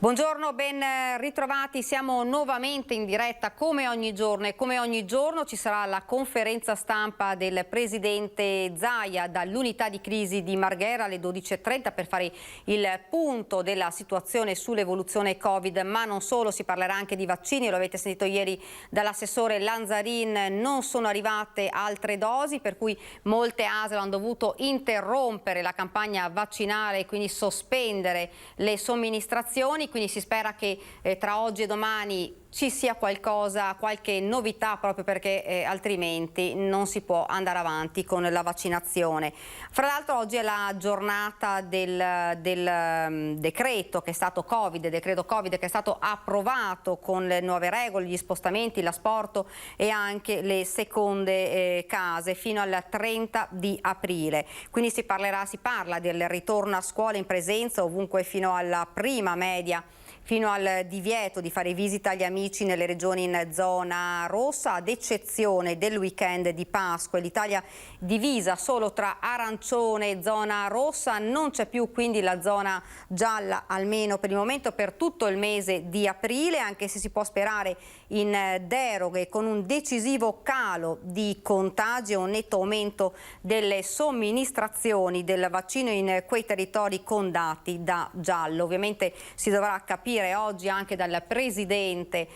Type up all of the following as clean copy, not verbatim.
Buongiorno, ben ritrovati, siamo nuovamente in diretta come ogni giorno e come ogni giorno ci sarà la conferenza stampa del Presidente Zaia dall'unità di crisi di Marghera alle 12:30 per fare il punto della situazione sull'evoluzione Covid, ma non solo, si parlerà anche di vaccini, lo avete sentito ieri dall'assessore Lanzarin, non sono arrivate altre dosi per cui molte ASL hanno dovuto interrompere la campagna vaccinale e quindi sospendere le somministrazioni. Quindi si spera che tra oggi e domani ci sia qualcosa, qualche novità, proprio perché altrimenti non si può andare avanti con la vaccinazione. Fra l'altro oggi è la giornata del decreto che è stato Covid, decreto Covid che è stato approvato con le nuove regole, gli spostamenti, l'asporto e anche le seconde case fino al 30 di aprile. Quindi si parla del ritorno a scuola in presenza ovunque fino alla prima media, fino al divieto di fare visita agli amici nelle regioni in zona rossa, ad eccezione del weekend di Pasqua. L'Italia divisa solo tra arancione e zona rossa, non c'è più quindi la zona gialla, almeno per il momento, per tutto il mese di aprile, anche se si può sperare in deroghe con un decisivo calo di contagi e un netto aumento delle somministrazioni del vaccino in quei territori con dati da giallo. Ovviamente si dovrà capire oggi anche dal Presidente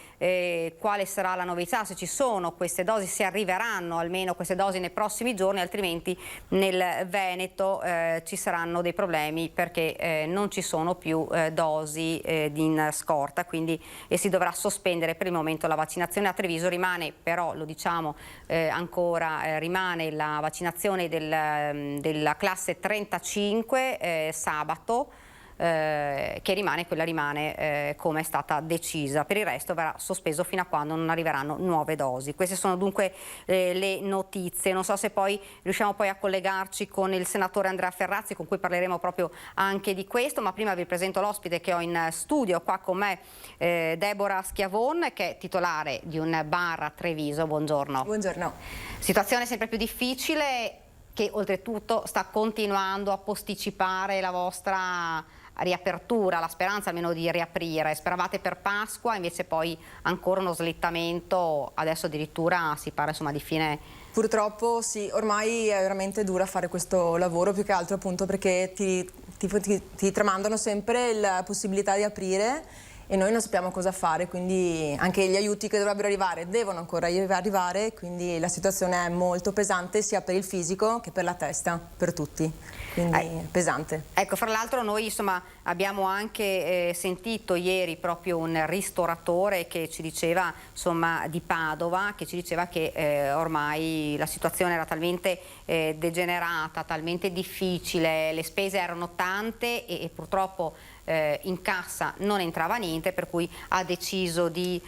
quale sarà la novità, se ci sono queste dosi, se arriveranno almeno queste dosi nei prossimi giorni, altrimenti nel Veneto ci saranno dei problemi perché non ci sono più dosi in scorta, quindi si dovrà sospendere per il momento la vaccinazione. A Treviso rimane però, lo diciamo ancora, rimane la vaccinazione della classe 35 sabato, quella rimane come è stata decisa. Per il resto verrà sospeso fino a quando non arriveranno nuove dosi. Queste sono dunque le notizie. Non so se poi riusciamo poi a collegarci con il senatore Andrea Ferrazzi, con cui parleremo proprio anche di questo, ma prima vi presento l'ospite che ho in studio qua con me, Deborah Schiavon, che è titolare di un bar a Treviso. Buongiorno. Buongiorno. Situazione sempre più difficile, che oltretutto sta continuando a posticipare la vostra riapertura, la speranza almeno di riaprire. Speravate per Pasqua, invece poi ancora uno slittamento, adesso addirittura si parla insomma di fine. Purtroppo sì, ormai è veramente dura fare questo lavoro, più che altro appunto perché ti tramandano sempre la possibilità di aprire e noi non sappiamo cosa fare, quindi anche gli aiuti che dovrebbero arrivare devono ancora arrivare, quindi la situazione è molto pesante sia per il fisico che per la testa, per tutti, quindi pesante. Ecco, fra l'altro noi insomma abbiamo anche sentito ieri proprio un ristoratore che ci diceva, insomma, di Padova, che ci diceva che ormai la situazione era talmente degenerata, talmente difficile, le spese erano tante e purtroppo in cassa non entrava niente, per cui ha deciso di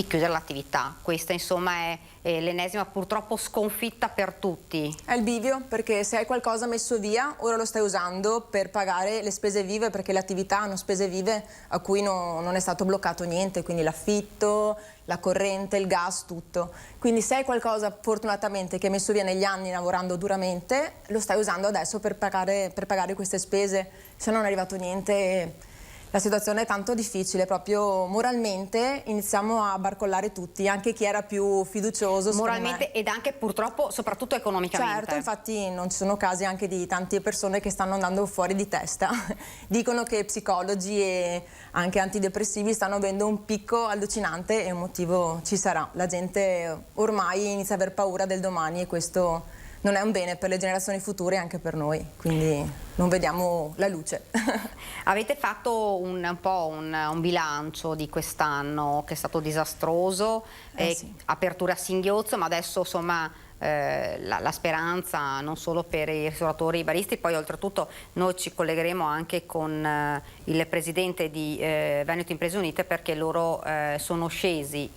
chiudere l'attività. Questa insomma è l'ennesima purtroppo sconfitta per tutti. È il bivio, perché se hai qualcosa messo via, ora lo stai usando per pagare le spese vive, perché le attività hanno spese vive a cui non è stato bloccato niente, quindi l'affitto, la corrente, il gas, tutto. Quindi se hai qualcosa fortunatamente che hai messo via negli anni lavorando duramente, lo stai usando adesso per pagare queste spese, se non è arrivato niente. La situazione è tanto difficile, proprio moralmente iniziamo a barcollare tutti, anche chi era più fiducioso. Moralmente ed anche purtroppo soprattutto economicamente. Certo, infatti non ci sono casi anche di tante persone che stanno andando fuori di testa. Dicono che psicologi e anche antidepressivi stanno avendo un picco allucinante e un motivo ci sarà. La gente ormai inizia ad aver paura del domani e questo non è un bene per le generazioni future e anche per noi, quindi non vediamo la luce. Avete fatto un po' un bilancio di quest'anno che è stato disastroso, Sì. Apertura a singhiozzo, ma adesso insomma la speranza non solo per i ristoratori e i baristi, poi oltretutto noi ci collegheremo anche con il presidente di Veneto Imprese Unite, perché loro sono scesi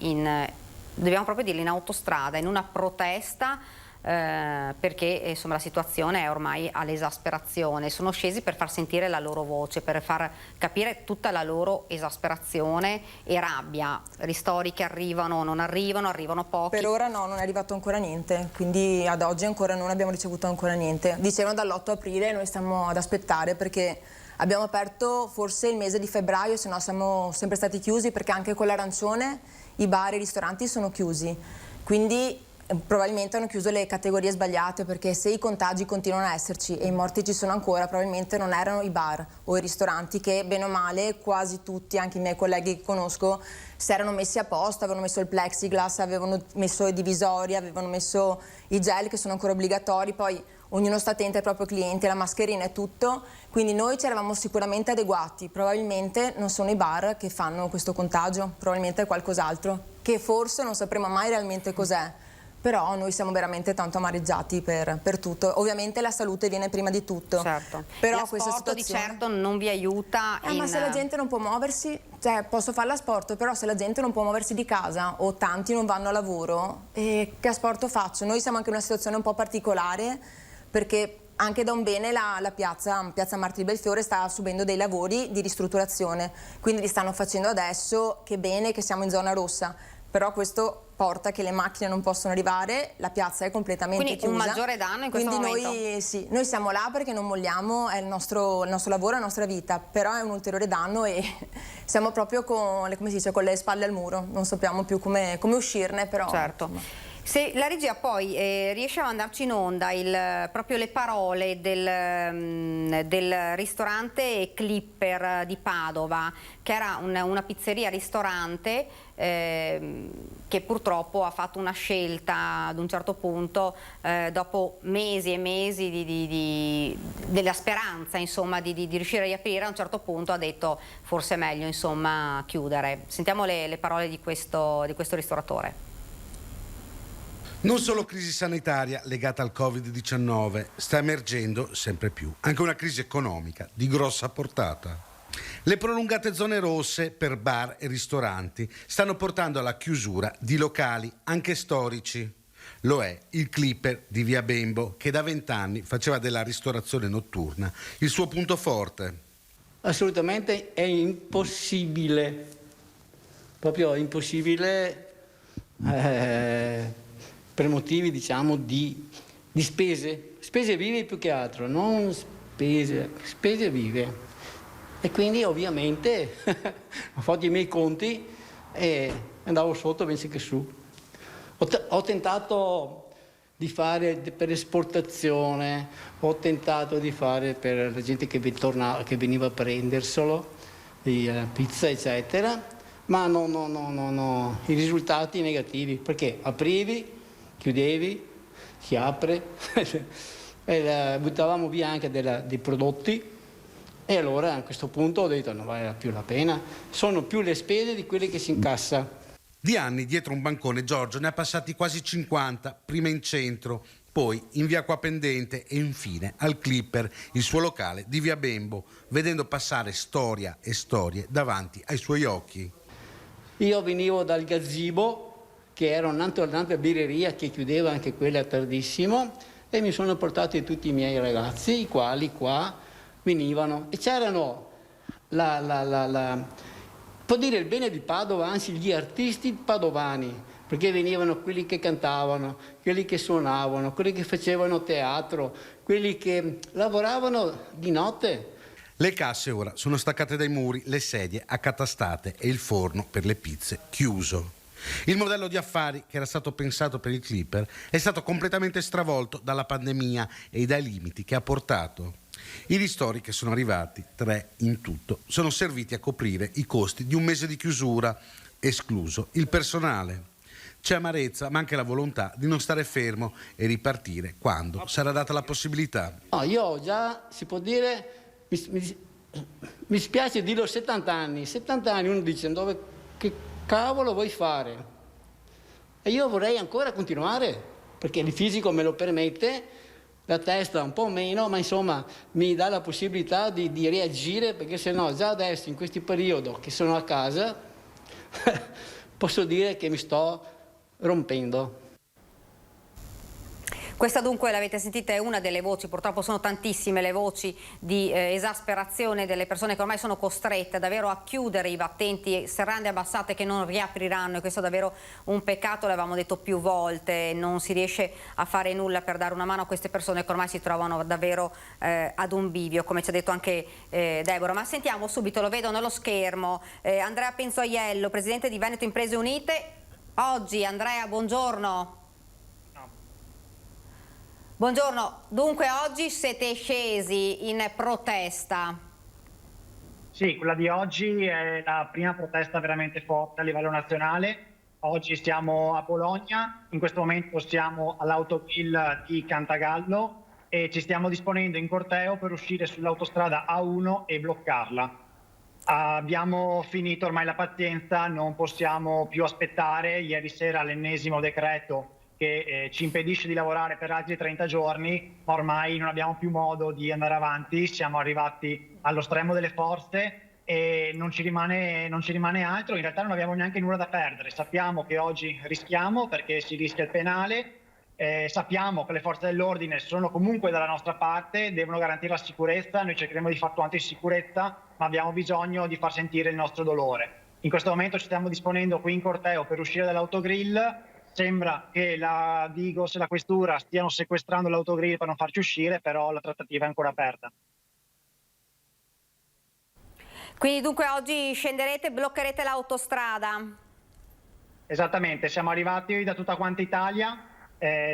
dobbiamo proprio dirlo, in autostrada, in una protesta perché insomma la situazione è ormai all'esasperazione. Sono scesi per far sentire la loro voce, per far capire tutta la loro esasperazione e rabbia. Ristori che arrivano, non arrivano, arrivano pochi. Per ora no, non è arrivato ancora niente, quindi ad oggi ancora non abbiamo ricevuto ancora niente. Dicevano dall'8 aprile, noi stiamo ad aspettare perché Abbiamo aperto forse il mese di febbraio, se no siamo sempre stati chiusi, perché anche con l'arancione i bar e i ristoranti sono chiusi. Quindi probabilmente hanno chiuso le categorie sbagliate, perché se i contagi continuano a esserci e i morti ci sono ancora, probabilmente non erano i bar o i ristoranti che, bene o male, quasi tutti, anche i miei colleghi che conosco, si erano messi a posto, avevano messo il plexiglass, avevano messo i divisori, avevano messo i gel che sono ancora obbligatori, poi ognuno sta attento ai propri clienti, la mascherina e tutto, quindi noi ci eravamo sicuramente adeguati. Probabilmente non sono i bar che fanno questo contagio, probabilmente è qualcos'altro, che forse non sapremo mai realmente cos'è. Però noi siamo veramente tanto amareggiati per tutto. Ovviamente la salute viene prima di tutto. Certo. Però l'asporto questa situazione... di certo non vi aiuta. Ma se la gente non può muoversi, cioè posso fare l'asporto, però se la gente non può muoversi di casa o tanti non vanno a lavoro, che asporto faccio? Noi siamo anche in una situazione un po' particolare, perché anche da un bene la piazza Martiri Belfiore sta subendo dei lavori di ristrutturazione, quindi li stanno facendo adesso, che bene che siamo in zona rossa, però questo porta che le macchine non possono arrivare, la piazza è completamente chiusa. Quindi un maggiore danno in questo momento? Noi siamo là perché non molliamo, è il nostro lavoro, è la nostra vita, però è un ulteriore danno e siamo proprio con le spalle al muro, non sappiamo più come uscirne, però... Certo. Se la regia poi riesce a mandarci in onda proprio le parole del ristorante Clipper di Padova, che era una pizzeria-ristorante che purtroppo ha fatto una scelta ad un certo punto, dopo mesi e mesi della speranza, insomma, di riuscire a riaprire, a un certo punto ha detto forse è meglio, insomma, chiudere. Sentiamo le parole di questo ristoratore. Non solo crisi sanitaria legata al Covid-19, sta emergendo sempre più anche una crisi economica di grossa portata. Le prolungate zone rosse per bar e ristoranti stanno portando alla chiusura di locali anche storici. Lo è il Clipper di Via Bembo, che da 20 anni faceva della ristorazione notturna il suo punto forte. Assolutamente è impossibile, proprio impossibile, per motivi, diciamo, di spese vive più che altro, non spese vive. E quindi ovviamente ho fatto i miei conti e andavo sotto invece che su. Ho tentato di fare per esportazione, ho tentato di fare per la gente che veniva a prenderselo, pizza eccetera, ma no, i risultati negativi, perché aprivi, chiudevi, si apre, e buttavamo via anche dei prodotti, e allora a questo punto ho detto non vale più la pena, sono più le spese di quelle che si incassa. Di anni dietro un bancone Giorgio ne ha passati quasi 50, prima in centro, poi in via Acquapendente e infine al Clipper, il suo locale di via Bembo, vedendo passare storia e storie davanti ai suoi occhi. Io venivo dal Gazebo, che era un'altra birreria che chiudeva anche quella tardissimo, e mi sono portati tutti i miei ragazzi, i quali qua venivano e c'erano può dire il bene di Padova, anzi gli artisti padovani, perché venivano quelli che cantavano, quelli che suonavano, quelli che facevano teatro, quelli che lavoravano di notte. Le casse ora sono staccate dai muri, le sedie accatastate e il forno per le pizze chiuso. Il modello di affari che era stato pensato per il Clipper è stato completamente stravolto dalla pandemia e dai limiti che ha portato. I ristori che sono arrivati, 3 in tutto, sono serviti a coprire i costi di un mese di chiusura, escluso il personale. C'è amarezza, ma anche la volontà di non stare fermo e ripartire quando sarà data la possibilità. No, io ho già, si può dire, mi spiace dirlo, 70 anni. 70 anni uno dice che cavolo vuoi fare? E io vorrei ancora continuare, perché il fisico me lo permette, la testa un po' meno, ma insomma mi dà la possibilità di reagire, perché se no già adesso in questi periodi che sono a casa posso dire che mi sto rompendo. Questa dunque, l'avete sentita, è una delle voci, purtroppo sono tantissime le voci di esasperazione delle persone che ormai sono costrette davvero a chiudere i battenti, serrande abbassate che non riapriranno, e questo è davvero un peccato, l'avevamo detto più volte, non si riesce a fare nulla per dare una mano a queste persone che ormai si trovano davvero ad un bivio, come ci ha detto anche Deborah. Ma sentiamo subito, lo vedo nello schermo, Andrea Penzaiello, presidente di Veneto Imprese Unite. Oggi, Andrea, buongiorno. Buongiorno, dunque oggi siete scesi in protesta. Sì, quella di oggi è la prima protesta veramente forte a livello nazionale. Oggi siamo a Bologna, in questo momento siamo all'autogrill di Cantagallo e ci stiamo disponendo in corteo per uscire sull'autostrada A1 e bloccarla. Abbiamo finito ormai la pazienza, non possiamo più aspettare. Ieri sera l'ennesimo decreto che ci impedisce di lavorare per altri 30 giorni, ma ormai non abbiamo più modo di andare avanti, siamo arrivati allo stremo delle forze e non ci rimane altro. In realtà non abbiamo neanche nulla da perdere, sappiamo che oggi rischiamo perché si rischia il penale, sappiamo che le forze dell'ordine sono comunque dalla nostra parte, devono garantire la sicurezza, noi cercheremo di fare quanto in sicurezza, ma abbiamo bisogno di far sentire il nostro dolore. In questo momento ci stiamo disponendo qui in corteo per uscire dall'autogrill. Sembra che la Digos e la Questura stiano sequestrando l'autogrill per non farci uscire, però la trattativa è ancora aperta. Quindi dunque oggi scenderete e bloccherete l'autostrada? Esattamente, siamo arrivati da tutta quanta Italia,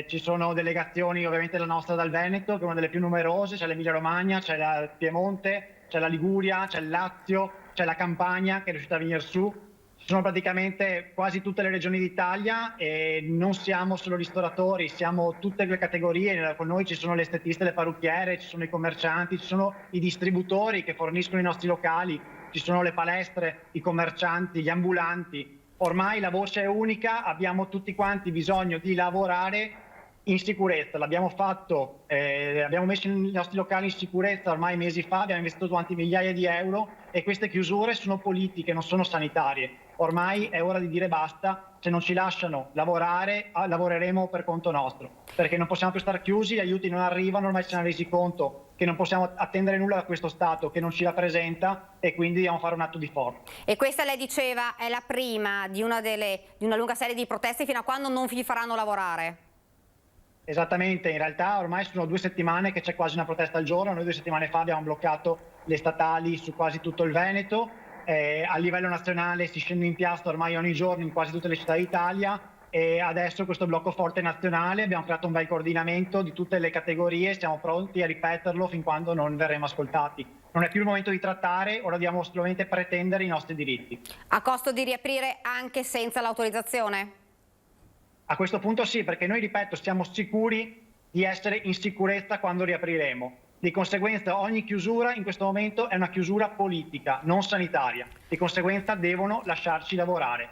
ci sono delegazioni, ovviamente la nostra dal Veneto, che è una delle più numerose, c'è l'Emilia Romagna, c'è il Piemonte, c'è la Liguria, c'è il Lazio, c'è la Campania che è riuscita a venire su. Sono praticamente quasi tutte le regioni d'Italia e non siamo solo ristoratori, siamo tutte le categorie. Con noi ci sono le estetiste, le parrucchiere, ci sono i commercianti, ci sono i distributori che forniscono i nostri locali, ci sono le palestre, i commercianti, gli ambulanti. Ormai la voce è unica, abbiamo tutti quanti bisogno di lavorare in sicurezza. L'abbiamo fatto, abbiamo messo i nostri locali in sicurezza ormai mesi fa, abbiamo investito quanti migliaia di euro e queste chiusure sono politiche, non sono sanitarie. Ormai è ora di dire basta, se non ci lasciano lavorare, lavoreremo per conto nostro, perché non possiamo più stare chiusi, gli aiuti non arrivano, ormai ci siamo resi conto che non possiamo attendere nulla da questo Stato che non ci rappresenta e quindi dobbiamo fare un atto di forza. E questa, lei diceva, è la prima di una lunga serie di proteste fino a quando non vi faranno lavorare? Esattamente, in realtà ormai sono 2 settimane che c'è quasi una protesta al giorno. Noi 2 settimane fa abbiamo bloccato le statali su quasi tutto il Veneto. A livello nazionale si scende in piazza ormai ogni giorno in quasi tutte le città d'Italia e adesso questo blocco forte nazionale, abbiamo creato un bel coordinamento di tutte le categorie, siamo pronti a ripeterlo fin quando non verremo ascoltati. Non è più il momento di trattare, ora dobbiamo solamente pretendere i nostri diritti. A costo di riaprire anche senza l'autorizzazione? A questo punto sì, perché noi, ripeto, siamo sicuri di essere in sicurezza quando riapriremo. Di conseguenza ogni chiusura in questo momento è una chiusura politica, non sanitaria. Di conseguenza devono lasciarci lavorare.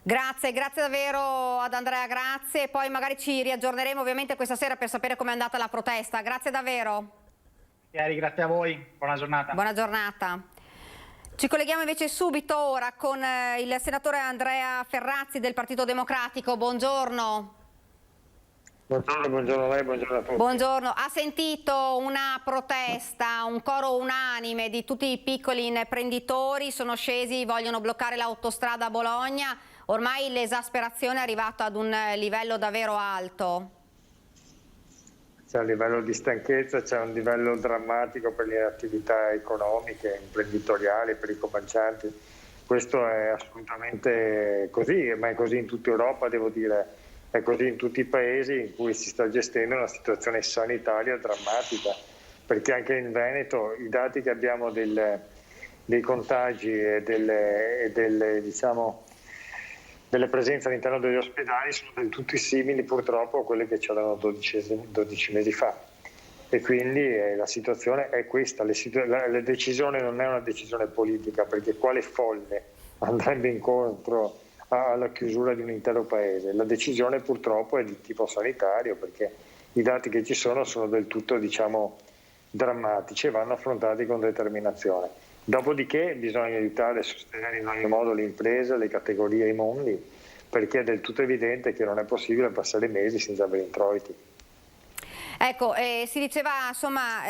Grazie davvero ad Andrea, grazie. Poi magari ci riaggiorneremo ovviamente questa sera per sapere com'è andata la protesta. Grazie davvero. Grazie a voi, buona giornata. Buona giornata. Ci colleghiamo invece subito ora con il senatore Andrea Ferrazzi del Partito Democratico. Buongiorno. Buongiorno a lei, buongiorno a tutti. Buongiorno, ha sentito una protesta, un coro unanime di tutti i piccoli imprenditori, sono scesi, vogliono bloccare l'autostrada a Bologna, ormai l'esasperazione è arrivata ad un livello davvero alto. C'è un livello di stanchezza, c'è un livello drammatico per le attività economiche, imprenditoriali, per i commercianti. Questo è assolutamente così, ma è così in tutta Europa, devo dire. È così in tutti i paesi in cui si sta gestendo una situazione sanitaria drammatica, perché anche in Veneto i dati che abbiamo dei contagi e delle presenze all'interno degli ospedali sono del tutto simili purtroppo a quelle che c'erano 12 mesi fa. E quindi la situazione è questa, la decisione non è una decisione politica, perché quale folle andrebbe incontro alla chiusura di un intero paese. La decisione purtroppo è di tipo sanitario, perché i dati che ci sono del tutto drammatici e vanno affrontati con determinazione. Dopodiché bisogna aiutare e sostenere in ogni modo le imprese, le categorie, i mondi, perché è del tutto evidente che non è possibile passare mesi senza avere introiti. Ecco, si diceva insomma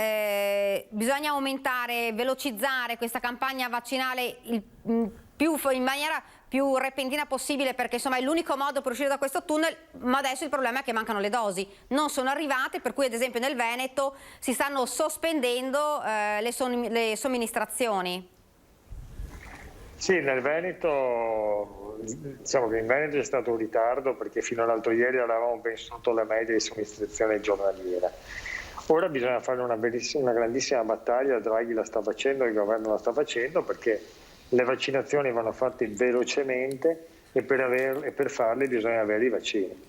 bisogna aumentare, velocizzare questa campagna vaccinale in maniera più repentina possibile, perché insomma è l'unico modo per uscire da questo tunnel, ma adesso il problema è che mancano le dosi, non sono arrivate, per cui ad esempio nel Veneto si stanno sospendendo le somministrazioni. Sì, nel Veneto, diciamo che in Veneto c'è stato un ritardo perché fino all'altro ieri eravamo ben sotto la media di somministrazione giornaliera. Ora bisogna fare una grandissima battaglia, Draghi la sta facendo, il governo la sta facendo, perché le vaccinazioni vanno fatte velocemente e per farle bisogna avere i vaccini.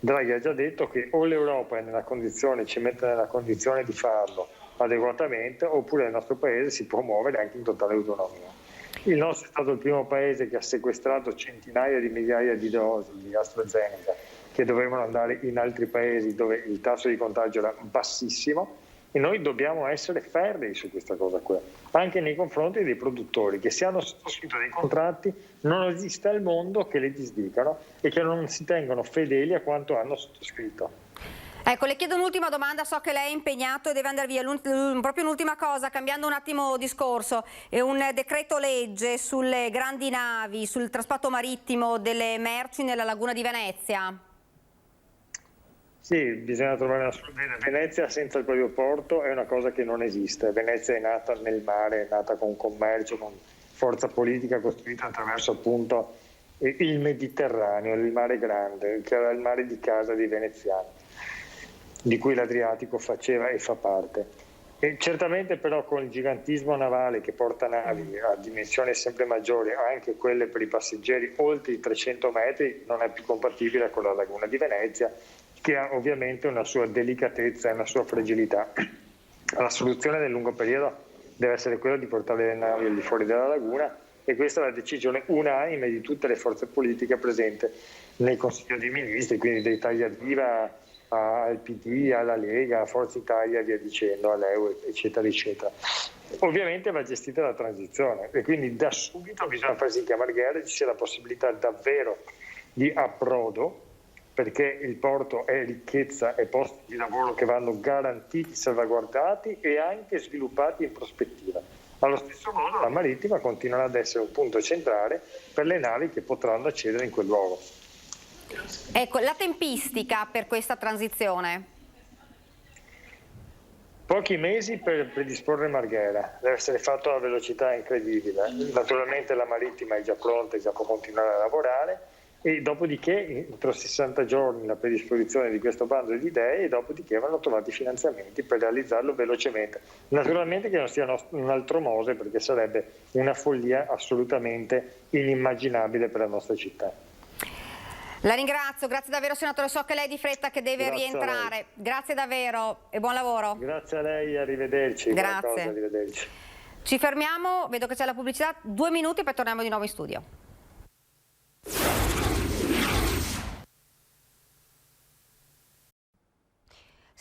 Draghi ha già detto che o l'Europa è nella condizione, ci mette nella condizione di farlo adeguatamente, oppure il nostro paese si può muovere anche in totale autonomia. Il nostro è stato il primo paese che ha sequestrato centinaia di migliaia di dosi di AstraZeneca che dovevano andare in altri paesi dove il tasso di contagio era bassissimo, e noi dobbiamo essere ferrei su questa cosa qua, anche nei confronti dei produttori che se hanno sottoscritto dei contratti non esiste al mondo che li disdicano e che non si tengono fedeli a quanto hanno sottoscritto. Ecco, le chiedo un'ultima domanda, so che lei è impegnato e deve andare via. Proprio un'ultima cosa, cambiando un attimo discorso, è un decreto legge sulle grandi navi, sul trasporto marittimo delle merci nella laguna di Venezia. Sì, bisogna trovare una soluzione. Venezia senza il proprio porto è una cosa che non esiste. Venezia è nata nel mare, è nata con commercio, con forza politica costruita attraverso appunto il Mediterraneo, il mare grande, che era il mare di casa dei veneziani, di cui l'Adriatico faceva e fa parte. E certamente però con il gigantismo navale che porta navi a dimensioni sempre maggiori, anche quelle per i passeggeri oltre i 300 metri, non è più compatibile con la laguna di Venezia, che ha ovviamente una sua delicatezza e una sua fragilità. La soluzione nel lungo periodo deve essere quella di portare le navi al di fuori della laguna, e questa è la decisione unanime di tutte le forze politiche presenti nel Consiglio dei Ministri, quindi da Italia Viva al PD, alla Lega, a Forza Italia, via dicendo, all'EU, eccetera, eccetera. Ovviamente va gestita la transizione e quindi da subito bisogna far sì che a Marghera ci sia la possibilità davvero di approdo, perché il porto è ricchezza e posti di lavoro che vanno garantiti, salvaguardati e anche sviluppati in prospettiva. Allo stesso modo la marittima continuerà ad essere un punto centrale per le navi che potranno accedere in quel luogo. Ecco, la tempistica per questa transizione? Pochi mesi per predisporre Marghera, deve essere fatto a una velocità incredibile. Naturalmente la marittima è già pronta e già può continuare a lavorare, e dopodiché entro 60 giorni la predisposizione di questo bando di idee, e dopodiché vanno trovati finanziamenti per realizzarlo velocemente. Naturalmente che non sia un altro Mose, perché sarebbe una follia assolutamente inimmaginabile per la nostra città. La ringrazio, grazie davvero senatore, so che lei è di fretta, che deve rientrare. Grazie davvero e buon lavoro. Grazie a lei, arrivederci. Grazie. Arrivederci. Ci fermiamo, vedo che c'è la pubblicità, 2 minuti e poi torniamo di nuovo in studio.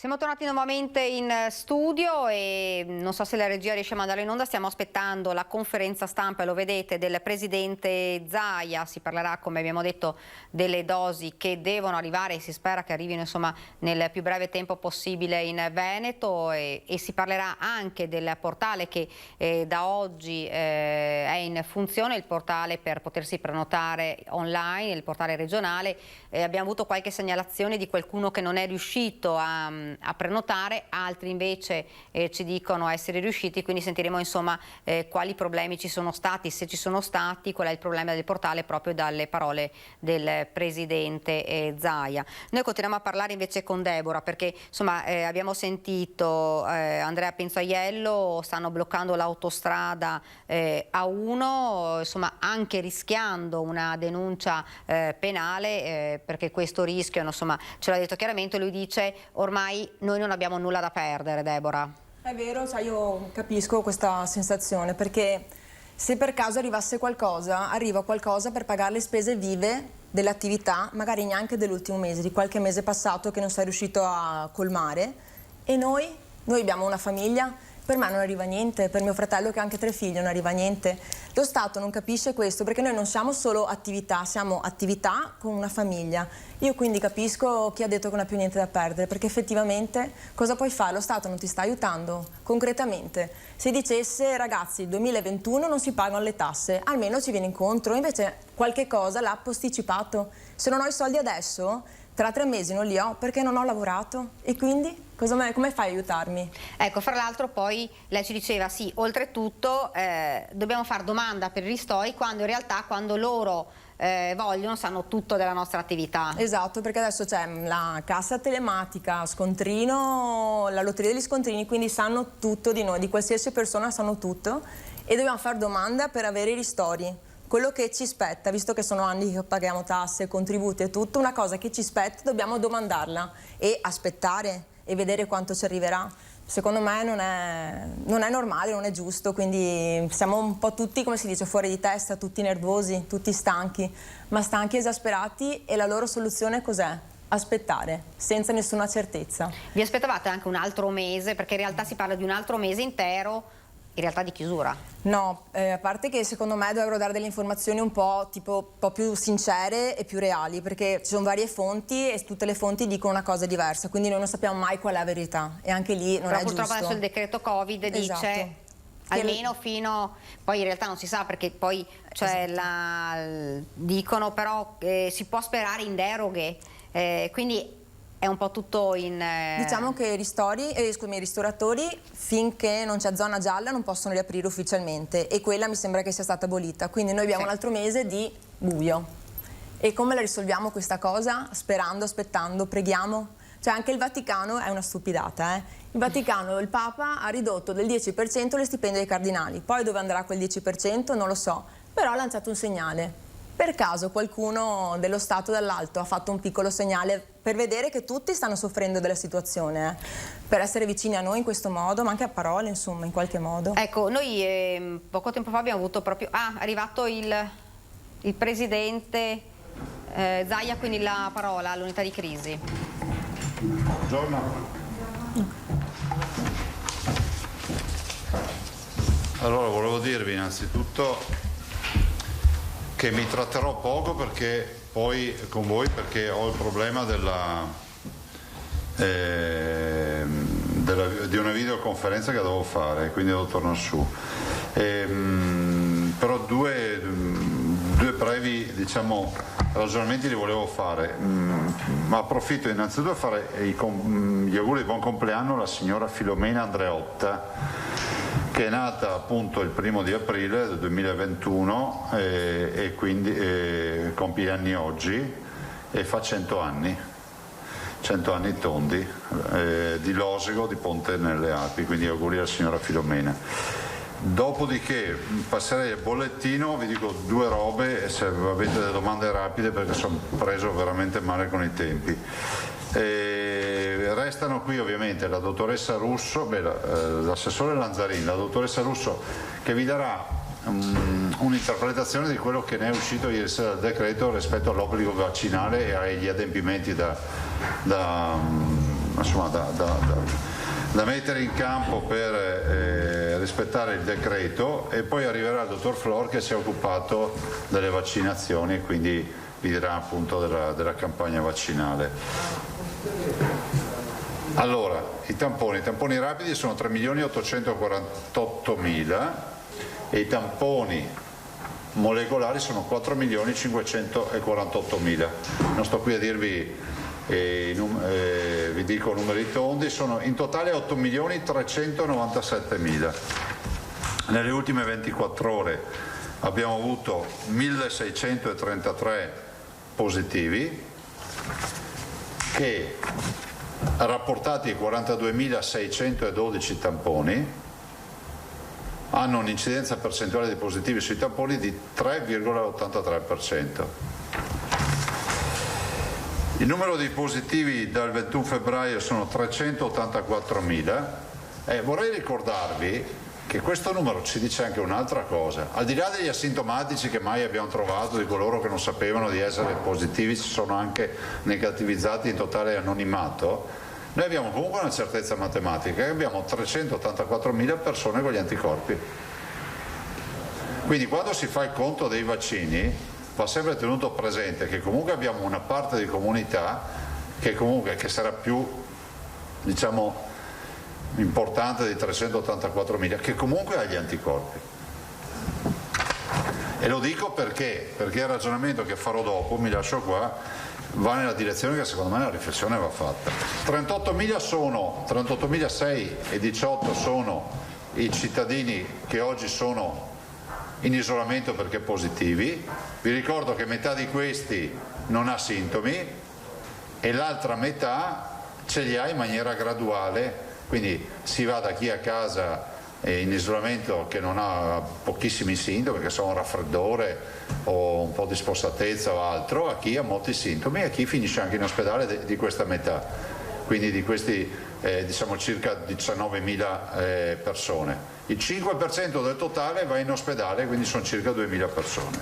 Siamo tornati nuovamente in studio e non so se la regia riesce a mandare in onda, stiamo aspettando la conferenza stampa, lo vedete, del presidente Zaia. Si parlerà, come abbiamo detto, delle dosi che devono arrivare e si spera che arrivino insomma nel più breve tempo possibile in Veneto, e si parlerà anche del portale che da oggi è in funzione, il portale per potersi prenotare online, il portale regionale. Abbiamo avuto qualche segnalazione di qualcuno che non è riuscito a prenotare, altri invece ci dicono essere riusciti, quindi sentiremo insomma quali problemi ci sono stati, se ci sono stati, qual è il problema del portale, proprio dalle parole del presidente Zaia. Noi continuiamo a parlare invece con Deborah, perché insomma abbiamo sentito Andrea Penzaiello, stanno bloccando l'autostrada A1, insomma anche rischiando una denuncia penale, perché questo rischio insomma ce l'ha detto chiaramente. Lui dice ormai noi non abbiamo nulla da perdere. Deborah. È vero, sai, io capisco questa sensazione, perché se per caso arrivasse qualcosa, arriva qualcosa per pagare le spese vive dell'attività, magari neanche dell'ultimo mese, di qualche mese passato che non sei riuscito a colmare, e noi abbiamo una famiglia, Per me non arriva niente, per mio fratello che ha anche 3 figli non arriva niente. Lo Stato non capisce questo perché noi non siamo solo attività, siamo attività con una famiglia. Io quindi capisco chi ha detto che non ha più niente da perdere, perché effettivamente cosa puoi fare? Lo Stato non ti sta aiutando concretamente. Se dicesse ragazzi 2021 non si pagano le tasse, almeno ci viene incontro, invece qualche cosa l'ha posticipato. Se non ho i soldi adesso, tra 3 mesi non li ho perché non ho lavorato e quindi come fai a aiutarmi? Ecco, fra l'altro poi lei ci diceva sì, oltretutto dobbiamo fare domanda per i ristori quando in realtà quando loro vogliono sanno tutto della nostra attività. Esatto, perché adesso c'è la cassa telematica, scontrino, la lotteria degli scontrini, quindi sanno tutto di noi, di qualsiasi persona sanno tutto e dobbiamo fare domanda per avere i ristori. Quello che ci spetta, visto che sono anni che paghiamo tasse, contributi e tutto, una cosa che ci spetta dobbiamo domandarla e aspettare e vedere quanto ci arriverà. Secondo me non è normale, non è giusto, quindi siamo un po' tutti, come si dice, fuori di testa, tutti nervosi, tutti stanchi, ma stanchi, esasperati e la loro soluzione cos'è? Aspettare, senza nessuna certezza. Vi aspettavate anche un altro mese, perché in realtà si parla di un altro mese intero, in realtà di chiusura? No, a parte che secondo me dovrebbero dare delle informazioni un po' più sincere e più reali, perché ci sono varie fonti e tutte le fonti dicono una cosa diversa, quindi noi non sappiamo mai qual è la verità e anche lì non è giusto. Purtroppo adesso il decreto Covid dice almeno fino, poi in realtà non si sa perché poi dicono però si può sperare in deroghe, quindi è un po' tutto in... Diciamo che i ristoratori finché non c'è zona gialla non possono riaprire ufficialmente e quella mi sembra che sia stata abolita, quindi noi abbiamo un altro mese di buio. E come la risolviamo questa cosa? Sperando, aspettando, preghiamo? Cioè anche il Vaticano è una stupidata, Il Vaticano, il Papa ha ridotto del 10% le stipendi dei cardinali, poi dove andrà quel 10% non lo so, però ha lanciato un segnale. Per caso qualcuno dello Stato dall'alto ha fatto un piccolo segnale per vedere che tutti stanno soffrendo della situazione, per essere vicini a noi in questo modo, ma anche a parole, insomma, in qualche modo. Ecco, noi poco tempo fa abbiamo avuto proprio... è arrivato il presidente Zaia, quindi la parola all'unità di crisi. Buongiorno. Allora, volevo dirvi innanzitutto che mi tratterò poco perché poi con voi perché ho il problema di una videoconferenza che devo fare, quindi devo tornare su. Però due brevi ragionamenti li volevo fare, ma approfitto innanzitutto a fare gli auguri di buon compleanno alla signora Filomena Andreotta, che è nata appunto il 1° di aprile del 2021 e quindi compie gli anni oggi e fa 100 anni tondi, di Losigo, di Ponte nelle Alpi, quindi auguri alla signora Filomena. Dopodiché passerei al bollettino, vi dico 2 robe e se avete delle domande rapide perché sono preso veramente male con i tempi. Restano qui ovviamente la dottoressa Russo, l'assessore Lanzarin, la dottoressa Russo che vi darà un'interpretazione di quello che ne è uscito ieri sera dal decreto rispetto all'obbligo vaccinale e agli adempimenti da mettere in campo per rispettare il decreto, e poi arriverà il dottor Flor che si è occupato delle vaccinazioni e quindi vi dirà appunto della campagna vaccinale. Allora, i tamponi rapidi sono 3.848.000 e i tamponi molecolari sono 4.548.000. Non sto qui a dirvi, vi dico numeri tondi, sono in totale 8.397.000. Nelle ultime 24 ore abbiamo avuto 1.633 positivi che, rapportati ai 42.612 tamponi, hanno un'incidenza percentuale di positivi sui tamponi di 3,83%. Il numero di positivi dal 21 febbraio sono 384.000. Vorrei ricordarvi che questo numero ci dice anche un'altra cosa. Al di là degli asintomatici che mai abbiamo trovato, di coloro che non sapevano di essere positivi, si sono anche negativizzati in totale anonimato, Noi abbiamo comunque una certezza matematica, che abbiamo 384.000 persone con gli anticorpi. Quindi quando si fa il conto dei vaccini va sempre tenuto presente che comunque abbiamo una parte di comunità che sarà più, diciamo, importante di 384.000, che comunque ha gli anticorpi. E lo dico perché il ragionamento che farò dopo, mi lascio qua, va nella direzione che secondo me la riflessione va fatta. 38.600 e 18 sono i cittadini che oggi sono in isolamento perché positivi. Vi ricordo che metà di questi non ha sintomi e l'altra metà ce li ha in maniera graduale, quindi si va da chi a casa in isolamento che non ha pochissimi sintomi, che sono un raffreddore o un po' di spossatezza o altro, a chi ha molti sintomi e a chi finisce anche in ospedale di questa metà, quindi di questi diciamo circa 19.000 persone. Il 5% del totale va in ospedale, quindi sono circa 2.000 persone.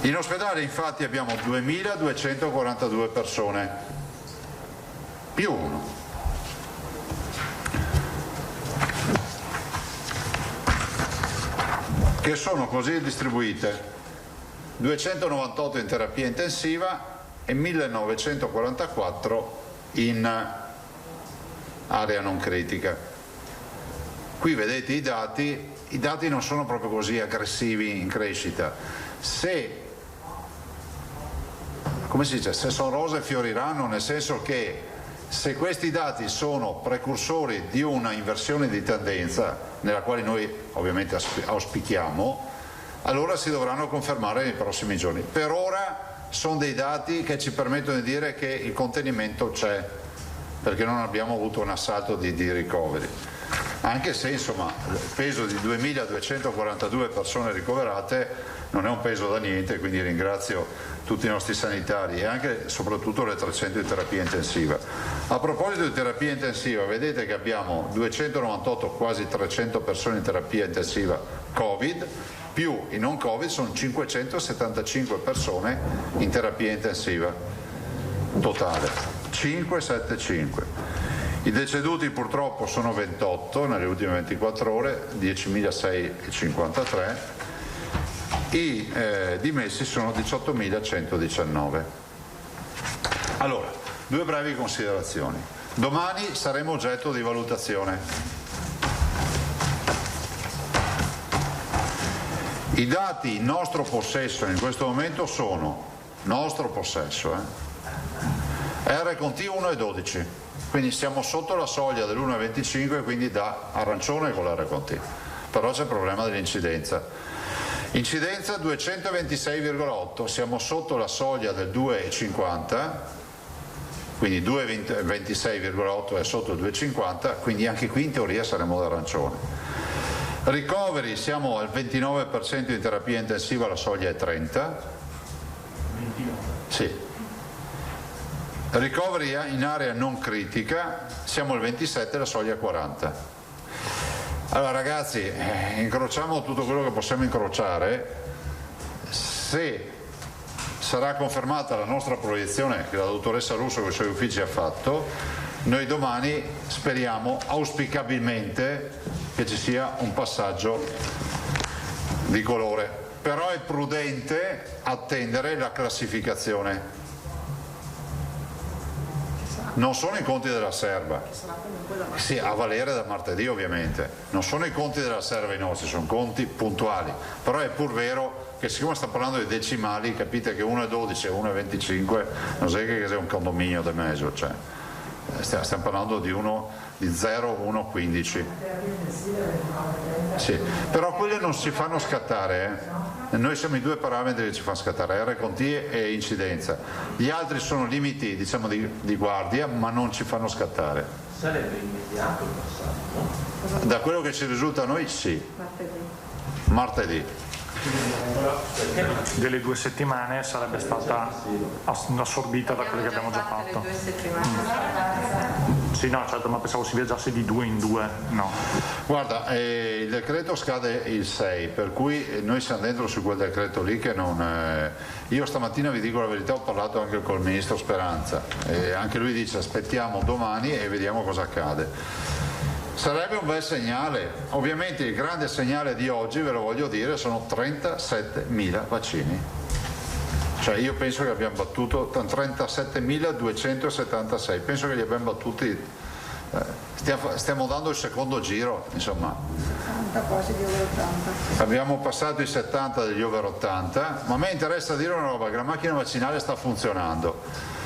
In ospedale infatti abbiamo 2.242 persone, più uno. Che sono così distribuite: 298 in terapia intensiva e 1944 in area non critica. Qui vedete i dati non sono proprio così aggressivi in crescita. Come si dice, se sono rose fioriranno, nel senso che se questi dati sono precursori di una inversione di tendenza, nella quale noi ovviamente auspichiamo, allora si dovranno confermare nei prossimi giorni. Per ora sono dei dati che ci permettono di dire che il contenimento c'è, perché non abbiamo avuto un assalto di ricoveri. Anche se insomma il peso di 2.242 persone ricoverate non è un peso da niente, quindi ringrazio tutti i nostri sanitari e anche soprattutto le 300 di terapia intensiva. A proposito di terapia intensiva, vedete che abbiamo 298, quasi 300 persone in terapia intensiva Covid, più i non Covid sono 575 persone in terapia intensiva totale, 575. I deceduti purtroppo sono 28 nelle ultime 24 ore, 10.653. I dimessi sono 18.119. Allora, due brevi considerazioni. Domani saremo oggetto di valutazione. I dati in nostro possesso in questo momento sono, nostro possesso, R con T 1,12, quindi siamo sotto la soglia dell'1,25, quindi da arancione con l'R con T, però c'è il problema dell'incidenza. Incidenza 226,8, siamo sotto la soglia del 2,50, quindi 226,8 è sotto il 2,50, quindi anche qui in teoria saremo da arancione. Ricoveri, siamo al 29% in terapia intensiva, la soglia è 30. 29? Sì. Ricoveri in area non critica, siamo al 27, la soglia è 40. Allora ragazzi, incrociamo tutto quello che possiamo incrociare. Se sarà confermata la nostra proiezione che la dottoressa Russo con i suoi uffici ha fatto, noi domani speriamo auspicabilmente che ci sia un passaggio di colore, però è prudente attendere la classificazione. Non sono i conti della serva, sì, a valere da martedì ovviamente, non sono i conti della serva i nostri, sono conti puntuali, però è pur vero che siccome stiamo parlando di decimali, capite che 1,12 e 1,25 non è che sia un condominio di mezzo, cioè, stiamo parlando di 0, 1,15. Sì, però quelle non si fanno scattare, Noi siamo i due parametri che ci fanno scattare, R con T e incidenza. Gli altri sono limiti, diciamo, di guardia, ma non ci fanno scattare. Sarebbe immediato il passaggio? Da quello che ci risulta a noi sì. Martedì. delle 2 settimane sarebbe stata assorbita da quelle che abbiamo già fatto. Sì, no, certo, ma pensavo si viaggiasse di 2 in 2, no. Guarda, il decreto scade il 6, per cui noi siamo dentro su quel decreto lì che non... Io stamattina, vi dico la verità, ho parlato anche col ministro Speranza, anche lui dice aspettiamo domani e vediamo cosa accade. Sarebbe un bel segnale. Ovviamente il grande segnale di oggi, ve lo voglio dire, sono 37.000 vaccini. Cioè io penso che abbiamo battuto 37.276, penso che li abbiamo battuti, stiamo dando il secondo giro, insomma. Abbiamo passato i 70 degli over 80, ma a me interessa dire una roba, che la macchina vaccinale sta funzionando.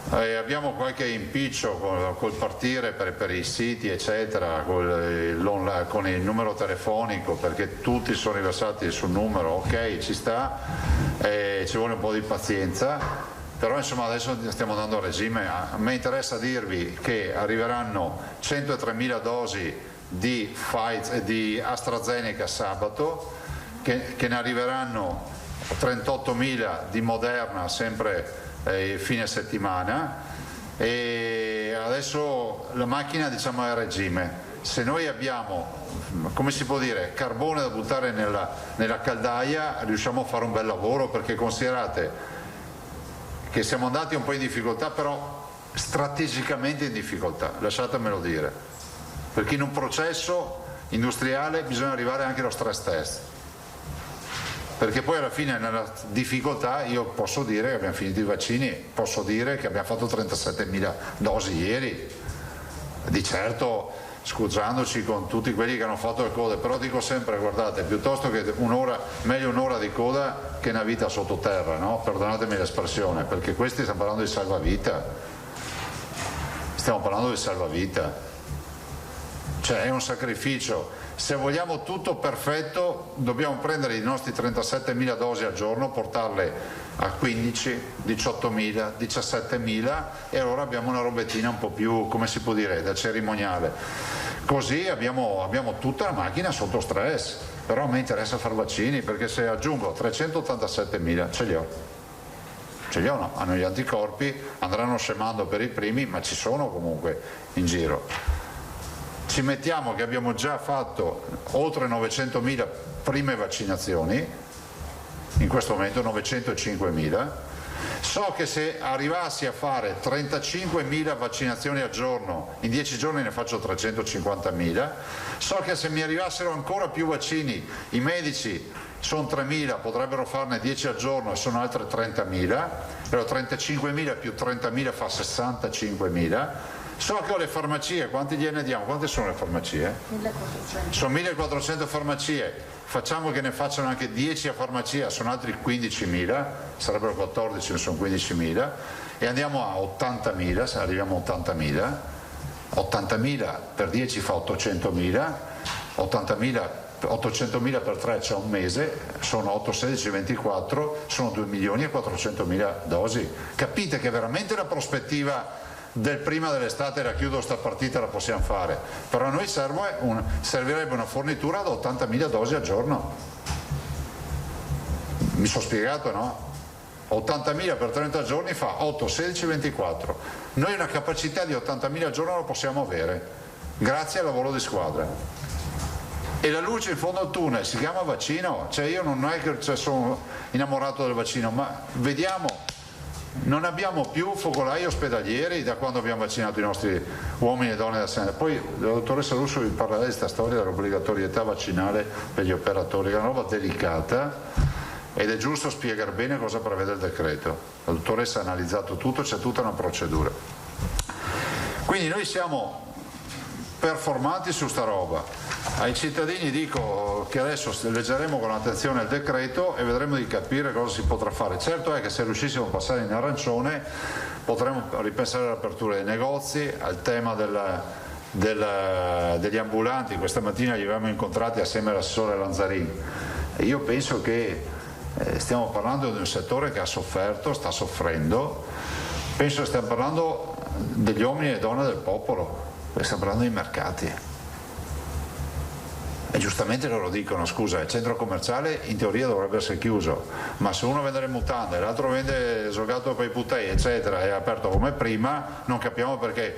Abbiamo qualche impiccio col partire per i siti eccetera, con il numero telefonico, perché tutti sono riversati sul numero, ok, ci sta, ci vuole un po' di pazienza, però insomma adesso stiamo andando a regime. A me interessa dirvi che arriveranno 103.000 dosi di AstraZeneca sabato, che ne arriveranno 38.000 di Moderna sempre fine settimana, e adesso la macchina diciamo è a regime. Se noi abbiamo, come si può dire, carbone da buttare nella caldaia, riusciamo a fare un bel lavoro, perché considerate che siamo andati un po' in difficoltà, però strategicamente in difficoltà, lasciatemelo dire, perché in un processo industriale bisogna arrivare anche allo stress test, perché poi alla fine nella difficoltà io posso dire che abbiamo finito i vaccini, posso dire che abbiamo fatto 37.000 dosi ieri, di certo scusandoci con tutti quelli che hanno fatto le code, però dico sempre, guardate, piuttosto che meglio un'ora di coda che una vita sottoterra, no? Perdonatemi l'espressione, perché questi stiamo parlando di salvavita, cioè è un sacrificio. Se vogliamo tutto perfetto dobbiamo prendere i nostri 37.000 dosi al giorno, portarle a 15, 18.000, 17.000 e allora abbiamo una robettina un po' più, come si può dire, da cerimoniale. Così abbiamo tutta la macchina sotto stress, però a me interessa fare vaccini, perché se aggiungo 387.000 ce li ho no? Hanno gli anticorpi, andranno scemando per i primi, ma ci sono comunque in giro. Ci mettiamo che abbiamo già fatto oltre 900.000 prime vaccinazioni, in questo momento 905.000, so che se arrivassi a fare 35.000 vaccinazioni al giorno, in 10 giorni ne faccio 350.000, so che se mi arrivassero ancora più vaccini, i medici sono 3.000, potrebbero farne 10 al giorno e sono altre 30.000, però 35.000 più 30.000 fa 65.000. So che ho le farmacie, quanti gliene diamo? Quante sono le farmacie? 1400. Sono 1400 farmacie, facciamo che ne facciano anche 10 a farmacia, sono altri 15.000, sarebbero 14, ne sono 15.000, e andiamo a 80.000, se arriviamo a 80.000 per 10 fa 800.000, 800.000 per 3 c'è un mese, sono 8, 16, 24, sono 2.400.000 dosi. Capite che veramente la prospettiva del prima dell'estate la chiudo sta partita, la possiamo fare, però a noi servirebbe una fornitura da 80.000 dosi al giorno. Mi sono spiegato, no? 80.000 per 30 giorni fa 8, 16, 24. Noi una capacità di 80.000 al giorno la possiamo avere grazie al lavoro di squadra, e la luce in fondo al tunnel si chiama vaccino. Cioè io non è che sono innamorato del vaccino, ma vediamo, non abbiamo più focolai ospedalieri da quando abbiamo vaccinato i nostri uomini e donne da sempre. Poi la dottoressa Russo vi parlerà di questa storia dell'obbligatorietà vaccinale per gli operatori, che è una roba delicata ed è giusto spiegare bene cosa prevede il decreto. La dottoressa ha analizzato tutto, c'è tutta una procedura. Quindi noi siamo performanti su sta roba. Ai cittadini dico che adesso leggeremo con attenzione il decreto e vedremo di capire cosa si potrà fare. Certo è che se riuscissimo a passare in arancione potremo ripensare all'apertura dei negozi, al tema degli ambulanti. Questa mattina li avevamo incontrati assieme all'assessore Lanzarin e io penso che stiamo parlando di un settore che ha sofferto, sta soffrendo. Penso che stiamo parlando degli uomini e donne del popolo, stiamo parlando dei mercati. È giustamente loro dicono, scusa, il centro commerciale in teoria dovrebbe essere chiuso, ma se uno vende le mutande, l'altro vende giocato per i putei, eccetera, è aperto come prima, non capiamo perché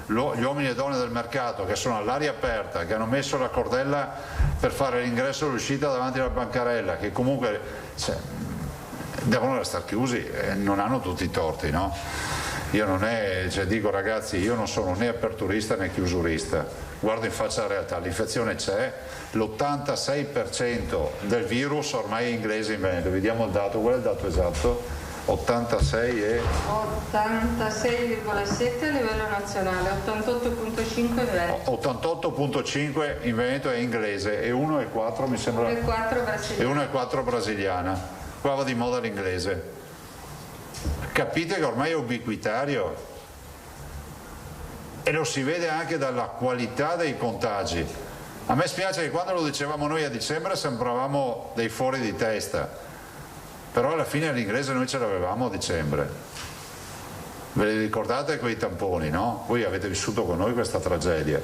gli uomini e donne del mercato che sono all'aria aperta, che hanno messo la cordella per fare l'ingresso e l'uscita davanti alla bancarella, che comunque devono restare chiusi, non hanno tutti i torti, no? Io dico ragazzi, io non sono né aperturista né chiusurista, guardo in faccia la realtà, l'infezione c'è, l'86% del virus ormai è inglese in Veneto, vediamo il dato, qual è il dato esatto? 86,7 a livello nazionale, 88,5 in Veneto. 88,5 in Veneto è inglese e 1,4 mi sembra. 1,4 brasiliana. Qua va di moda l'inglese. Capite che ormai è ubiquitario e lo si vede anche dalla qualità dei contagi. A me spiace che quando lo dicevamo noi a dicembre sembravamo dei fuori di testa, però alla fine l'inglese noi ce l'avevamo a dicembre. Ve li ricordate quei tamponi, no? Voi avete vissuto con noi questa tragedia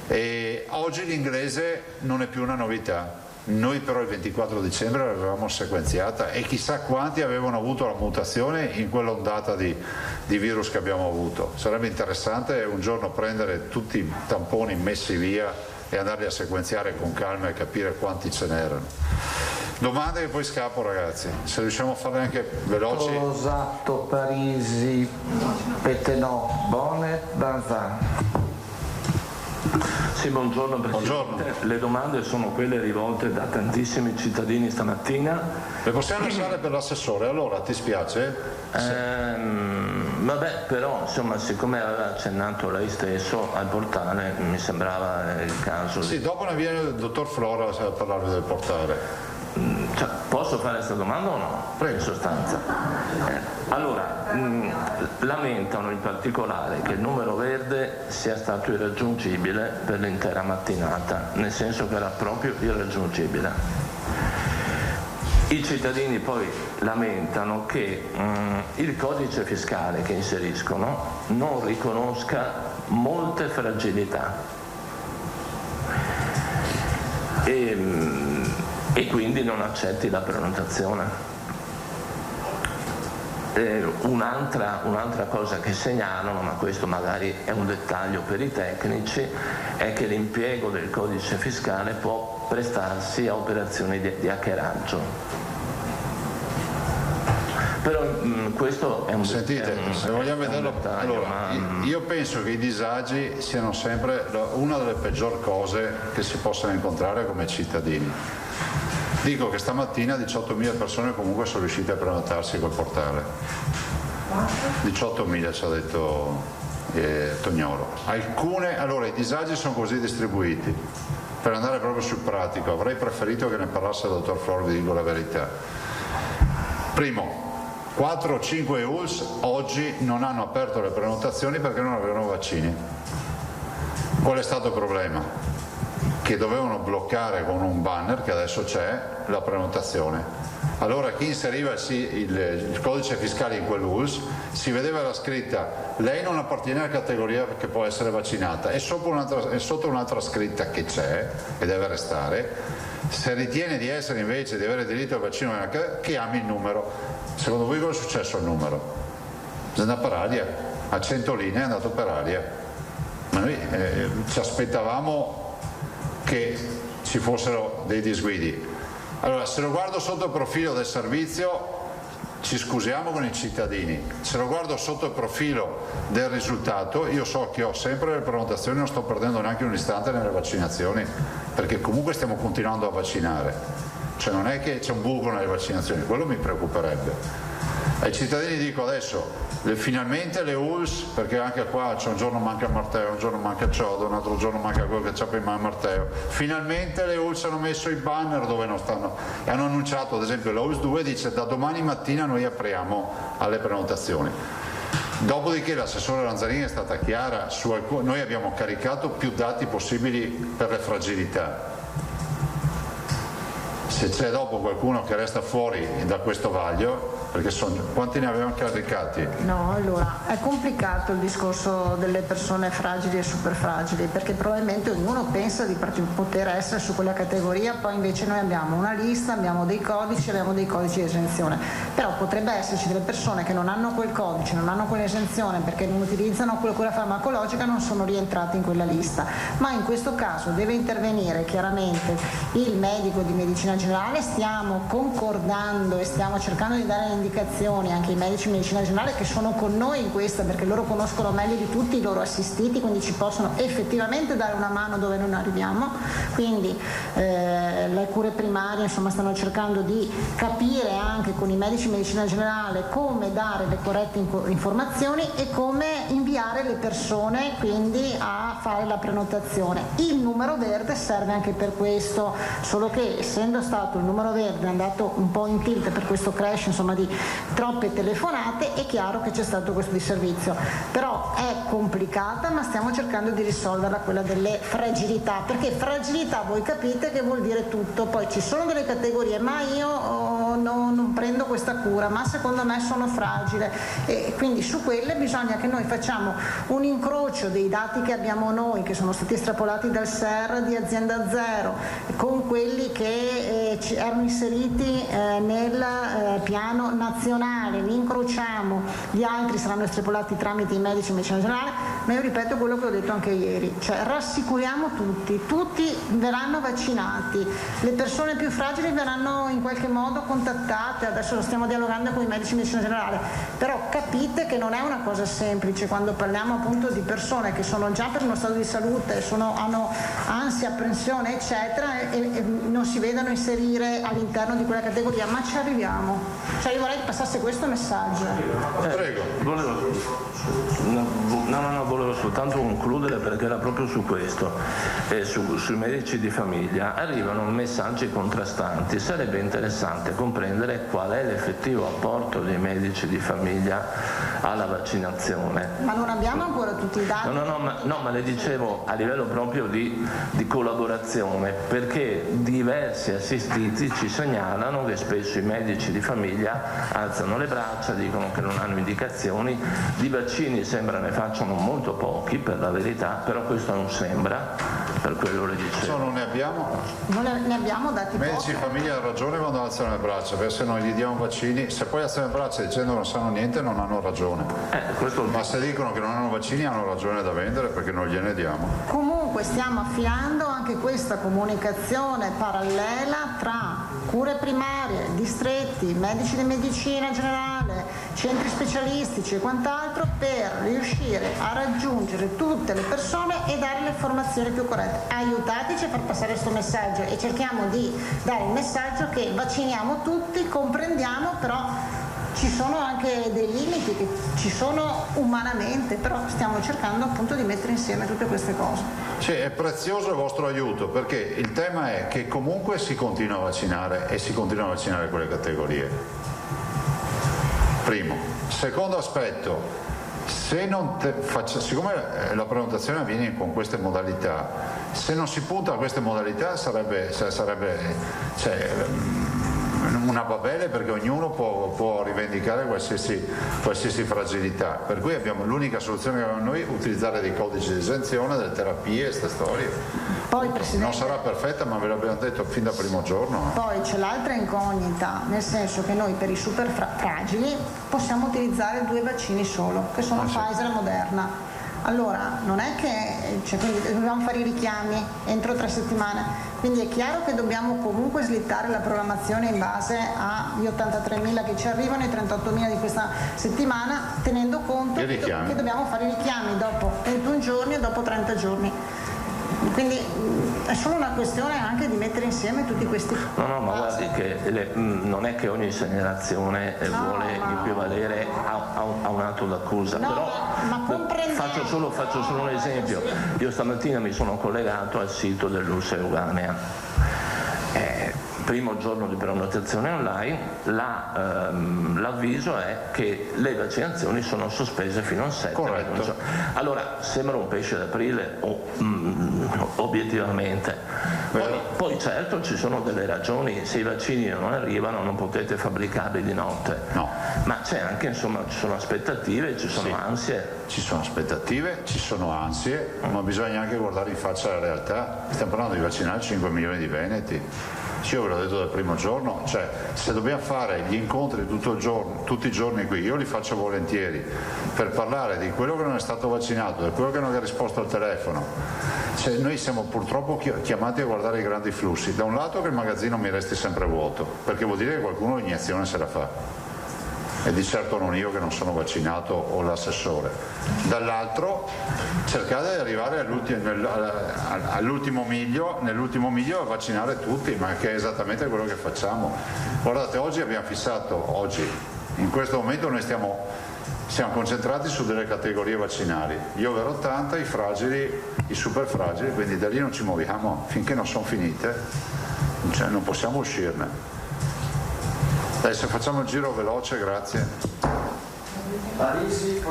e oggi l'inglese non è più una novità. Noi però il 24 dicembre l'avevamo sequenziata e chissà quanti avevano avuto la mutazione in quell'ondata di virus che abbiamo avuto. Sarebbe interessante un giorno prendere tutti i tamponi messi via e andarli a sequenziare con calma e capire quanti ce n'erano. Domande che poi scappo ragazzi, se riusciamo a farle anche veloci. Tosato, Parisi, Pettenò, Bonnet, Banzan. Sì, buongiorno Presidente. Buongiorno. Le domande sono quelle rivolte da tantissimi cittadini stamattina. Le possiamo lasciare per l'assessore, allora ti spiace? Vabbè, però insomma, siccome aveva accennato lei stesso al portale, mi sembrava il caso. Sì, dopo ne viene il dottor Flora a parlarvi del portale. Cioè, posso fare questa domanda o no? Prego. In sostanza. Allora, lamentano in particolare che il numero verde sia stato irraggiungibile per l'intera mattinata, nel senso che era proprio irraggiungibile. I cittadini poi lamentano che il codice fiscale che inseriscono non riconosca molte fragilità e quindi non accetti la prenotazione. Un'altra cosa che segnalano, ma questo magari è un dettaglio per i tecnici, è che l'impiego del codice fiscale può prestarsi a operazioni di hackeraggio. Però questo è un Sentite, se vogliamo vederlo, allora, io penso che i disagi siano sempre una delle peggior cose che si possano incontrare come cittadini. Dico che stamattina 18.000 persone comunque sono riuscite a prenotarsi col portale. 18.000 ci ha detto Tognolo. Allora i disagi sono così distribuiti. Per andare proprio sul pratico, avrei preferito che ne parlasse il dottor Flor, vi dico la verità. Primo, 4 o 5 EULS oggi non hanno aperto le prenotazioni perché non avevano vaccini. Qual è stato il problema? Che dovevano bloccare con un banner, che adesso c'è, la prenotazione. Allora chi inseriva il codice fiscale in quell'ULS si vedeva la scritta lei non appartiene alla categoria che può essere vaccinata e sotto un'altra scritta che c'è e deve restare, se ritiene di essere invece di avere diritto al vaccino che ami il numero. Secondo voi cosa è successo al numero? È andato per aria, a 100 linee è andato per aria. Ma noi ci aspettavamo che ci fossero dei disguidi. Allora, se lo guardo sotto il profilo del servizio ci scusiamo con i cittadini, se lo guardo sotto il profilo del risultato io so che ho sempre le prenotazioni, non sto perdendo neanche un istante nelle vaccinazioni perché comunque stiamo continuando a vaccinare, cioè non è che c'è un buco nelle vaccinazioni, quello mi preoccuperebbe. Ai cittadini dico adesso finalmente le ULS, perché anche qua c'è un giorno manca Matteo, un giorno manca Ciodo, un altro giorno manca quello che c'ha prima Matteo, finalmente le ULS hanno messo i banner dove non stanno e hanno annunciato, ad esempio la ULS 2 dice da domani mattina noi apriamo alle prenotazioni. Dopodiché l'assessore Lanzarini è stata chiara noi abbiamo caricato più dati possibili per le fragilità. se c'è dopo qualcuno che resta fuori da questo vaglio, perché quanti ne avevamo caricati? No, allora è complicato il discorso delle persone fragili e super fragili, perché probabilmente ognuno pensa di poter essere su quella categoria, poi invece noi abbiamo una lista, abbiamo dei codici di esenzione, però potrebbe esserci delle persone che non hanno quel codice, non hanno quell'esenzione perché non utilizzano quella cura farmacologica, non sono rientrati in quella lista, ma in questo caso deve intervenire chiaramente il medico di medicina generale. Stiamo concordando e stiamo cercando di dare indicazioni anche ai medici di medicina generale che sono con noi in questa, perché loro conoscono meglio di tutti i loro assistiti, quindi ci possono effettivamente dare una mano dove non arriviamo. Quindi le cure primarie insomma stanno cercando di capire anche con i medici di medicina generale come dare le corrette informazioni e come inviare le persone quindi a fare la prenotazione. Il numero verde serve anche per questo, solo che essendo stato il numero verde è andato un po' in tilt per questo crash insomma di troppe telefonate, è chiaro che c'è stato questo disservizio, però è complicata, ma stiamo cercando di risolverla, quella delle fragilità, perché fragilità voi capite che vuol dire tutto, poi ci sono delle categorie, ma io non prendo questa cura, ma secondo me sono fragile, e quindi su quelle bisogna che noi facciamo un incrocio dei dati che abbiamo noi, che sono stati estrapolati dal SER di Azienda Zero, con quelli che erano inseriti nel piano nazionale, li incrociamo, gli altri saranno estrapolati tramite i medici di medicina generale, ma io ripeto quello che ho detto anche ieri, cioè rassicuriamo tutti verranno vaccinati, le persone più fragili verranno in qualche modo contattate, adesso lo stiamo dialogando con i medici di medicina generale, però capite che non è una cosa semplice quando parliamo appunto di persone che sono già per uno stato di salute, hanno ansia, apprensione eccetera, e non si vedono inserire all'interno di quella categoria, ma ci arriviamo. Cioè io vorrei che passasse questo messaggio. Prego. Volevo soltanto concludere, perché era proprio su questo, sui medici di famiglia arrivano messaggi contrastanti. Sarebbe interessante comprendere qual è l'effettivo apporto dei medici di famiglia alla vaccinazione. Ma non abbiamo ancora tutti i dati? No, ma le dicevo a livello proprio di collaborazione, perché diversi assistiti ci segnalano che spesso i medici di famiglia alzano le braccia, dicono che non hanno indicazioni, di vaccini sembra ne facciano molto pochi per la verità, però questo non sembra, per quello le dicevo. Non ne abbiamo? Non ne abbiamo dati pochi. I medici di famiglia hanno ragione quando alzano le braccia, perché se non gli diamo vaccini, se poi alzano le braccia dicendo che non sanno niente, non hanno ragione. Ma se dicono che non hanno vaccini hanno ragione da vendere, perché non gliene diamo. Comunque stiamo affiando anche questa comunicazione parallela tra cure primarie, distretti, medici di medicina generale, centri specialistici e quant'altro, per riuscire a raggiungere tutte le persone e dare le informazioni più corrette. Aiutateci a far passare questo messaggio e cerchiamo di dare il messaggio che vacciniamo tutti, comprendiamo, però ci sono anche dei limiti che ci sono umanamente, però stiamo cercando appunto di mettere insieme tutte queste cose. Sì, è prezioso il vostro aiuto, perché il tema è che comunque si continua a vaccinare e si continua a vaccinare quelle categorie. Primo. Secondo aspetto, siccome la prenotazione avviene con queste modalità, se non si punta a queste modalità sarebbe una babele, perché ognuno può rivendicare qualsiasi fragilità, per cui l'unica soluzione che abbiamo noi è utilizzare dei codici di esenzione, delle terapie, queste storie. Poi, Presidente, non sarà perfetta, ma ve l'abbiamo detto fin dal primo giorno. Poi c'è l'altra incognita, nel senso che noi per i super fragili possiamo utilizzare 2 vaccini solo, che sono Pfizer e Moderna. Allora, non è che quindi dobbiamo fare i richiami entro 3 settimane, quindi è chiaro che dobbiamo comunque slittare la programmazione in base agli 83.000 che ci arrivano, i 38.000 di questa settimana, tenendo conto che dobbiamo fare i richiami dopo 21 giorni e dopo 30 giorni. Quindi è solo una questione anche di mettere insieme tutti questi No, ma guardi che non è che ogni segnalazione vuole equivalere a un atto d'accusa, però faccio solo un esempio. Io stamattina mi sono collegato al sito dell'Ursa Euganea. primo giorno di prenotazione online, l'avviso è che le vaccinazioni sono sospese fino al 7. Corretto. Allora sembra un pesce d'aprile obiettivamente. Poi certo ci sono delle ragioni, se i vaccini non arrivano non potete fabbricarli di notte. No. Ma c'è anche, insomma, ci sono aspettative, ci sono ansie. Ci sono aspettative, ci sono ansie, ma bisogna anche guardare in faccia la realtà. Stiamo parlando di vaccinare 5 milioni di veneti. Io ve l'ho detto dal primo giorno, cioè se dobbiamo fare gli incontri tutti i giorni qui, io li faccio volentieri, per parlare di quello che non è stato vaccinato, di quello che non ha risposto al telefono. Cioè, noi siamo purtroppo chiamati a guardare i grandi flussi. Da un lato che il magazzino mi resti sempre vuoto, perché vuol dire che qualcuno l'iniezione se la fa. E di certo non io che non sono vaccinato o l'assessore. Dall'altro cercate di arrivare all'ultimo miglio, nell'ultimo miglio a vaccinare tutti, ma che è esattamente quello che facciamo. Guardate, oggi abbiamo fissato, in questo momento noi siamo concentrati su delle categorie vaccinali, gli over 80, i fragili, i super fragili, quindi da lì non ci muoviamo finché non sono finite, cioè non possiamo uscirne. Adesso facciamo il giro veloce, grazie. Parisi,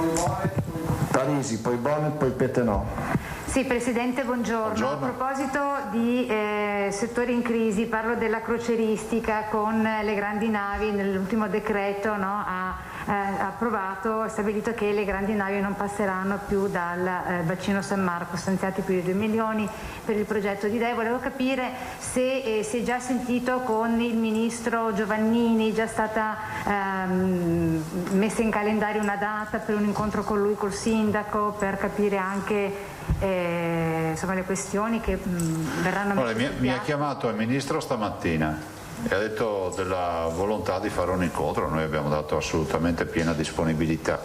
poi Bonnet, poi Pettenò. Sì, Presidente, buongiorno. A proposito di settori in crisi, parlo della croceristica con le grandi navi. Nell'ultimo decreto ha approvato, stabilito che le grandi navi non passeranno più dal bacino San Marco, stanziati più di 2 milioni per il progetto di DEI. Volevo capire se si è già sentito con il Ministro Giovannini, già stata messa in calendario una data per un incontro con lui, col Sindaco, per capire anche insomma, le questioni che verranno messe. Mi ha chiamato il Ministro stamattina e ha detto della volontà di fare un incontro, noi abbiamo dato assolutamente piena disponibilità.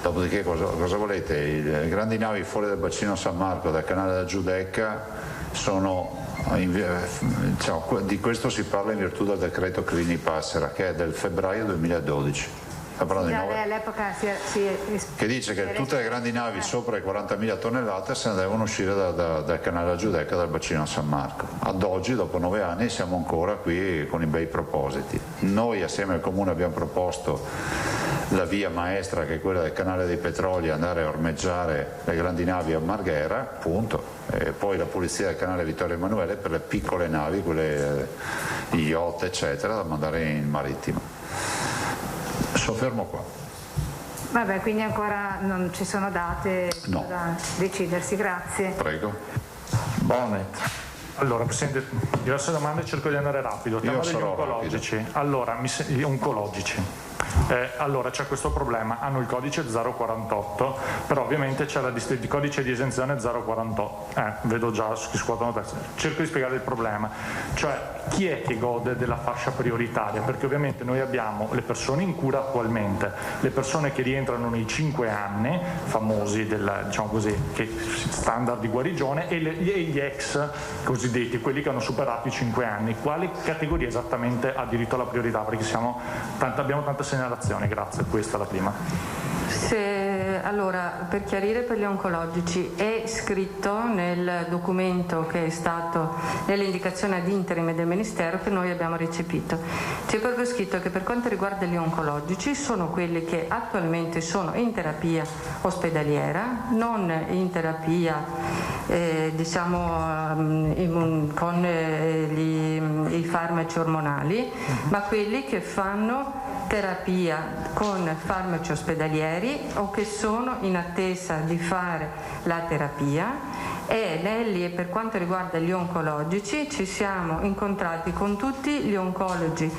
Dopodiché cosa volete? Le grandi navi fuori dal bacino San Marco, dal canale della Giudecca, di questo si parla in virtù del decreto Clini-Passera, che è del febbraio 2012. All'epoca che dice che tutte le grandi navi sopra i 40.000 tonnellate se ne devono uscire dal canale della Giudecca, dal bacino San Marco. Ad oggi, dopo 9 anni, siamo ancora qui con i bei propositi. Noi assieme al Comune abbiamo proposto la via maestra, che è quella del canale dei Petroli, andare a ormeggiare le grandi navi a Marghera, punto. E poi la pulizia del canale Vittorio Emanuele per le piccole navi, quelle yacht eccetera, da mandare in marittimo. Soffermo qua. Vabbè, quindi ancora non ci sono date da decidersi, grazie. Prego. Bonnet. Allora, Presidente, diverse domande, cerco di andare rapido. Il tema degli oncologici. Rapido. Allora, allora c'è questo problema, hanno il codice 048, però ovviamente c'è il codice di esenzione 048, vedo già che scuotono testa. Cerco di spiegare il problema, cioè chi è che gode della fascia prioritaria, perché ovviamente noi abbiamo le persone in cura attualmente, le persone che rientrano nei 5 anni famosi diciamo così, che standard di guarigione, e gli ex cosiddetti, quelli che hanno superato i 5 anni. Quale categoria esattamente ha diritto alla priorità? Perché abbiamo tante segnalazioni, grazie, questa è la prima. Allora, per chiarire, per gli oncologici è scritto nel documento che è stato nell'indicazione ad interim del Ministero che noi abbiamo recepito. C'è proprio scritto che per quanto riguarda gli oncologici sono quelli che attualmente sono in terapia ospedaliera, non in terapia con i farmaci ormonali, ma quelli che fanno terapia con farmaci ospedalieri o che sono in attesa di fare la terapia. E per quanto riguarda gli oncologici ci siamo incontrati con tutti gli oncologi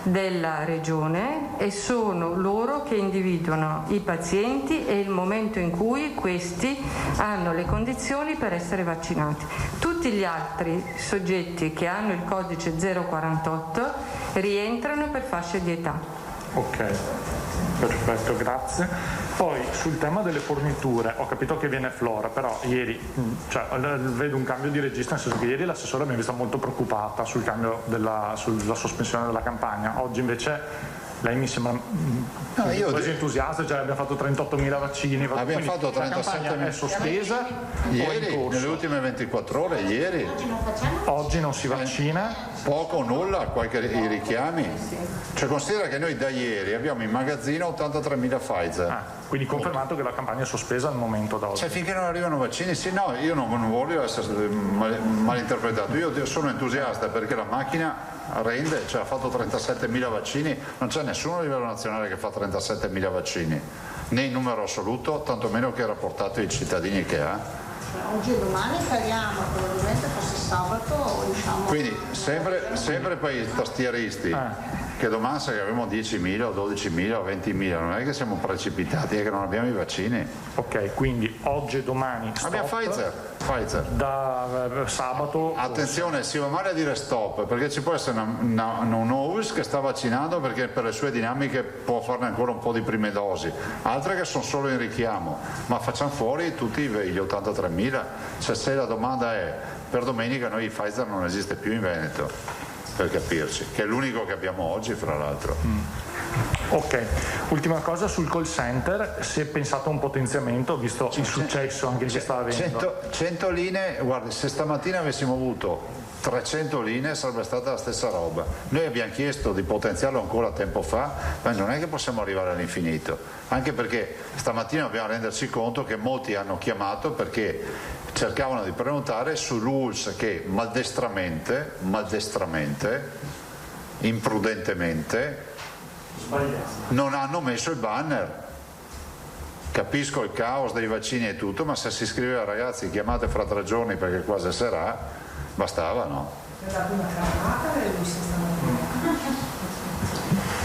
della regione e sono loro che individuano i pazienti e il momento in cui questi hanno le condizioni per essere vaccinati. Tutti gli altri soggetti che hanno il codice 048 rientrano per fasce di età. Ok, perfetto, grazie. Poi sul tema delle forniture ho capito che viene Flora, però ieri vedo un cambio di registro, nel senso che ieri l'assessore mi ha vista molto preoccupata sul cambio sulla sospensione della campagna. Oggi invece Lei mi sembra quasi entusiasta, cioè abbiamo fatto 38.000 vaccini. Abbiamo fatto 37.000. La campagna è sospesa ieri, nelle ultime 24 ore, ieri. Oggi non si vaccina? Poco o nulla, i richiami. Cioè considera che noi da ieri abbiamo in magazzino 83.000 Pfizer. Quindi confermato che la campagna è sospesa al momento da oggi. Cioè finché non arrivano vaccini, sì, no, io non voglio essere malinterpretato, io sono entusiasta perché la macchina rende, cioè ha fatto 37.000 vaccini, non c'è nessuno a livello nazionale che fa 37.000 vaccini, né in numero assoluto, tantomeno che rapportato ai cittadini che ha. Oggi e domani speriamo, probabilmente fosse sabato, diciamo. Quindi sempre per i tastieristi, che domani se abbiamo 10.000 o 12.000 o 20.000, non è che siamo precipitati, è che non abbiamo i vaccini. Ok, quindi oggi e domani stop. Abbiamo Pfizer. Da sabato. Attenzione, si va male a dire stop, perché ci può essere un OUS che sta vaccinando perché per le sue dinamiche può farne ancora un po' di prime dosi, altre che sono solo in richiamo, ma facciamo fuori tutti gli 83.000. Cioè se la domanda è, per domenica noi Pfizer non esiste più in Veneto, per capirci, che è l'unico che abbiamo oggi fra l'altro. Ok, ultima cosa sul call center, si è pensato a un potenziamento visto il successo anche che sta avendo? 100 linee, guardi, se stamattina avessimo avuto 300 linee sarebbe stata la stessa roba. Noi abbiamo chiesto di potenziarlo ancora tempo fa, ma non è che possiamo arrivare all'infinito, anche perché stamattina dobbiamo renderci conto che molti hanno chiamato perché cercavano di prenotare su rules che maldestramente, imprudentemente non hanno messo il banner. Capisco il caos dei vaccini e tutto, ma se si scriveva ragazzi chiamate fra 3 giorni perché quasi sarà, bastava, no?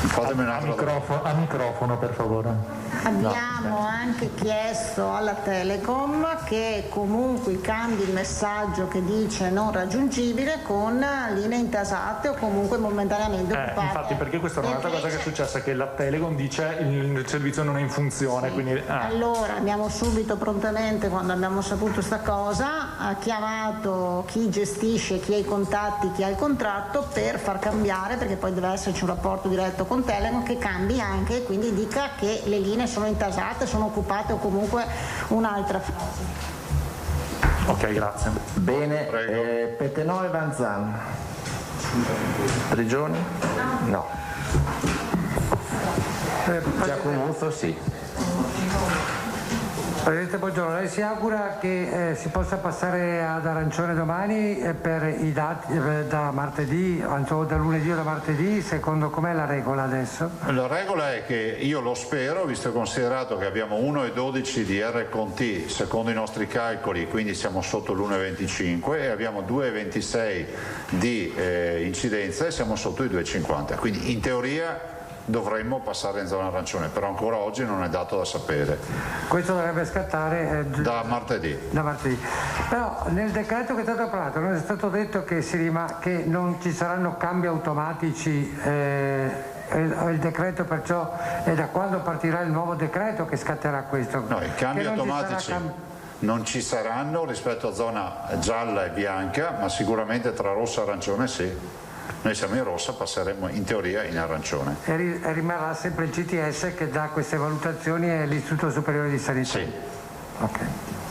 Fatemi un altro a microfono per favore. Abbiamo anche chiesto alla Telecom che comunque cambi il messaggio che dice non raggiungibile con linee intasate o comunque momentaneamente occupate. Infatti, perché questa è un'altra cosa che è successa, che la Telecom dice il servizio non è in funzione. Sì. Quindi, Allora abbiamo subito prontamente, quando abbiamo saputo sta cosa, chiamato chi gestisce, chi ha i contatti, chi ha il contratto per far cambiare, perché poi deve esserci un rapporto diretto con Telecom che cambi anche e quindi dica che le linee sono intasate, sono occupate o comunque un'altra frase. Ok, grazie. Bene, Petenò e Vanzan. Prigioni? No. Giacomuzzo sì. Presidente, buongiorno. Lei si augura che si possa passare ad arancione domani per i dati da martedì, da lunedì o da martedì, secondo com'è la regola adesso? La regola è che io lo spero, visto e considerato che abbiamo 1,12 di R con T secondo i nostri calcoli, quindi siamo sotto l'1,25 e abbiamo 2,26 di incidenza e siamo sotto i 2,50, quindi in teoria dovremmo passare in zona arancione, però ancora oggi non è dato da sapere. Questo dovrebbe scattare da martedì. Però nel decreto che è stato approvato non è stato detto che non ci saranno cambi automatici, il decreto perciò è da quando partirà il nuovo decreto che scatterà questo? No, i cambi automatici non ci saranno rispetto a zona gialla e bianca, ma sicuramente tra rossa e arancione sì. Noi siamo in rossa, passeremo in teoria in arancione. E rimarrà sempre il CTS che dà queste valutazioni e l'Istituto Superiore di Sanità? Sì. Ok.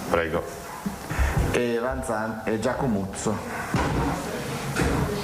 Prego. E Vanzan e Giacomuzzo.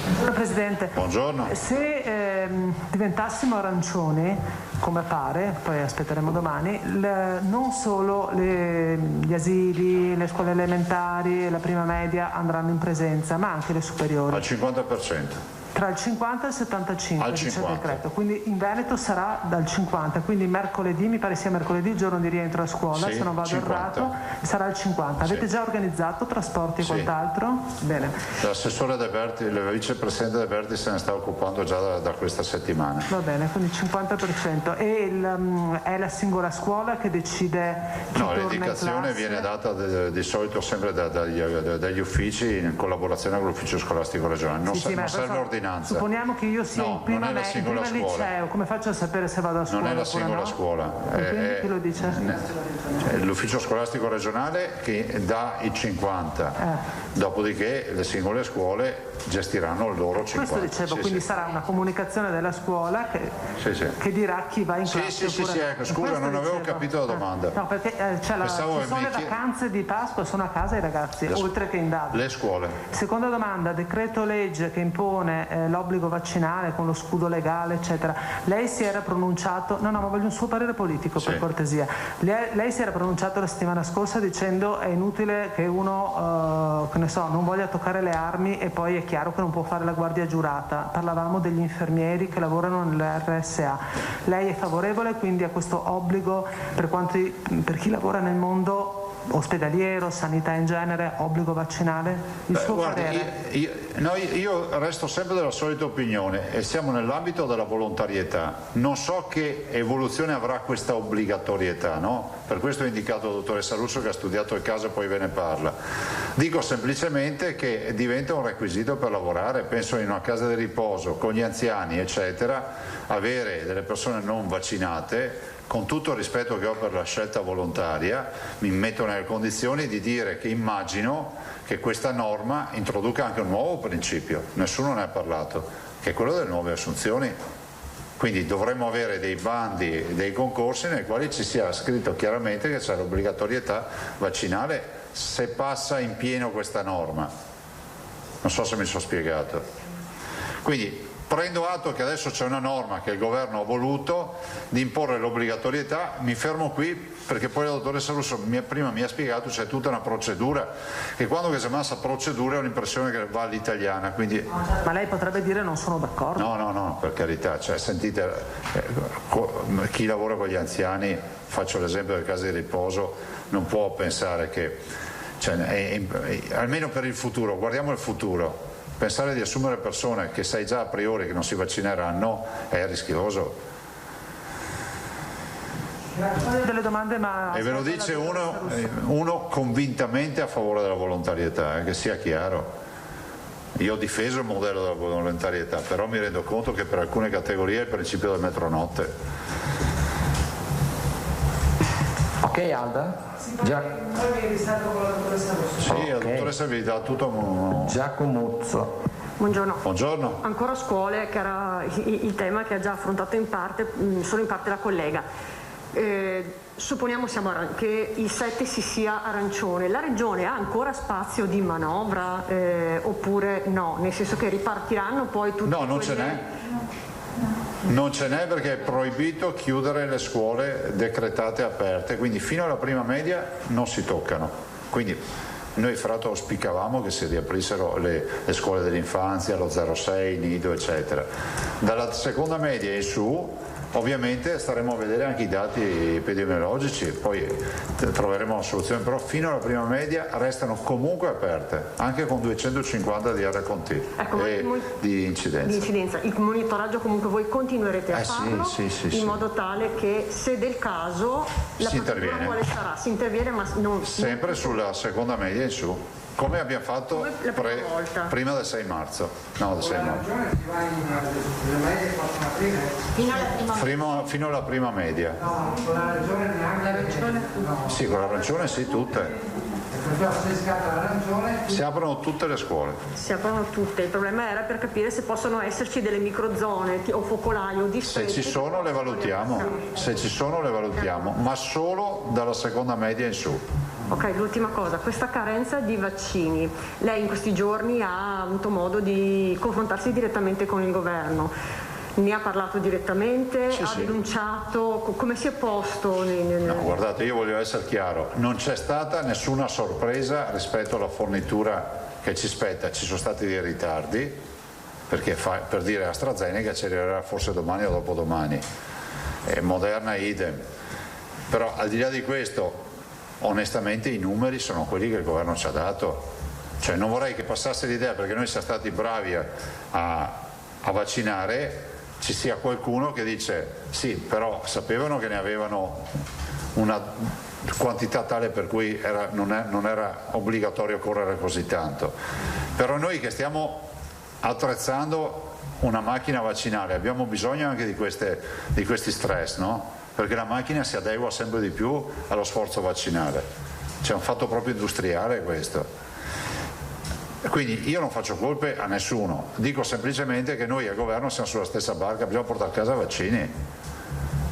Buongiorno Presidente. Buongiorno. Se diventassimo arancioni, come pare, poi aspetteremo domani, non solo gli asili, le scuole elementari e la prima media andranno in presenza, ma anche le superiori. Al 50%. Tra il 50 e il 75 dice il decreto, quindi in Veneto sarà dal 50, quindi mercoledì, mi pare sia mercoledì il giorno di rientro a scuola, sì, se non vado 50. errato, sarà il 50. Avete già organizzato trasporti e quant'altro? Bene. L'assessore De Berti, il vicepresidente De Berti se ne sta occupando già da questa settimana. Va bene, quindi il 50%. E è la singola scuola che decide chi torna in l'indicazione viene data di solito sempre dagli uffici in collaborazione con l'ufficio scolastico regionale, non serve ordinanza. cittadinanza. Supponiamo che io sia in prima liceo, come faccio a sapere se vado a scuola? Non è la singola scuola, Quindi chi lo dice? È l'ufficio scolastico regionale che dà i 50, dopodiché le singole scuole gestiranno il loro 50. Questo dicevo, quindi sarà una comunicazione della scuola che dirà chi va in classe. Sì, ecco, scusa, non avevo capito la domanda. No, perché ci sono le vacanze di Pasqua, sono a casa i ragazzi, oltre che in DAD. Le scuole. Seconda domanda, decreto legge che impone l'obbligo vaccinale con lo scudo legale, eccetera. Lei si era pronunciato, ma voglio un suo parere politico per cortesia. Lei si era pronunciato la settimana scorsa dicendo è inutile che uno, che ne so, non voglia toccare le armi e poi è chiaro che non può fare la guardia giurata. Parlavamo degli infermieri che lavorano nell'RSA. Lei è favorevole quindi a questo obbligo per chi lavora nel mondo ospedaliero, sanità in genere, obbligo vaccinale? Il suo parere? Io resto sempre della solita opinione e siamo nell'ambito della volontarietà. Non so che evoluzione avrà questa obbligatorietà, no? Per questo ho indicato la dottoressa Russo che ha studiato il caso e poi ve ne parla. Dico semplicemente che diventa un requisito per lavorare, penso in una casa di riposo con gli anziani eccetera, avere delle persone non vaccinate, con tutto il rispetto che ho per la scelta volontaria, mi metto nelle condizioni di dire che immagino che questa norma introduca anche un nuovo principio, nessuno ne ha parlato, che è quello delle nuove assunzioni. Quindi dovremmo avere dei bandi, dei concorsi nei quali ci sia scritto chiaramente che c'è l'obbligatorietà vaccinale se passa in pieno questa norma. Non so se mi sono spiegato. Quindi prendo atto che adesso c'è una norma che il governo ha voluto di imporre l'obbligatorietà, mi fermo qui perché poi la dottoressa Russo prima mi ha spiegato c'è tutta una procedura che quando si massa procedura ho l'impressione che va all'italiana. Quindi... Ma lei potrebbe dire non sono d'accordo? No, per carità, cioè, sentite, chi lavora con gli anziani, faccio l'esempio del caso di riposo, non può pensare che, almeno per il futuro, guardiamo il futuro. Pensare di assumere persone che sai già a priori che non si vaccineranno è rischioso. Delle domande, e ve lo dice uno convintamente a favore della volontarietà, che sia chiaro. Io ho difeso il modello della volontarietà, però mi rendo conto che per alcune categorie è il principio del metronotte. Ok Alda? Sì, la dottoressa vi dà tutto. Giacomuzzo. Buongiorno. Buongiorno. Ancora scuole, che era il tema che ha già affrontato in parte, solo in parte la collega. Supponiamo che il 7 si sia arancione, la regione ha ancora spazio di manovra oppure no? Nel senso che ripartiranno poi tutti. No, non ce n'è. Non ce n'è perché è proibito chiudere le scuole decretate aperte, quindi fino alla prima media non si toccano. Quindi noi fra l'altro auspicavamo che si riaprissero le scuole dell'infanzia, lo 06, nido eccetera. Dalla seconda media in su ovviamente staremo a vedere anche i dati epidemiologici, poi troveremo una soluzione, però fino alla prima media restano comunque aperte, anche con 250 di area conti di incidenza. Il monitoraggio comunque voi continuerete a farlo in modo tale che se del caso la procedura quale sarà? Si interviene ma non... Sempre sulla seconda media in su. Come abbiamo fatto prima del 6 marzo. No, del 6 marzo. Fino alla prima media. No, con la regione neanche. Sì, con la regione sì, tutte. Se scatta l'arancione si aprono tutte le scuole. Si aprono tutte, il problema era per capire se possono esserci delle microzone o focolai o distretti. Se ci sono le valutiamo, ma solo dalla seconda media in su. Ok, l'ultima cosa, questa carenza di vaccini, lei in questi giorni ha avuto modo di confrontarsi direttamente con il governo, ne ha parlato direttamente, denunciato, come si è posto? No, guardate, io voglio essere chiaro, non c'è stata nessuna sorpresa rispetto alla fornitura che ci spetta, ci sono stati dei ritardi, perché per dire AstraZeneca ci arriverà forse domani o dopodomani, Moderna idem, però al di là di questo onestamente i numeri sono quelli che il governo ci ha dato, cioè non vorrei che passasse l'idea perché noi siamo stati bravi a vaccinare ci sia qualcuno che dice sì, però sapevano che ne avevano una quantità tale per cui non era obbligatorio correre così tanto, però noi che stiamo attrezzando una macchina vaccinale, abbiamo bisogno anche di questi stress, no? Perché la macchina si adegua sempre di più allo sforzo vaccinale. C'è un fatto proprio industriale questo. Quindi io non faccio colpe a nessuno, dico semplicemente che noi al governo siamo sulla stessa barca, bisogna portare a casa vaccini.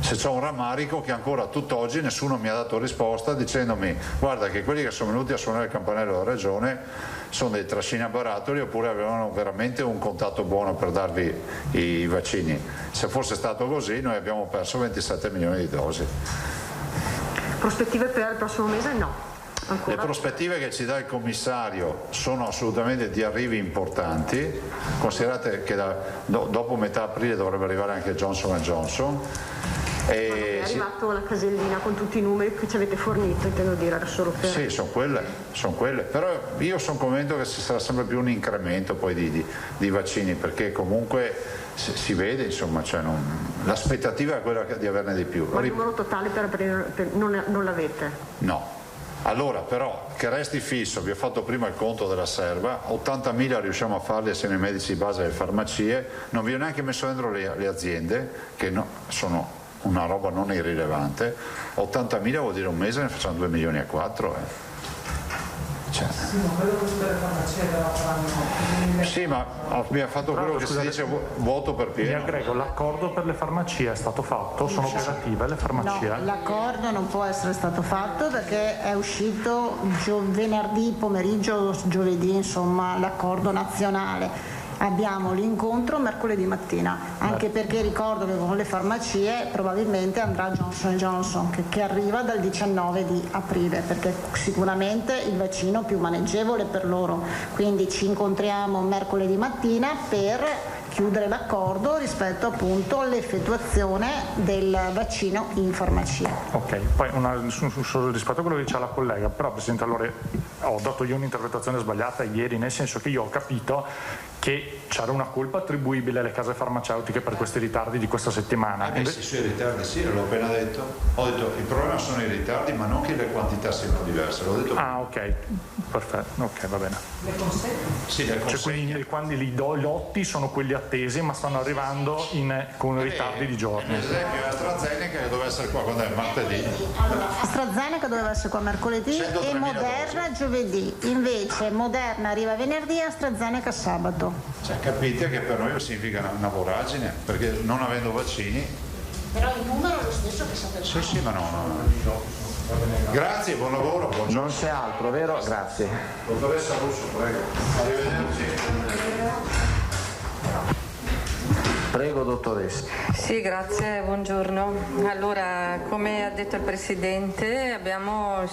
Se c'è un rammarico che ancora tutt'oggi nessuno mi ha dato risposta dicendomi guarda che quelli che sono venuti a suonare il campanello della regione sono dei trascinabarattoli oppure avevano veramente un contatto buono per darvi i vaccini. Se fosse stato così noi abbiamo perso 27 milioni di dosi. Prospettive per il prossimo mese? No. Ancora. Le prospettive che ci dà il commissario sono assolutamente di arrivi importanti, considerate che dopo metà aprile dovrebbe arrivare anche Johnson & Johnson. È arrivato la casellina con tutti i numeri che ci avete fornito, intendo dire, era solo per... Sì, sono quelle, però io sono convinto che ci sarà sempre più un incremento poi di vaccini, perché comunque si vede, insomma, cioè l'aspettativa è quella di averne di più. Ma il numero totale non l'avete? No. Allora però che resti fisso, vi ho fatto prima il conto della serva, 80.000 riusciamo a farli assieme ai medici di base e alle farmacie, non vi ho neanche messo dentro le aziende che sono una roba non irrilevante, 80.000 vuol dire un mese ne facciamo 2 milioni e 4. Cioè. Sì, ma quello che tutte le farmacie però faranno. Sì, ma abbiamo fatto quello che si dice vuoto per pieno. Mi aggrego, l'accordo per le farmacie è stato fatto, sono operative le farmacie? No, l'accordo non può essere stato fatto perché è uscito venerdì pomeriggio, giovedì, insomma, l'accordo nazionale. Abbiamo l'incontro mercoledì mattina, anche perché ricordo che con le farmacie probabilmente andrà Johnson & Johnson che arriva dal 19 di aprile, perché sicuramente il vaccino più maneggevole per loro, quindi ci incontriamo mercoledì mattina per chiudere l'accordo rispetto appunto all'effettuazione del vaccino in farmacia. Ok, poi rispetto a quello che diceva la collega, però Presidente, allora ho dato io un'interpretazione sbagliata ieri, nel senso che io ho capito che c'era una colpa attribuibile alle case farmaceutiche per questi ritardi di questa settimana. Sì, sui ritardi sì, l'ho appena detto. Ho detto il problema sono i ritardi, ma non che le quantità siano diverse. L'ho detto. Ah, ok, perfetto, ok, va bene. Le consegne? Sì, le consegne. Cioè, quindi quando li do, gli lotti sono quelli attesi, ma stanno arrivando con ritardi di giorni. Per esempio AstraZeneca che doveva essere qua quando è martedì. Allora, AstraZeneca doveva essere qua mercoledì e Moderna giovedì. Invece Moderna arriva venerdì e AstraZeneca sabato. Cioè, capite che per noi significa una voragine, perché non avendo vaccini. Però il numero è lo stesso che sapete. Sì, ma no. Grazie, buon lavoro. Buongiorno. Non c'è altro, vero? Grazie. Dottoressa Russo, prego. Arrivederci. Prego, dottoressa. Sì, grazie, buongiorno. Allora, come ha detto il Presidente, abbiamo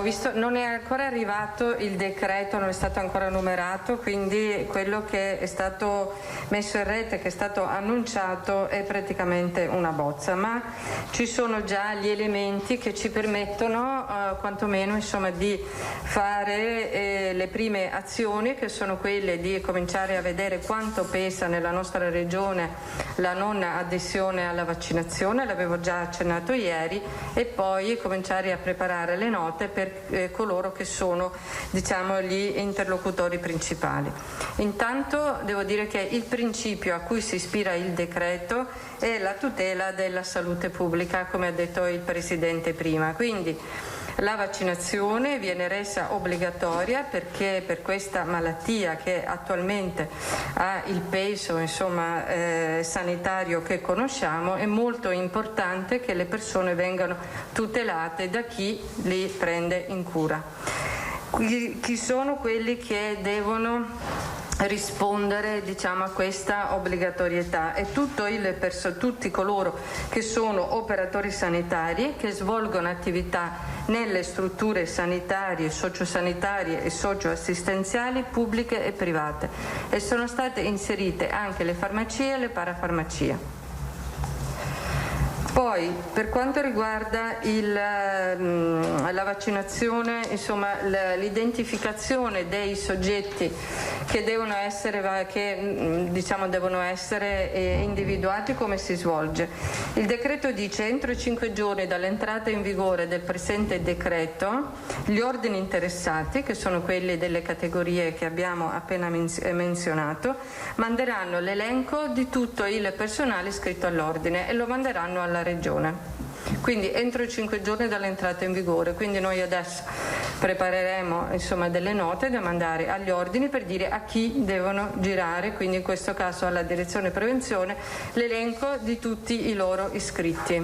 visto, non è ancora arrivato il decreto, non è stato ancora numerato, quindi quello che è stato messo in rete, che è stato annunciato, è praticamente una bozza, ma ci sono già gli elementi che ci permettono quantomeno di fare le prime azioni, che sono quelle di cominciare a vedere quanto pesa nella nostra regione la non adesione alla vaccinazione, l'avevo già accennato ieri, e poi cominciare a preparare le note per coloro che sono gli interlocutori principali. Intanto devo dire che il principio a cui si ispira il decreto è la tutela della salute pubblica, come ha detto il Presidente prima, quindi la vaccinazione viene resa obbligatoria perché per questa malattia, che attualmente ha il peso sanitario che conosciamo, è molto importante che le persone vengano tutelate da chi li prende in cura. Chi sono quelli che devono rispondere a questa obbligatorietà? È tutti coloro che sono operatori sanitari, che svolgono attività nelle strutture sanitarie, sociosanitarie e socioassistenziali pubbliche e private, e sono state inserite anche le farmacie e le parafarmacie. Poi, per quanto riguarda la vaccinazione, l'identificazione dei soggetti che devono essere individuati come si svolge. Il decreto dice: entro i 5 giorni dall'entrata in vigore del presente decreto, gli ordini interessati, che sono quelli delle categorie che abbiamo appena menzionato, manderanno l'elenco di tutto il personale iscritto all'ordine e lo manderanno alla Regione. Quindi entro i 5 giorni dall'entrata in vigore. Quindi noi adesso prepareremo delle note da mandare agli ordini per dire a chi devono girare, quindi in questo caso alla direzione prevenzione, l'elenco di tutti i loro iscritti,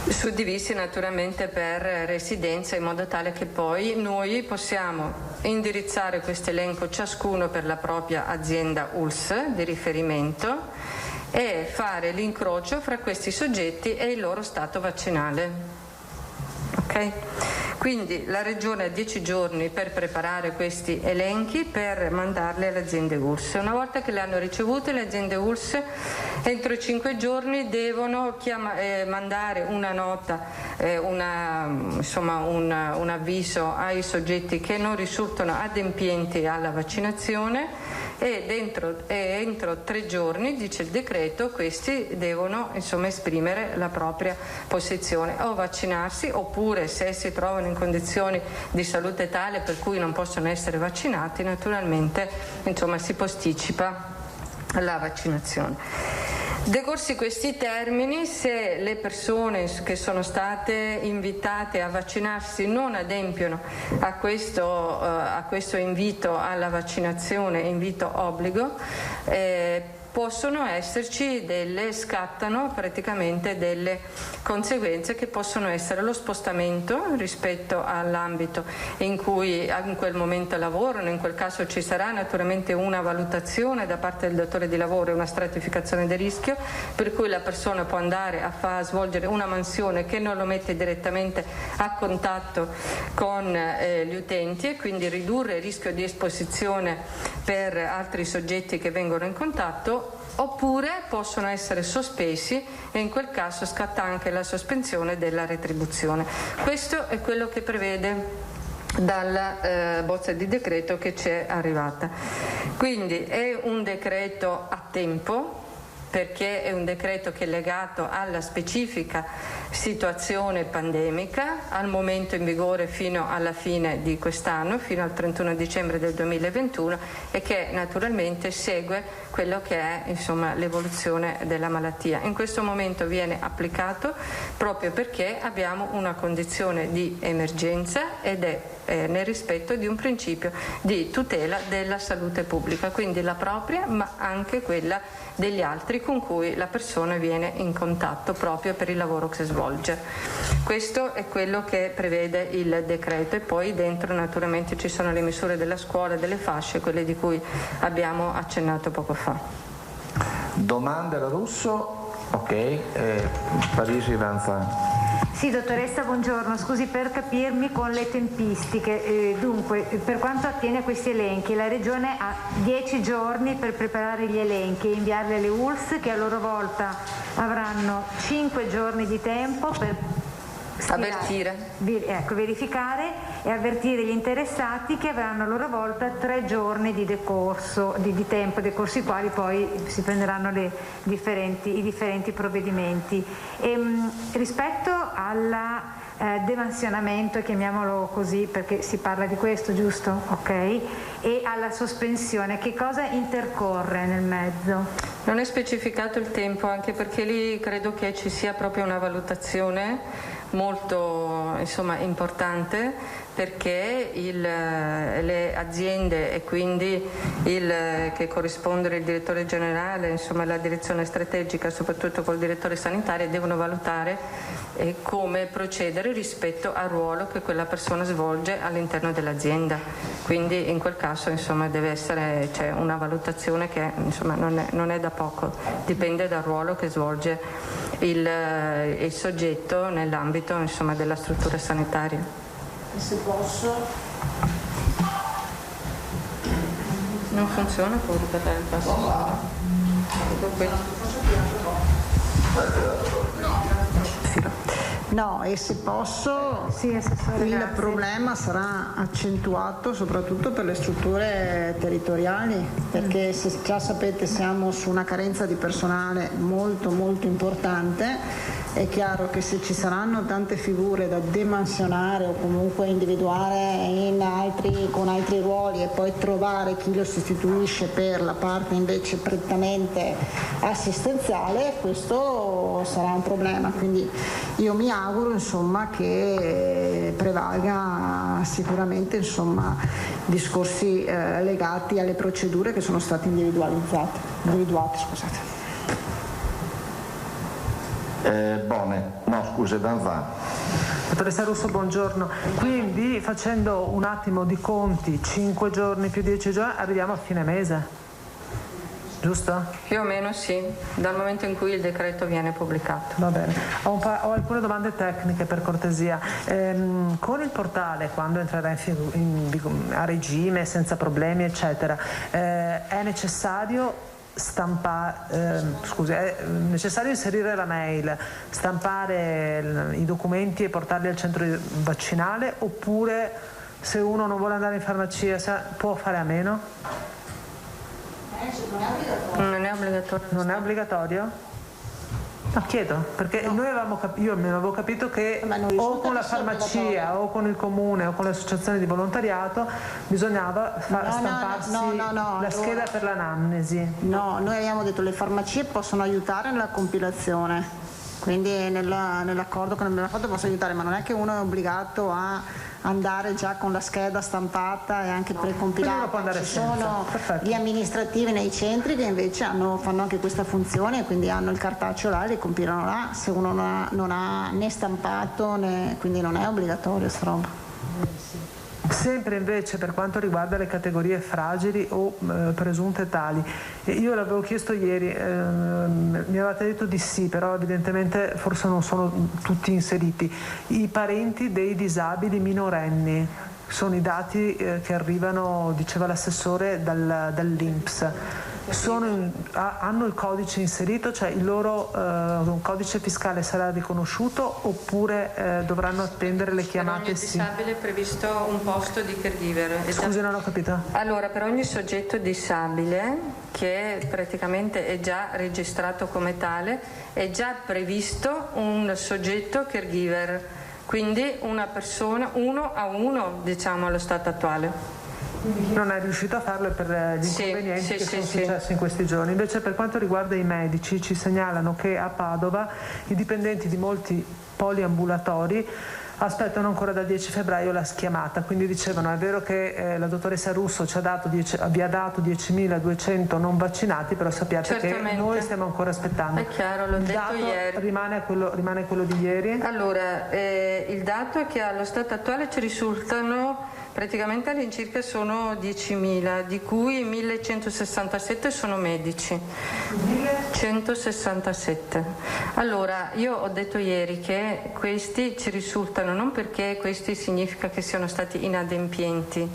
suddivisi naturalmente per residenza, in modo tale che poi noi possiamo indirizzare questo elenco ciascuno per la propria azienda ULSS di riferimento e fare l'incrocio fra questi soggetti e il loro stato vaccinale. Ok? Quindi la Regione ha 10 giorni per preparare questi elenchi per mandarli alle aziende ULSS. Una volta che le hanno ricevute, le aziende ULSS entro i 5 giorni devono mandare una nota, un avviso ai soggetti che non risultano adempienti alla vaccinazione, e entro 3 giorni, dice il decreto, questi devono esprimere la propria posizione, o vaccinarsi, oppure se si trovano in condizioni di salute tale per cui non possono essere vaccinati, naturalmente si posticipa la vaccinazione. Decorsi questi termini, se le persone che sono state invitate a vaccinarsi non adempiono a questo invito alla vaccinazione, invito obbligo, possono esserci scattano praticamente delle conseguenze che possono essere lo spostamento rispetto all'ambito in cui in quel momento lavorano. In quel caso ci sarà naturalmente una valutazione da parte del datore di lavoro e una stratificazione del rischio, per cui la persona può andare a svolgere una mansione che non lo mette direttamente a contatto con gli utenti, e quindi ridurre il rischio di esposizione per altri soggetti che vengono in contatto, oppure possono essere sospesi, e in quel caso scatta anche la sospensione della retribuzione. Questo è quello che prevede dalla bozza di decreto che ci è arrivata. Quindi è un decreto a tempo, perché è un decreto che è legato alla specifica situazione pandemica, al momento in vigore fino alla fine di quest'anno, fino al 31 dicembre del 2021, e che naturalmente segue quello che è l'evoluzione della malattia. In questo momento viene applicato proprio perché abbiamo una condizione di emergenza ed è nel rispetto di un principio di tutela della salute pubblica, quindi la propria ma anche quella degli altri con cui la persona viene in contatto proprio per il lavoro che svolge. Questo è quello che prevede il decreto, e poi dentro naturalmente ci sono le misure della scuola, delle fasce, quelle di cui abbiamo accennato poco fa. Domanda alla Russo, ok, Parisi Ranza. Sì, dottoressa, buongiorno. Scusi, per capirmi con le tempistiche, dunque, per quanto attiene a questi elenchi, la Regione ha 10 giorni per preparare gli elenchi e inviarli alle ULSS, che a loro volta avranno 5 giorni di tempo per verificare e avvertire gli interessati, che avranno a loro volta 3 giorni di decorso, di tempo, decorsi i quali poi si prenderanno i differenti provvedimenti. Rispetto alla demansionamento, chiamiamolo così perché si parla di questo, giusto? Ok? E alla sospensione, che cosa intercorre nel mezzo? Non è specificato il tempo, anche perché lì credo che ci sia proprio una valutazione molto importante, perché le aziende e quindi che corrisponde il direttore generale, la direzione strategica, soprattutto col direttore sanitario, devono valutare come procedere rispetto al ruolo che quella persona svolge all'interno dell'azienda. Quindi in quel caso deve essere una valutazione che non è da poco, dipende dal ruolo che svolge il soggetto nell'ambito della struttura sanitaria. Se posso. Non funziona, può ripetere il passo. No, e se posso, il problema sarà accentuato soprattutto per le strutture territoriali, perché se già sapete siamo su una carenza di personale molto molto importante. È chiaro che se ci saranno tante figure da demansionare o comunque individuare con altri ruoli e poi trovare chi lo sostituisce per la parte invece prettamente assistenziale, questo sarà un problema. Quindi io mi auguro insomma che prevalga sicuramente discorsi legati alle procedure che sono state individuate. Danzà. Dottoressa Russo, buongiorno. Quindi facendo un attimo di conti, 5 giorni più 10 giorni, arriviamo a fine mese, giusto? Più o meno sì, dal momento in cui il decreto viene pubblicato. Va bene. Ho alcune domande tecniche per cortesia. Con il portale, quando entrerà a regime, senza problemi, eccetera, è necessario è necessario inserire la mail, stampare i documenti e portarli al centro vaccinale, oppure se uno non vuole andare in farmacia può fare a meno? Non è obbligatorio. Non è obbligatorio? No, chiedo, perché io avevo capito che o con la farmacia o con il comune o con le associazioni di volontariato bisognava stamparsi la scheda per l'anamnesi. No, noi abbiamo detto che le farmacie possono aiutare nella compilazione, quindi nell'accordo che abbiamo fatto possono aiutare, ma non è che uno è obbligato a andare già con la scheda stampata e anche precompilata. Ci sono gli amministrativi nei centri che invece fanno anche questa funzione e quindi hanno il cartaceo là e li compilano là, se uno non ha né stampato quindi non è obbligatorio sta roba. Sempre invece per quanto riguarda le categorie fragili o presunte tali, io l'avevo chiesto ieri, mi avevate detto di sì, però evidentemente forse non sono tutti inseriti. I parenti dei disabili minorenni sono i dati che arrivano, diceva l'assessore, dall'INPS. Hanno il codice inserito, cioè il loro codice fiscale sarà riconosciuto, oppure dovranno attendere le chiamate? Per ogni disabile è previsto un posto di caregiver. Scusi, non ho capito. Allora, per ogni soggetto disabile che praticamente è già registrato come tale è già previsto un soggetto caregiver, quindi una persona 1 a 1, diciamo, allo stato attuale. Non è riuscito a farlo per gli inconvenienti che sono successi in questi giorni. Invece per quanto riguarda i medici, ci segnalano che a Padova i dipendenti di molti poliambulatori aspettano ancora dal 10 febbraio la schiamata, quindi dicevano: è vero che la dottoressa Russo vi ha dato 10.200 non vaccinati, però sappiate che noi stiamo ancora aspettando. È chiaro, l'ho detto ieri. Rimane quello di ieri? Allora, il dato è che allo stato attuale ci risultano praticamente all'incirca sono 10.000, di cui 1.167 sono medici. 167. Allora, io ho detto ieri che questi ci risultano non perché questi significa che siano stati inadempienti.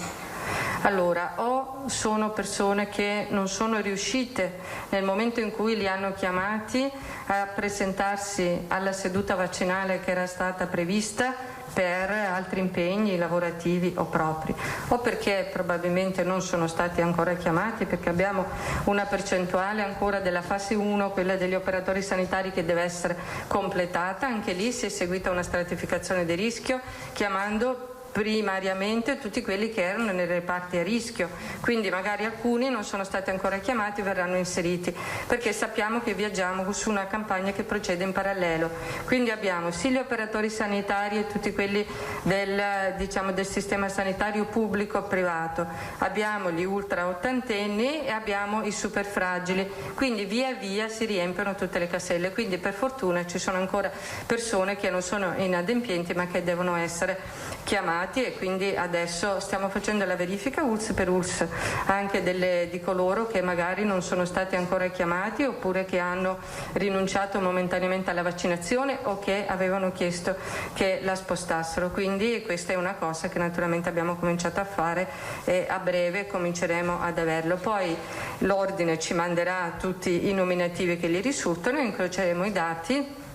Allora, o sono persone che non sono riuscite nel momento in cui li hanno chiamati a presentarsi alla seduta vaccinale che era stata prevista per altri impegni lavorativi o propri, o perché probabilmente non sono stati ancora chiamati, perché abbiamo una percentuale ancora della fase 1, quella degli operatori sanitari, che deve essere completata. Anche lì si è seguita una stratificazione di rischio, chiamando primariamente tutti quelli che erano nei reparti a rischio, quindi magari alcuni non sono stati ancora chiamati, verranno inseriti, perché sappiamo che viaggiamo su una campagna che procede in parallelo, quindi abbiamo sì gli operatori sanitari e tutti quelli del sistema sanitario pubblico privato, abbiamo gli ultra ottantenni e abbiamo i super fragili, quindi via via si riempiono tutte le caselle, quindi per fortuna ci sono ancora persone che non sono inadempienti ma che devono essere chiamati, e quindi adesso stiamo facendo la verifica ULS per ULS anche di coloro che magari non sono stati ancora chiamati, oppure che hanno rinunciato momentaneamente alla vaccinazione o che avevano chiesto che la spostassero. Quindi questa è una cosa che naturalmente abbiamo cominciato a fare e a breve cominceremo ad averlo. Poi l'ordine ci manderà tutti i nominativi che gli risultano, incroceremo i dati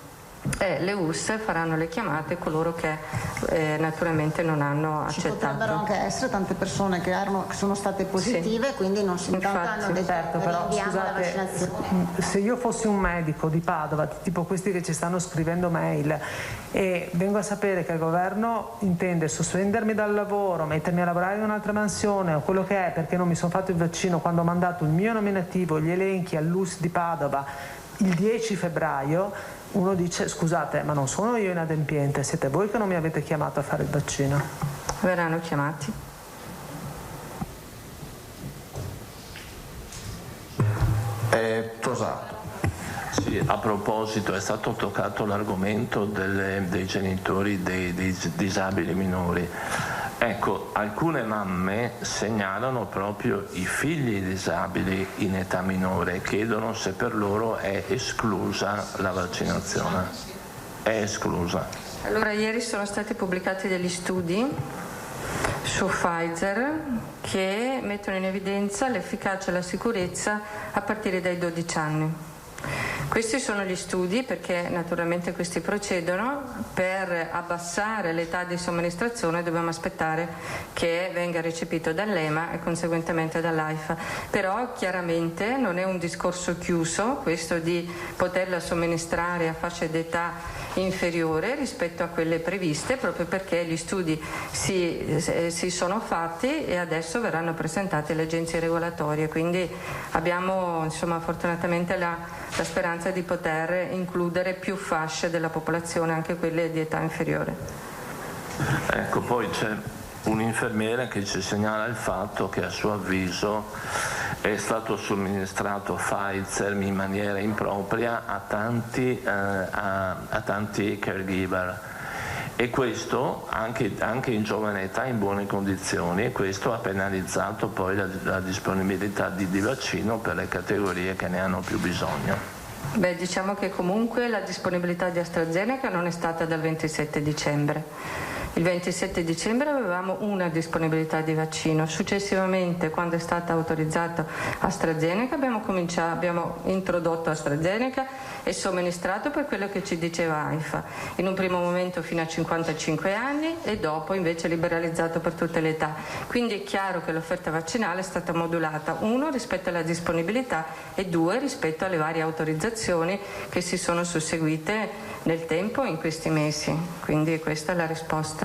e le ULSS faranno le chiamate coloro che naturalmente non hanno Ci accettato. potrebbero anche essere tante persone che sono state positive, sì. Quindi non si hanno detto certo, però scusate, se io fossi un medico di Padova, tipo questi che ci stanno scrivendo mail, e vengo a sapere che il governo intende sospendermi dal lavoro, mettermi a lavorare in un'altra mansione o quello che è perché non mi sono fatto il vaccino, quando ho mandato il mio nominativo, gli elenchi all'ULSS di Padova il 10 febbraio, uno dice scusate, ma non sono io inadempiente, siete voi che non mi avete chiamato a fare il vaccino. Verranno chiamati. Tosato. Sì, a proposito, è stato toccato l'argomento dei genitori dei disabili minori. Ecco, alcune mamme segnalano proprio i figli disabili in età minore, chiedono se per loro è esclusa la vaccinazione. È esclusa. Allora, ieri sono stati pubblicati degli studi su Pfizer che mettono in evidenza l'efficacia e la sicurezza a partire dai 12 anni. Questi sono gli studi, perché naturalmente questi procedono. Per abbassare l'età di somministrazione dobbiamo aspettare che venga recepito dall'EMA e conseguentemente dall'AIFA. Però chiaramente non è un discorso chiuso questo di poterla somministrare a fasce d'età inferiore rispetto a quelle previste, proprio perché gli studi si sono fatti e adesso verranno presentati alle agenzie regolatorie, quindi abbiamo fortunatamente la speranza di poter includere più fasce della popolazione, anche quelle di età inferiore. Ecco, poi c'è un'infermiera che ci segnala il fatto che a suo avviso è stato somministrato Pfizer in maniera impropria a tanti caregiver, e questo anche in giovane età, in buone condizioni, e questo ha penalizzato poi la disponibilità di vaccino per le categorie che ne hanno più bisogno. Beh, diciamo che comunque la disponibilità di AstraZeneca non è stata dal 27 dicembre. Il 27 dicembre avevamo una disponibilità di vaccino, successivamente quando è stata autorizzata AstraZeneca abbiamo introdotto AstraZeneca e somministrato per quello che ci diceva AIFA, in un primo momento fino a 55 anni e dopo invece liberalizzato per tutte le età. Quindi è chiaro che l'offerta vaccinale è stata modulata, 1 rispetto alla disponibilità e 2 rispetto alle varie autorizzazioni che si sono susseguite nel tempo in questi mesi, quindi questa è la risposta.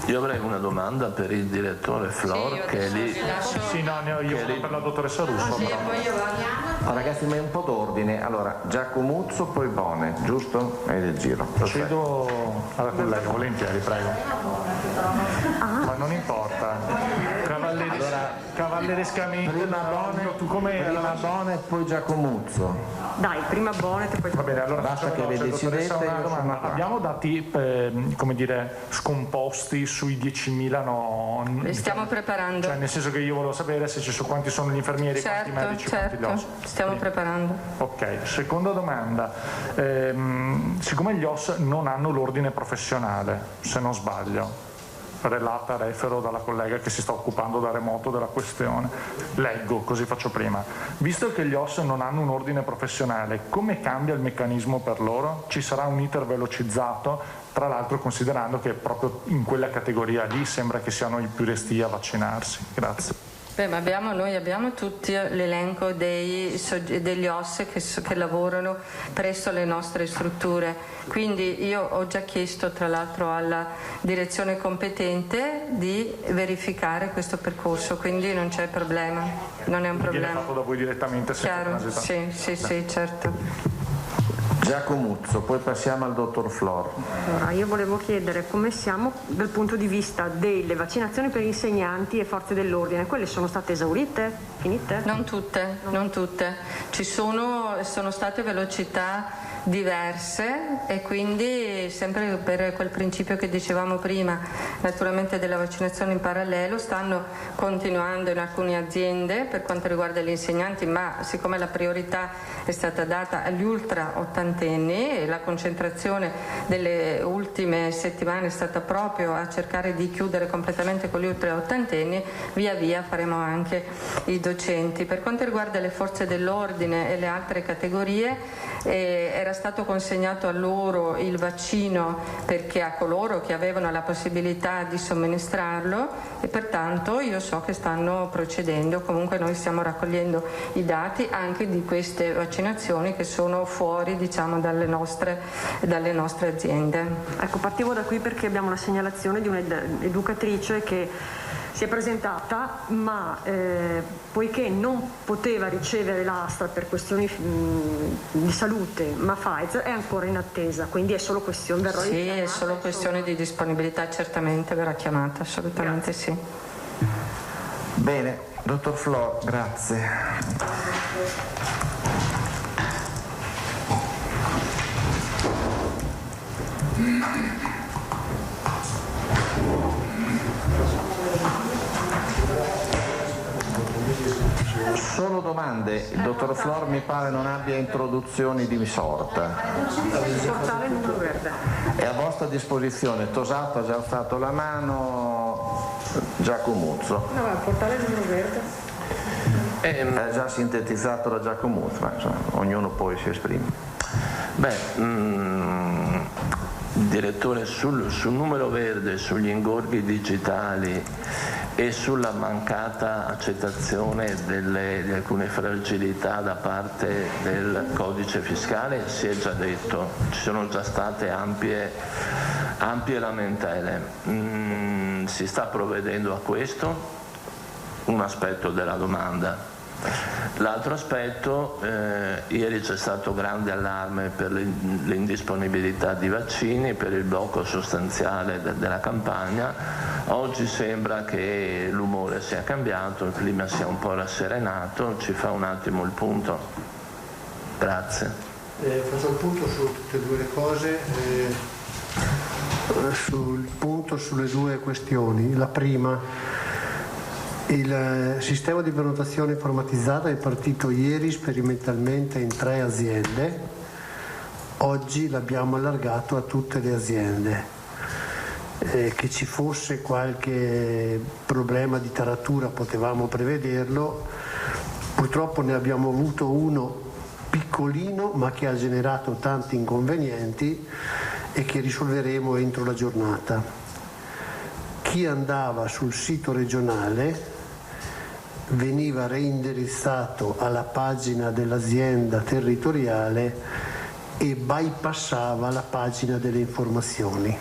Io avrei una domanda per il direttore Flor, sì, che è lì. Sì, no, ne ho io per la dottoressa Russo. Ragazzi, ma è un po' d'ordine. Allora, Giacomuzzo, poi Bone, giusto? E il giro. Procedo alla collega, volentieri, prego. Ma non importa. Cavallerescamente, prima Bone, tu come prima Bone e poi Giacomuzzo. Dai, prima Bone e poi. Va bene, allora basta che vi decidete. Abbiamo dati, come dire, scomposti sui 10.000, no? Li stiamo preparando. Cioè, nel senso che io volevo sapere se ci sono quanti sono gli infermieri, quanti medici, quanti gli OS. Stiamo preparando. Ok, seconda domanda. Siccome gli OS non hanno l'ordine professionale, se non sbaglio, refero dalla collega che si sta occupando da remoto della questione. Leggo, così faccio prima. Visto che gli OS non hanno un ordine professionale, come cambia il meccanismo per loro? Ci sarà un iter velocizzato? Tra l'altro considerando che proprio in quella categoria lì sembra che siano i più resti a vaccinarsi. Grazie. Beh, ma noi abbiamo tutti l'elenco degli OS che lavorano presso le nostre strutture, quindi io ho già chiesto tra l'altro alla direzione competente di verificare questo percorso, quindi non c'è problema, non è un problema. Viene fatto da voi direttamente? Chiaro, sì, certo. Giacomuzzo, poi passiamo al dottor Flor. Allora, io volevo chiedere come siamo dal punto di vista delle vaccinazioni per insegnanti e forze dell'ordine. Quelle sono state esaurite? Finite? Non tutte. Sono state velocità diverse, e quindi sempre per quel principio che dicevamo prima, naturalmente della vaccinazione in parallelo, stanno continuando in alcune aziende per quanto riguarda gli insegnanti, ma siccome la priorità è stata data agli ultra ottantenni e la concentrazione delle ultime settimane è stata proprio a cercare di chiudere completamente con gli ultra ottantenni, via via faremo anche i docenti. Per quanto riguarda le forze dell'ordine e le altre categorie, era stato consegnato a loro il vaccino perché a coloro che avevano la possibilità di somministrarlo, e pertanto io so che stanno procedendo. Comunque noi stiamo raccogliendo i dati anche di queste vaccinazioni che sono fuori, diciamo, dalle nostre aziende. Ecco, partivo da qui perché abbiamo la segnalazione di un'educatrice che si è presentata, ma poiché non poteva ricevere l'Astra per questioni di salute, ma Pfizer, è ancora in attesa, quindi è solo questione Sì, è solo questione di disponibilità, certamente verrà chiamata, assolutamente. Grazie. Sì. Bene, dottor Flor, grazie. Solo domande, il dottor Flor mi pare non abbia introduzioni di sorta. Portale numero verde. È a vostra disposizione, Tosato ha già alzato la mano, Giacomuzzo. No, il portale numero verde. È già sintetizzato da Giacomuzzo, ma insomma, ognuno poi si esprime. Direttore, sul numero verde, sugli ingorghi digitali e sulla mancata accettazione di alcune fragilità da parte del codice fiscale si è già detto, ci sono già state ampie lamentele. Si sta provvedendo a questo? Un aspetto della domanda. L'altro aspetto, ieri c'è stato grande allarme per l'indisponibilità di vaccini, per il blocco sostanziale della campagna. Oggi sembra che l'umore sia cambiato, il clima sia un po' rasserenato. Ci fa un attimo il punto? Grazie. Faccio il punto su tutte e due le cose. Sul punto sulle due questioni. La prima, il sistema di prenotazione informatizzata è partito ieri sperimentalmente in 3 aziende, oggi l'abbiamo allargato a tutte le aziende. Che ci fosse qualche problema di taratura potevamo prevederlo, purtroppo ne abbiamo avuto uno piccolino ma che ha generato tanti inconvenienti e che risolveremo entro la giornata. Chi andava sul sito regionale veniva reindirizzato alla pagina dell'azienda territoriale e bypassava la pagina delle informazioni,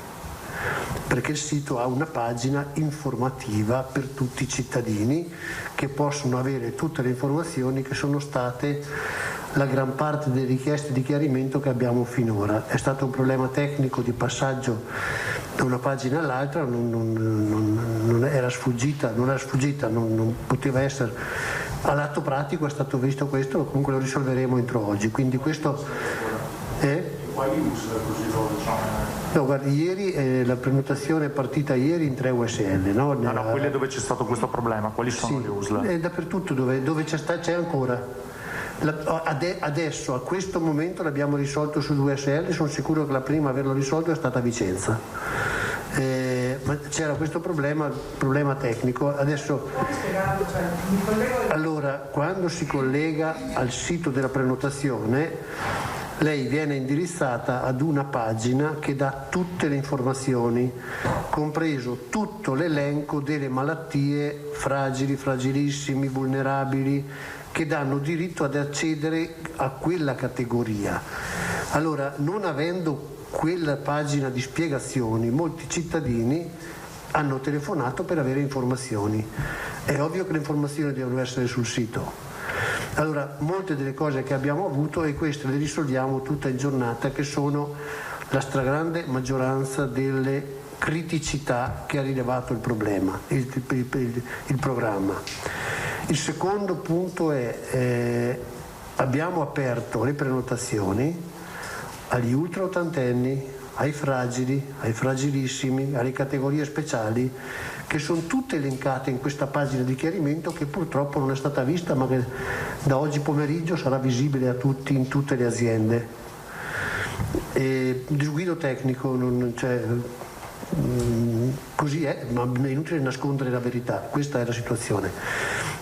perché il sito ha una pagina informativa per tutti i cittadini che possono avere tutte le informazioni che sono state la gran parte delle richieste di chiarimento che abbiamo finora. È stato un problema tecnico di passaggio da una pagina all'altra, non era sfuggita, non poteva essere. All'atto pratico è stato visto questo, comunque lo risolveremo entro oggi. Quindi questo è. No, guarda, ieri la prenotazione è partita ieri in 3 USL, no? No, quelle dove c'è stato questo problema, quali sono le USL? Dappertutto dove c'è ancora. Adesso, a questo momento, l'abbiamo risolto su 2 USL, sono sicuro che la prima a averlo risolto è stata Vicenza. Ma c'era questo problema tecnico. Adesso, allora, quando si collega al sito della prenotazione, lei viene indirizzata ad una pagina che dà tutte le informazioni, compreso tutto l'elenco delle malattie fragili, fragilissimi, vulnerabili, che danno diritto ad accedere a quella categoria. Allora, non avendo quella pagina di spiegazioni, molti cittadini hanno telefonato per avere informazioni. È ovvio che le informazioni devono essere sul sito. Allora, molte delle cose che abbiamo avuto, e queste le risolviamo tutta in giornata, che sono la stragrande maggioranza delle criticità che ha rilevato il problema, il programma. Il secondo punto è abbiamo aperto le prenotazioni agli ultraottantenni, ai fragili, ai fragilissimi, alle categorie speciali, che sono tutte elencate in questa pagina di chiarimento che purtroppo non è stata vista, ma che da oggi pomeriggio sarà visibile a tutti in tutte le aziende. Disguido tecnico, non c'è, così è, ma è inutile nascondere la verità, questa è la situazione.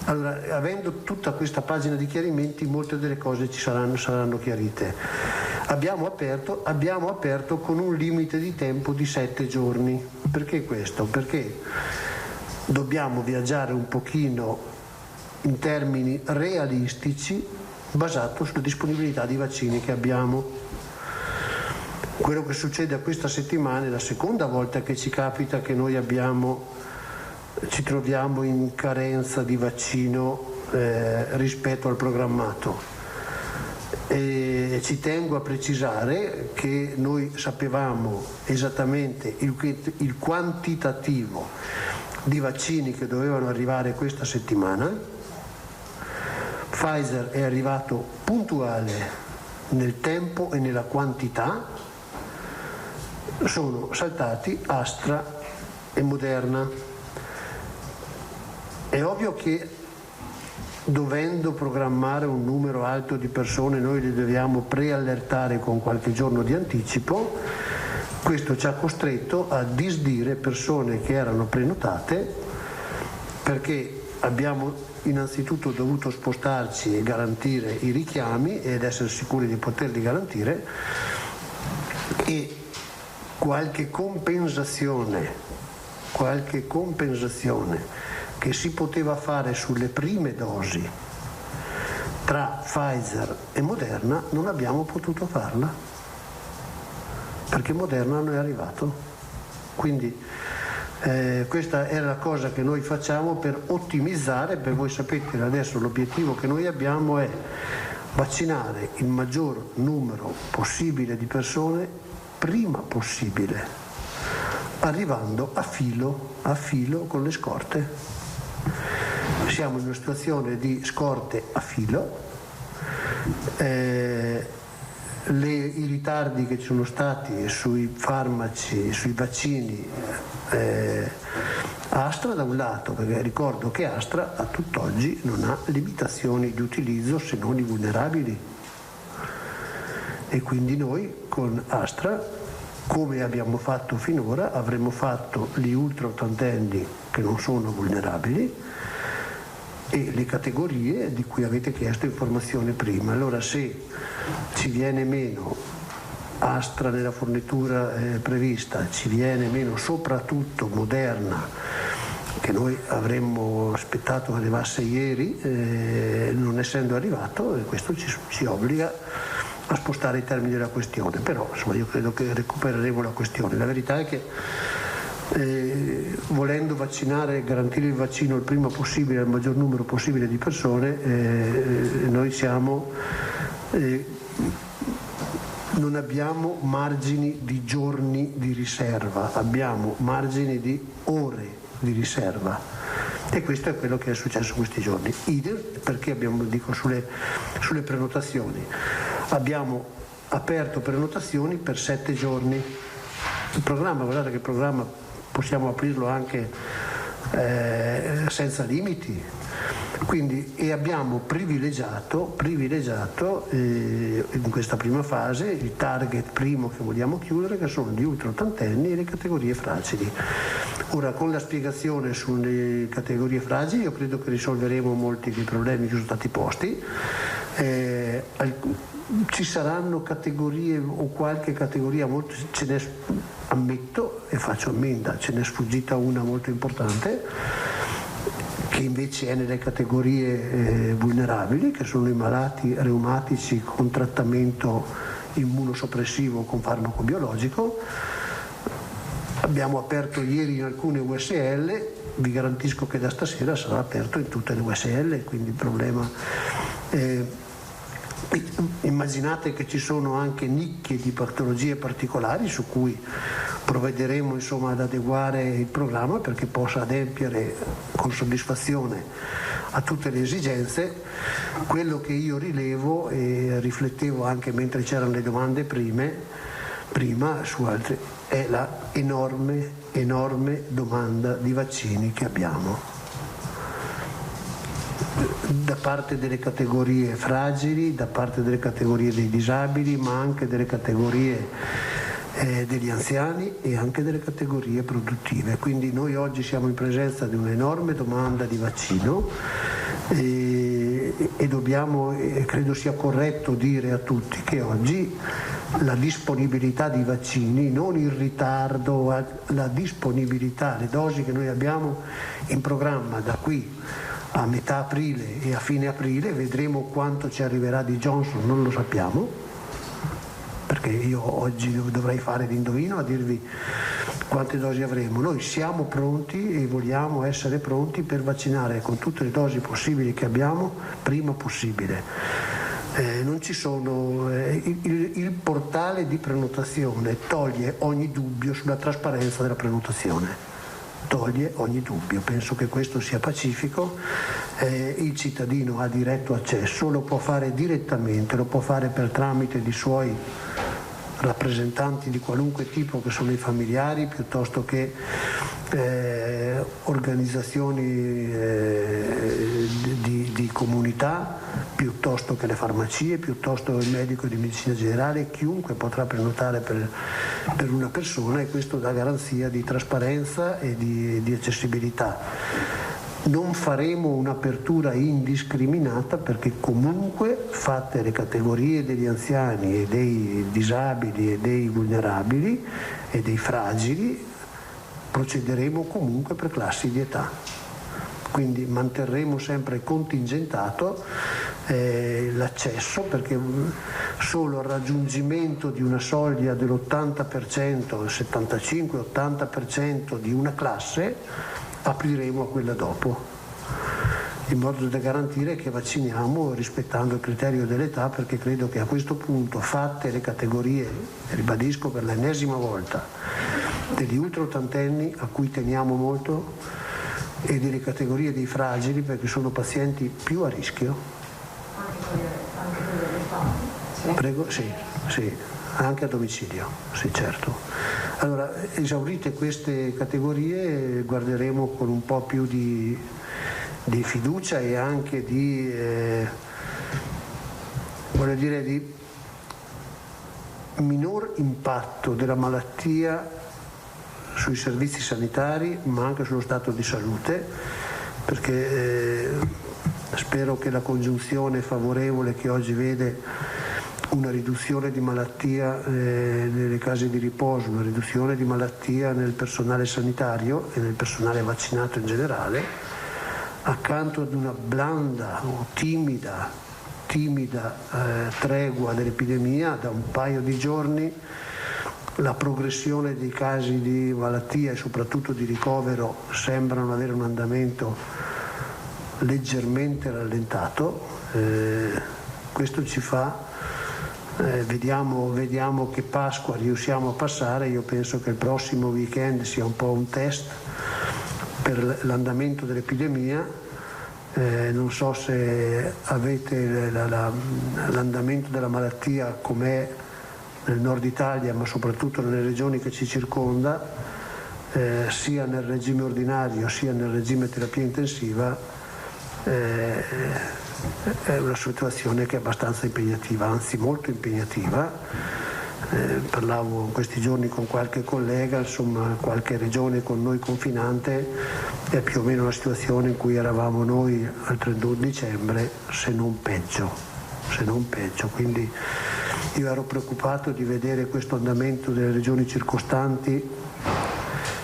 Allora, avendo tutta questa pagina di chiarimenti, molte delle cose ci saranno chiarite. Abbiamo aperto con un limite di tempo di 7 giorni. Perché questo? Perché dobbiamo viaggiare un pochino in termini realistici, basato sulla disponibilità di vaccini che abbiamo. Quello che succede a questa settimana è la seconda volta che ci capita che noi ci troviamo in carenza di vaccino rispetto al programmato. E ci tengo a precisare che noi sapevamo esattamente il quantitativo di vaccini che dovevano arrivare questa settimana. Pfizer è arrivato puntuale nel tempo e nella quantità, sono saltati Astra e Moderna. È ovvio che dovendo programmare un numero alto di persone noi le dobbiamo preallertare con qualche giorno di anticipo. Questo ci ha costretto a disdire persone che erano prenotate, perché abbiamo innanzitutto dovuto spostarci e garantire i richiami ed essere sicuri di poterli garantire, e qualche compensazione che si poteva fare sulle prime dosi tra Pfizer e Moderna non abbiamo potuto farla, perché Moderna non è arrivato. Quindi questa è la cosa che noi facciamo per ottimizzare, per voi sapete adesso l'obiettivo che noi abbiamo è vaccinare il maggior numero possibile di persone prima possibile, arrivando a filo con le scorte. Siamo in una situazione di scorte a filo, i ritardi che ci sono stati sui farmaci, sui vaccini Astra da un lato, perché ricordo che Astra a tutt'oggi non ha limitazioni di utilizzo se non i vulnerabili, e quindi noi con Astra, come abbiamo fatto finora, avremmo fatto gli ultraottantenni che non sono vulnerabili e le categorie di cui avete chiesto informazione prima. Allora, se ci viene meno Astra nella fornitura prevista, ci viene meno soprattutto Moderna, che noi avremmo aspettato che arrivasse ieri, non essendo arrivato, e questo ci obbliga a spostare i termini della questione. Però insomma io credo che recupereremo la questione. La verità è che volendo vaccinare, garantire il vaccino il prima possibile al maggior numero possibile di persone, noi non abbiamo margini di giorni di riserva, abbiamo margini di ore di riserva, e questo è quello che è successo questi giorni. Idem perché sulle prenotazioni abbiamo aperto prenotazioni per 7 giorni. Il programma, guardate che il programma possiamo aprirlo anche senza limiti, quindi, e abbiamo privilegiato in questa prima fase il target primo che vogliamo chiudere, che sono gli ultraottantenni e le categorie fragili. Ora, con la spiegazione sulle categorie fragili io credo che risolveremo molti dei problemi che sono stati posti. Ci saranno categorie o qualche categoria, ammetto e faccio ammenda, ce n'è sfuggita una molto importante, che invece è nelle categorie vulnerabili, che sono i malati reumatici con trattamento immunosoppressivo con farmaco biologico. Abbiamo aperto ieri in alcune USL, vi garantisco che da stasera sarà aperto in tutte le USL, quindi il problema immaginate che ci sono anche nicchie di patologie particolari su cui provvederemo ad adeguare il programma perché possa adempiere con soddisfazione a tutte le esigenze. Quello che io rilevo e riflettevo anche mentre c'erano le domande prima su altre, è la enorme domanda di vaccini che abbiamo da parte delle categorie fragili, da parte delle categorie dei disabili, ma anche delle categorie degli anziani e anche delle categorie produttive. Quindi noi oggi siamo in presenza di un'enorme domanda di vaccino e dobbiamo, credo sia corretto dire a tutti che oggi la disponibilità di vaccini, non il ritardo, la disponibilità, le dosi che noi abbiamo in programma da qui a metà aprile e a fine aprile, vedremo quanto ci arriverà di Johnson, non lo sappiamo, perché io oggi dovrei fare l'indovino a dirvi quante dosi avremo. Noi siamo pronti e vogliamo essere pronti per vaccinare con tutte le dosi possibili che abbiamo prima possibile. Non ci sono, il portale di prenotazione toglie ogni dubbio sulla trasparenza della prenotazione. Toglie ogni dubbio, penso che questo sia pacifico, il cittadino ha diretto accesso, lo può fare direttamente, lo può fare per tramite di suoi rappresentanti di qualunque tipo, che sono i familiari, piuttosto che organizzazioni di comunità, piuttosto che le farmacie, piuttosto il medico di medicina generale, chiunque potrà prenotare per una persona, e questo dà garanzia di trasparenza e di accessibilità. Non faremo un'apertura indiscriminata, perché comunque, fatte le categorie degli anziani e dei disabili e dei vulnerabili e dei fragili, procederemo comunque per classi di età. Quindi manterremo sempre contingentato l'accesso, perché solo il raggiungimento di una soglia dell'80%, 75-80% di una classe, apriremo a quella dopo, in modo da garantire che vacciniamo rispettando il criterio dell'età, perché credo che a questo punto, fatte le categorie, ribadisco per l'ennesima volta, degli ultraottantenni, a cui teniamo molto, e delle categorie dei fragili, perché sono pazienti più a rischio. Prego, sì, anche a domicilio, sì, certo. Allora, esaurite queste categorie, guarderemo con un po' più di fiducia e anche di minor impatto della malattia sui servizi sanitari, ma anche sullo stato di salute, perché spero che la congiunzione favorevole che oggi vede una riduzione di malattia nelle case di riposo, una riduzione di malattia nel personale sanitario e nel personale vaccinato in generale, accanto ad una blanda o timida tregua dell'epidemia. Da un paio di giorni la progressione dei casi di malattia e soprattutto di ricovero sembrano avere un andamento leggermente rallentato. Questo ci fa vediamo che Pasqua riusciamo a passare. Io penso che il prossimo weekend sia un po' un test per l'andamento dell'epidemia. Non so se avete l'andamento della malattia com'è nel nord Italia, ma soprattutto nelle regioni che ci circonda, sia nel regime ordinario sia nel regime terapia intensiva. È una situazione che è abbastanza impegnativa, anzi molto impegnativa. Parlavo in questi giorni con qualche collega, insomma qualche regione con noi confinante è più o meno la situazione in cui eravamo noi al 31 dicembre, se non peggio. Quindi io ero preoccupato di vedere questo andamento delle regioni circostanti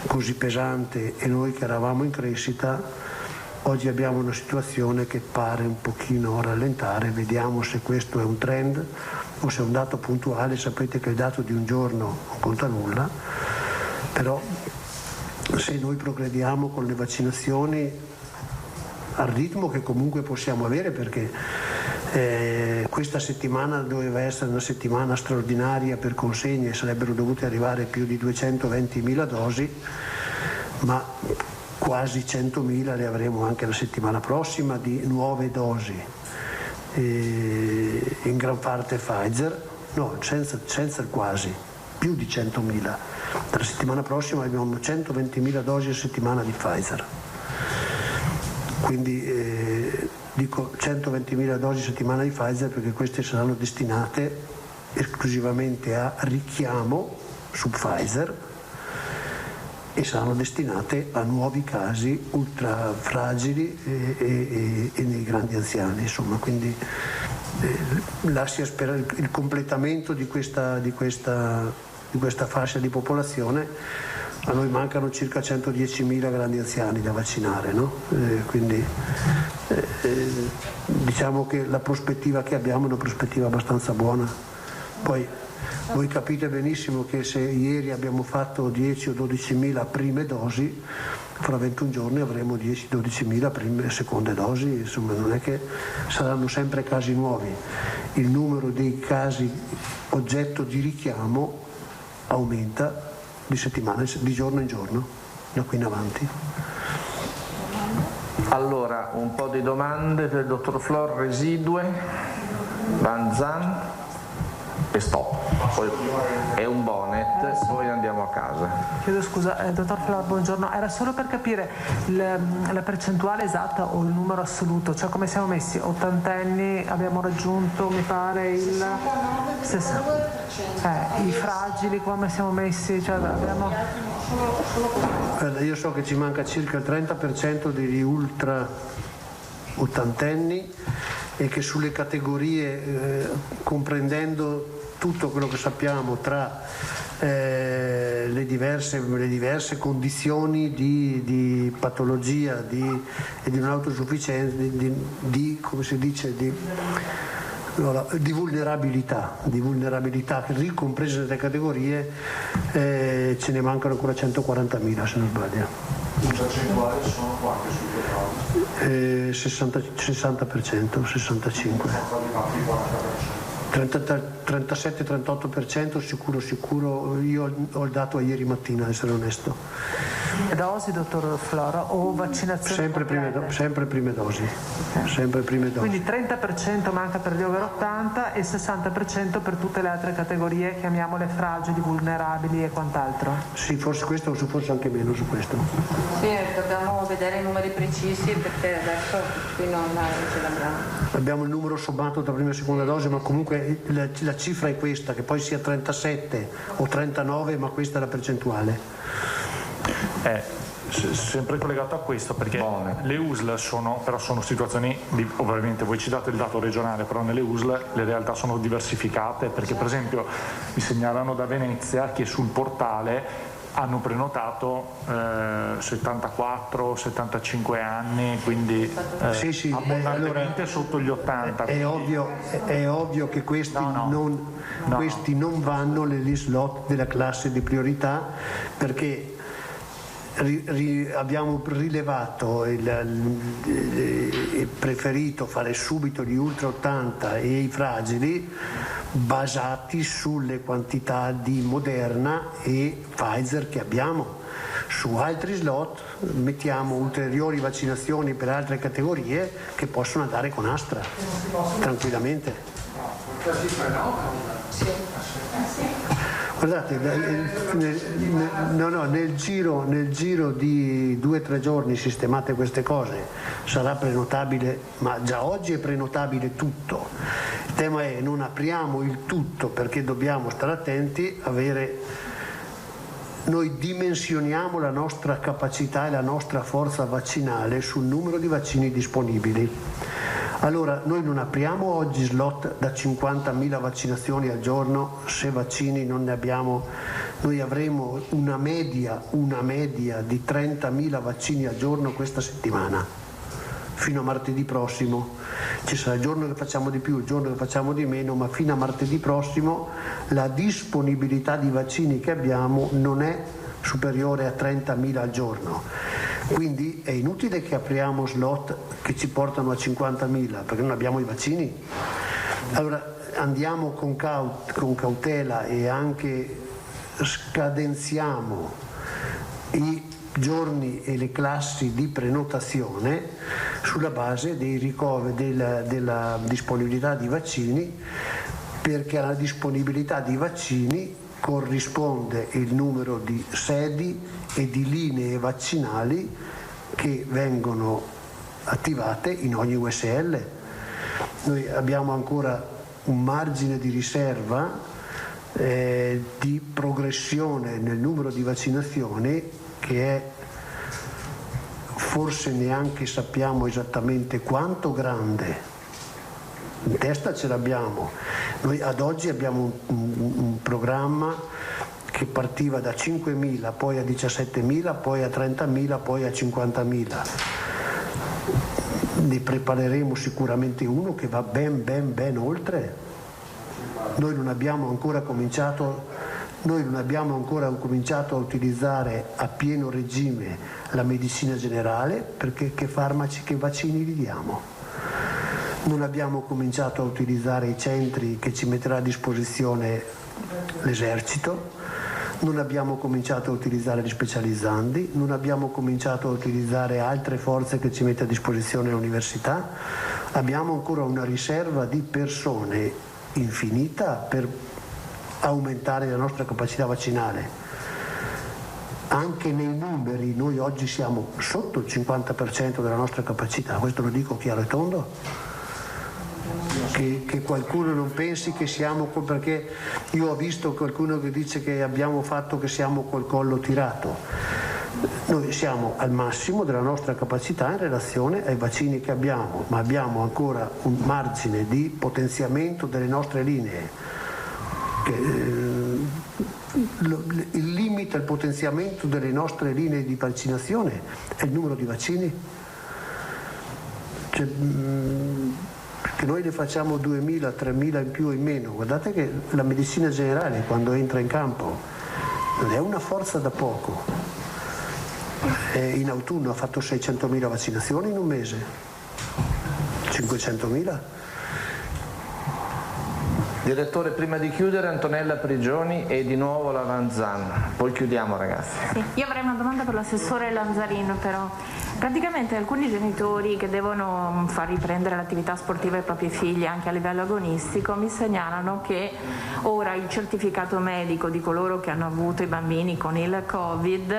così pesante, e noi che eravamo in crescita. Oggi abbiamo una situazione che pare un pochino rallentare, vediamo se questo è un trend o se è un dato puntuale. Sapete che il dato di un giorno non conta nulla, però se noi progrediamo con le vaccinazioni al ritmo che comunque possiamo avere, perché questa settimana doveva essere una settimana straordinaria per consegne, sarebbero dovute arrivare più di 220.000 dosi, ma quasi 100.000 le avremo anche la settimana prossima di nuove dosi, in gran parte Pfizer, no, senza il quasi, più di 100.000. La settimana prossima abbiamo 120.000 dosi a settimana di Pfizer. Quindi dico 120.000 dosi a settimana di Pfizer perché queste saranno destinate esclusivamente a richiamo su Pfizer e saranno destinate a nuovi casi ultra fragili e nei grandi anziani, insomma, quindi lascia sperare il completamento di questa fascia di popolazione. A noi mancano circa 110.000 grandi anziani da vaccinare, no? Quindi diciamo che la prospettiva che abbiamo è una prospettiva abbastanza buona. Poi voi capite benissimo che se ieri abbiamo fatto 10 o 12.000 prime dosi, fra 21 giorni avremo 10-12.000 prime e seconde dosi, insomma non è che saranno sempre casi nuovi. Il numero dei casi oggetto di richiamo aumenta di giorno in giorno, da qui in avanti. Allora, un po' di domande per il dottor Flor, residue, Van Zan e stop. Poi è un bonnet, poi andiamo a casa. Chiedo scusa, dottor Flor, buongiorno. Era solo per capire la percentuale esatta o il numero assoluto, cioè come siamo messi? Ottantenni abbiamo raggiunto, mi pare, il 60%. I fragili come siamo messi? Cioè, abbiamo... Io so che ci manca circa il 30% degli ultra ottantenni e che sulle categorie, comprendendo tutto quello che sappiamo tra le diverse condizioni di patologia e di un'autosufficienza, come si dice, di vulnerabilità ricomprese nelle categorie, ce ne mancano ancora 140.000 se non sbaglio. In percentuale sono quante sul totale? 60%, 65%. 37-38% sicuro, io ho il dato a ieri mattina, ad essere onesto. Dosi, dottor Flora, o vaccinazione? Sempre prime dosi. Sempre prime dosi. Quindi 30% manca per gli over 80 e 60% per tutte le altre categorie, chiamiamole fragili, vulnerabili e quant'altro? Sì, forse questo o forse anche meno su questo. Sì, dobbiamo vedere i numeri precisi perché adesso qui non ce l'abbiamo. Abbiamo il numero sommato tra prima e seconda dose, ma comunque la cifra è questa, che poi sia 37 o 39, ma questa è la percentuale. Sempre collegato a questo, perché le USL sono situazioni ovviamente voi ci date il dato regionale, però nelle USL le realtà sono diversificate, perché per esempio mi segnalano da Venezia che sul portale hanno prenotato 74-75 anni, quindi sì, abbondantemente sotto gli 80. È ovvio che questi non vanno negli slot della classe di priorità, perché abbiamo rilevato e preferito fare subito gli ultra 80 e i fragili basati sulle quantità di Moderna e Pfizer che abbiamo. Su altri slot mettiamo ulteriori vaccinazioni per altre categorie che possono andare con Astra tranquillamente. Guardate, nel giro di 2 o 3 giorni sistemate queste cose, sarà prenotabile, ma già oggi è prenotabile tutto. Il tema è non apriamo il tutto perché dobbiamo stare attenti, noi dimensioniamo la nostra capacità e la nostra forza vaccinale sul numero di vaccini disponibili. Allora, noi non apriamo oggi slot da 50.000 vaccinazioni al giorno, se vaccini non ne abbiamo, noi avremo una media di 30.000 vaccini al giorno questa settimana, fino a martedì prossimo. Ci sarà il giorno che facciamo di più, il giorno che facciamo di meno, ma fino a martedì prossimo la disponibilità di vaccini che abbiamo non è superiore a 30.000 al giorno. Quindi è inutile che apriamo slot che ci portano a 50.000 perché non abbiamo i vaccini. Allora andiamo con cautela e anche scadenziamo i giorni e le classi di prenotazione sulla base dei ricoveri della disponibilità di vaccini, perché alla disponibilità di vaccini corrisponde il numero di sedi e di linee vaccinali che vengono attivate in ogni USL. Noi abbiamo ancora un margine di riserva di progressione nel numero di vaccinazioni che è, forse neanche sappiamo esattamente quanto grande, in testa ce l'abbiamo. Noi ad oggi abbiamo un programma che partiva da 5.000, poi a 17.000, poi a 30.000, poi a 50.000. Ne prepareremo sicuramente uno che va ben oltre. Noi non abbiamo ancora cominciato a utilizzare a pieno regime la medicina generale, perché che farmaci, che vaccini li diamo? Non abbiamo cominciato a utilizzare i centri che ci metterà a disposizione l'esercito, non abbiamo cominciato a utilizzare gli specializzandi, non abbiamo cominciato a utilizzare altre forze che ci mette a disposizione l'università. Abbiamo ancora una riserva di persone infinita per aumentare la nostra capacità vaccinale. Anche nei numeri noi oggi siamo sotto il 50% della nostra capacità, questo lo dico chiaro e tondo, che qualcuno non pensi che siamo, perché io ho visto qualcuno che dice che abbiamo fatto, che siamo col collo tirato. Noi siamo al massimo della nostra capacità in relazione ai vaccini che abbiamo, ma abbiamo ancora un margine di potenziamento delle nostre linee. Il limite al potenziamento delle nostre linee di vaccinazione è il numero di vaccini. Che noi ne facciamo 2.000, 3.000 in più o in meno. Guardate che la medicina generale, quando entra in campo, non è una forza da poco. In autunno ha fatto 600.000 vaccinazioni in un mese, 500.000. Direttore, prima di chiudere Antonella Prigioni e di nuovo la Vanzan, poi chiudiamo ragazzi. Sì, io avrei una domanda per l'assessore Lanzarino però. Praticamente alcuni genitori che devono far riprendere l'attività sportiva ai propri figli anche a livello agonistico mi segnalano che ora il certificato medico di coloro che hanno avuto i bambini con il Covid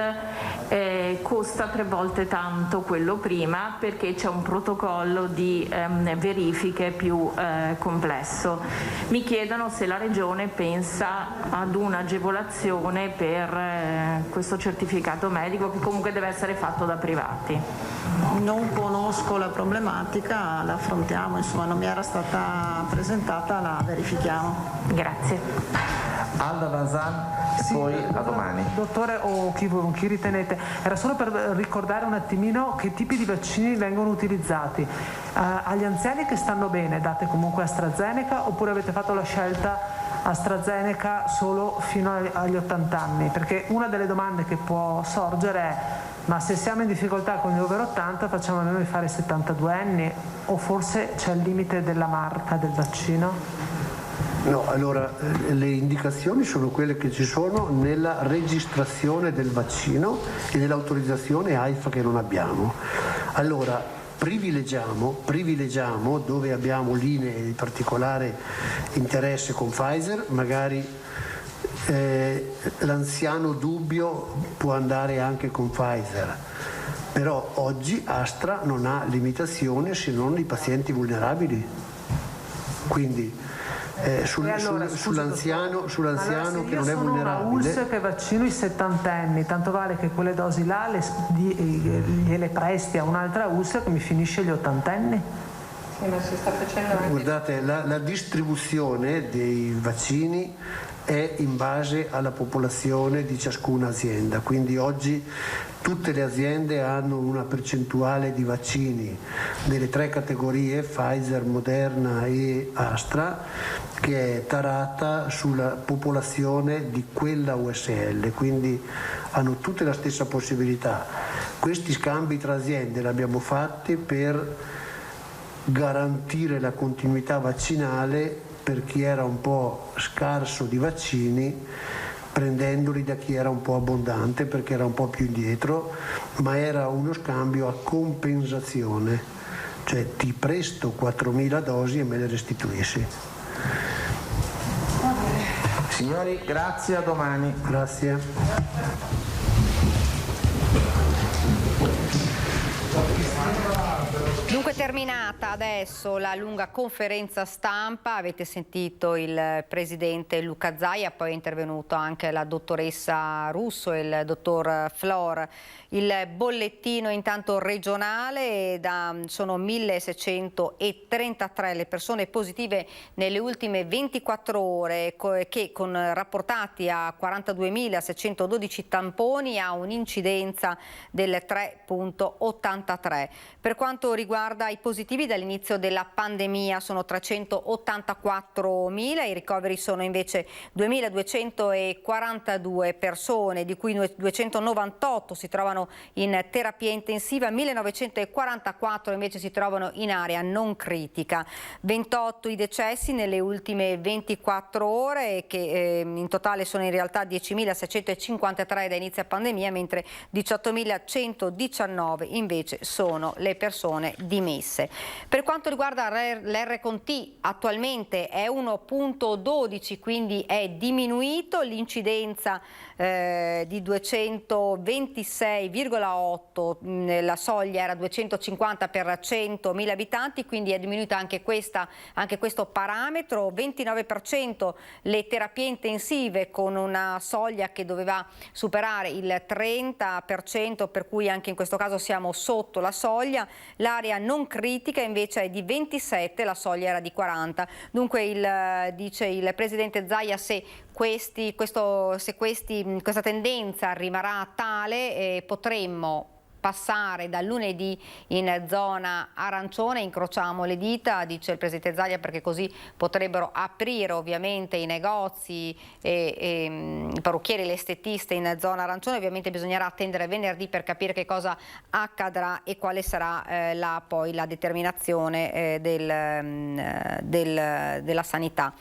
costa 3 volte tanto quello prima, perché c'è un protocollo di verifiche più complesso. Mi chiedono se la Regione pensa ad un'agevolazione per questo certificato medico, che comunque deve essere fatto da privati. Non conosco la problematica, la affrontiamo, insomma non mi era stata presentata, la verifichiamo. Grazie. Alda Vanzan, sì, poi a domani. Dottore o chi ritenete, era solo per ricordare un attimino che tipi di vaccini vengono utilizzati. Agli anziani che stanno bene date comunque AstraZeneca, oppure avete fatto la scelta AstraZeneca solo fino agli 80 anni? Perché una delle domande che può sorgere è: ma se siamo in difficoltà con gli over 80 facciamo a noi fare 72 anni, o forse c'è il limite della marca del vaccino? No, allora le indicazioni sono quelle che ci sono nella registrazione del vaccino e nell'autorizzazione AIFA che non abbiamo. Allora privilegiamo dove abbiamo linee di particolare interesse con Pfizer, magari l'anziano dubbio può andare anche con Pfizer, però oggi Astra non ha limitazione se non i pazienti vulnerabili, quindi sull'anziano che non è vulnerabile. Io sono una ULS che vaccino i 70enni, tanto vale che quelle dosi là gliele presti a un'altra ULS che mi finisce gli 80enni. Sì, ma si sta facendo anche... Guardate, la distribuzione dei vaccini è in base alla popolazione di ciascuna azienda, quindi oggi tutte le aziende hanno una percentuale di vaccini nelle 3 categorie, Pfizer, Moderna e Astra, che è tarata sulla popolazione di quella USL, quindi hanno tutte la stessa possibilità. Questi scambi tra aziende li abbiamo fatti per garantire la continuità vaccinale per chi era un po' scarso di vaccini, prendendoli da chi era un po' abbondante perché era un po' più indietro, ma era uno scambio a compensazione, cioè ti presto 4.000 dosi e me le restituisci. Signori, grazie, a domani. Grazie. Dunque terminata adesso la lunga conferenza stampa, avete sentito il presidente Luca Zaia, poi è intervenuto anche la dottoressa Russo e il dottor Flor. Il bollettino intanto regionale, sono 1633 le persone positive nelle ultime 24 ore che con rapportati a 42.612 tamponi ha un'incidenza del 3,83. Per quanto riguarda i positivi dall'inizio della pandemia sono 384.000, i ricoveri sono invece 2.242 persone, di cui 298 si trovano in terapia intensiva, 1.944 invece si trovano in area non critica. 28 i decessi nelle ultime 24 ore che in totale sono in realtà 10.653 da inizio pandemia, mentre 18.119 invece sono le persone dimesse. Per quanto riguarda l'RT, attualmente è 1,12, quindi è diminuito, l'incidenza di 226,8, la soglia era 250 per 100.000 abitanti, quindi è diminuita anche questo parametro. 29% le terapie intensive, con una soglia che doveva superare il 30%, per cui anche in questo caso siamo sotto la soglia. L'area non critica invece è di 27, la soglia era di 40. Dunque dice il presidente Zaia, se questa tendenza rimarrà tale, potremmo passare dal lunedì in zona arancione. Incrociamo le dita, dice il presidente Zaia, perché così potrebbero aprire ovviamente i negozi e i parrucchieri e le estetiste in zona arancione. Ovviamente bisognerà attendere venerdì per capire che cosa accadrà e quale sarà poi la determinazione della sanità.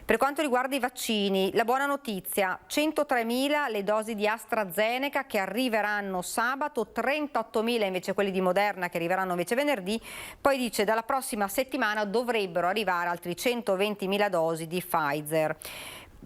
Per quanto riguarda i vaccini, la buona notizia, 103.000 le dosi di AstraZeneca che arriveranno sabato, 38.000 invece quelli di Moderna che arriveranno invece venerdì, poi dice dalla prossima settimana dovrebbero arrivare altri 120.000 dosi di Pfizer.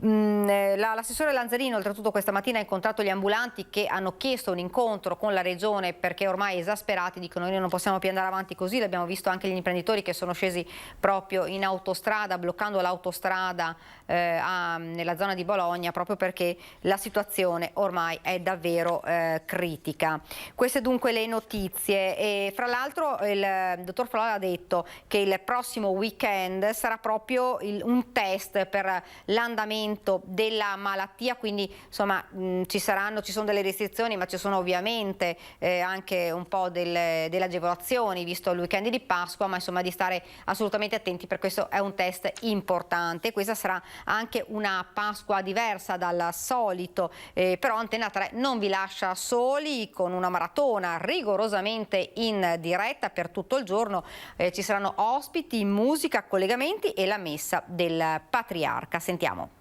L'assessore Lanzarino oltretutto questa mattina ha incontrato gli ambulanti che hanno chiesto un incontro con la regione perché ormai esasperati dicono noi non possiamo più andare avanti così. L'abbiamo visto anche gli imprenditori che sono scesi proprio in autostrada, bloccando l'autostrada nella zona di Bologna, proprio perché la situazione ormai è davvero critica. Queste dunque le notizie, e fra l'altro il dottor Flora ha detto che il prossimo weekend sarà proprio un test per l'andamento della malattia, quindi insomma ci sono delle restrizioni, ma ci sono ovviamente anche un po' delle agevolazioni visto il weekend di Pasqua, ma insomma di stare assolutamente attenti, per questo è un test importante. Questa sarà anche una Pasqua diversa dal solito, però Antenna 3 non vi lascia soli con una maratona rigorosamente in diretta per tutto il giorno. Ci saranno ospiti, musica, collegamenti e la messa del Patriarca. Sentiamo.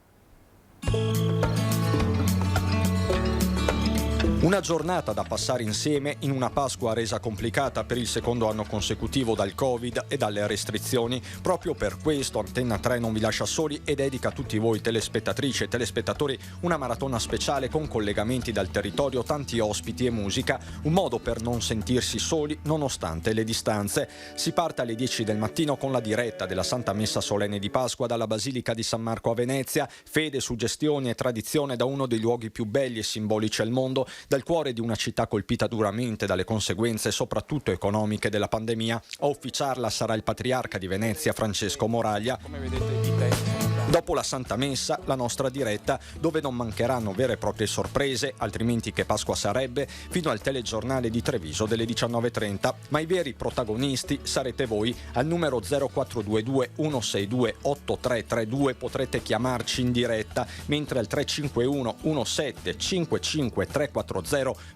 Una giornata da passare insieme in una Pasqua resa complicata per il secondo anno consecutivo dal Covid e dalle restrizioni. Proprio per questo Antenna 3 non vi lascia soli e dedica a tutti voi telespettatrici e telespettatori una maratona speciale con collegamenti dal territorio, tanti ospiti e musica, un modo per non sentirsi soli nonostante le distanze. Si parte alle 10 del mattino con la diretta della Santa Messa Solenne di Pasqua dalla Basilica di San Marco a Venezia, fede, suggestioni e tradizione da uno dei luoghi più belli e simbolici al mondo, dal cuore di una città colpita duramente dalle conseguenze soprattutto economiche della pandemia. A ufficiarla sarà il Patriarca di Venezia Francesco Moraglia. Come vedete di testa. Dopo la Santa Messa, la nostra diretta, dove non mancheranno vere e proprie sorprese, altrimenti che Pasqua sarebbe, fino al telegiornale di Treviso delle 19:30. Ma i veri protagonisti sarete voi. Al numero 0422 162 8332 potrete chiamarci in diretta, mentre al 351 17 55 340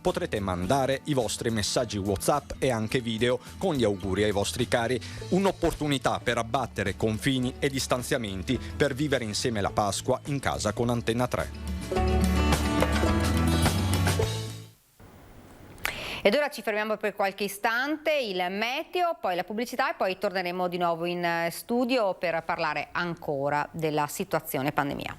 potrete mandare i vostri messaggi WhatsApp e anche video con gli auguri ai vostri cari. Un'opportunità per abbattere confini e distanziamenti, per vivere insieme la Pasqua in casa con Antenna 3. Ed ora ci fermiamo per qualche istante, il meteo, poi la pubblicità e poi torneremo di nuovo in studio per parlare ancora della situazione pandemia.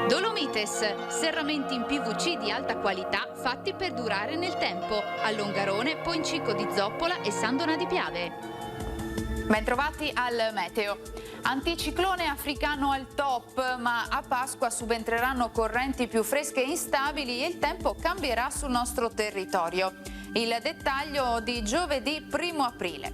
Dolomites, serramenti in PVC di alta qualità fatti per durare nel tempo, a Longarone, Poncico di Zoppola e Sandona di Piave. Bentrovati al meteo. Anticiclone africano al top, ma a Pasqua subentreranno correnti più fresche e instabili e il tempo cambierà sul nostro territorio. Il dettaglio di giovedì 1 aprile.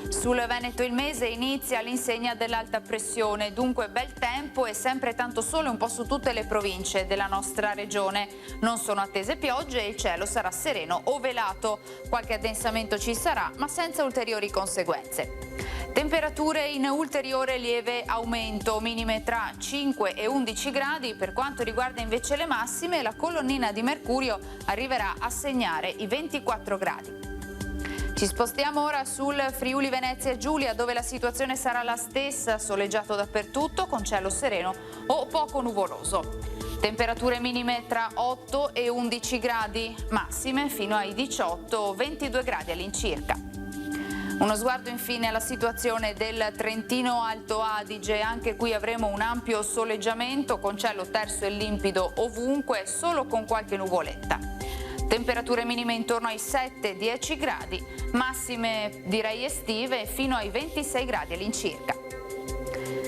Sul Veneto il mese inizia all'insegna dell'alta pressione, dunque bel tempo e sempre tanto sole un po' su tutte le province della nostra regione. Non sono attese piogge e il cielo sarà sereno o velato. Qualche addensamento ci sarà, ma senza ulteriori conseguenze. Temperature in ulteriore lieve aumento, minime tra 5 e 11 gradi. Per quanto riguarda invece le massime, la colonnina di mercurio arriverà a segnare i 24 gradi. Ci spostiamo ora sul Friuli Venezia Giulia, dove la situazione sarà la stessa, soleggiato dappertutto con cielo sereno o poco nuvoloso. Temperature minime tra 8 e 11 gradi, massime fino ai 18 o 22 gradi all'incirca. Uno sguardo infine alla situazione del Trentino Alto Adige, anche qui avremo un ampio soleggiamento con cielo terso e limpido ovunque, solo con qualche nuvoletta. Temperature minime intorno ai 7-10 gradi, massime direi estive fino ai 26 gradi all'incirca.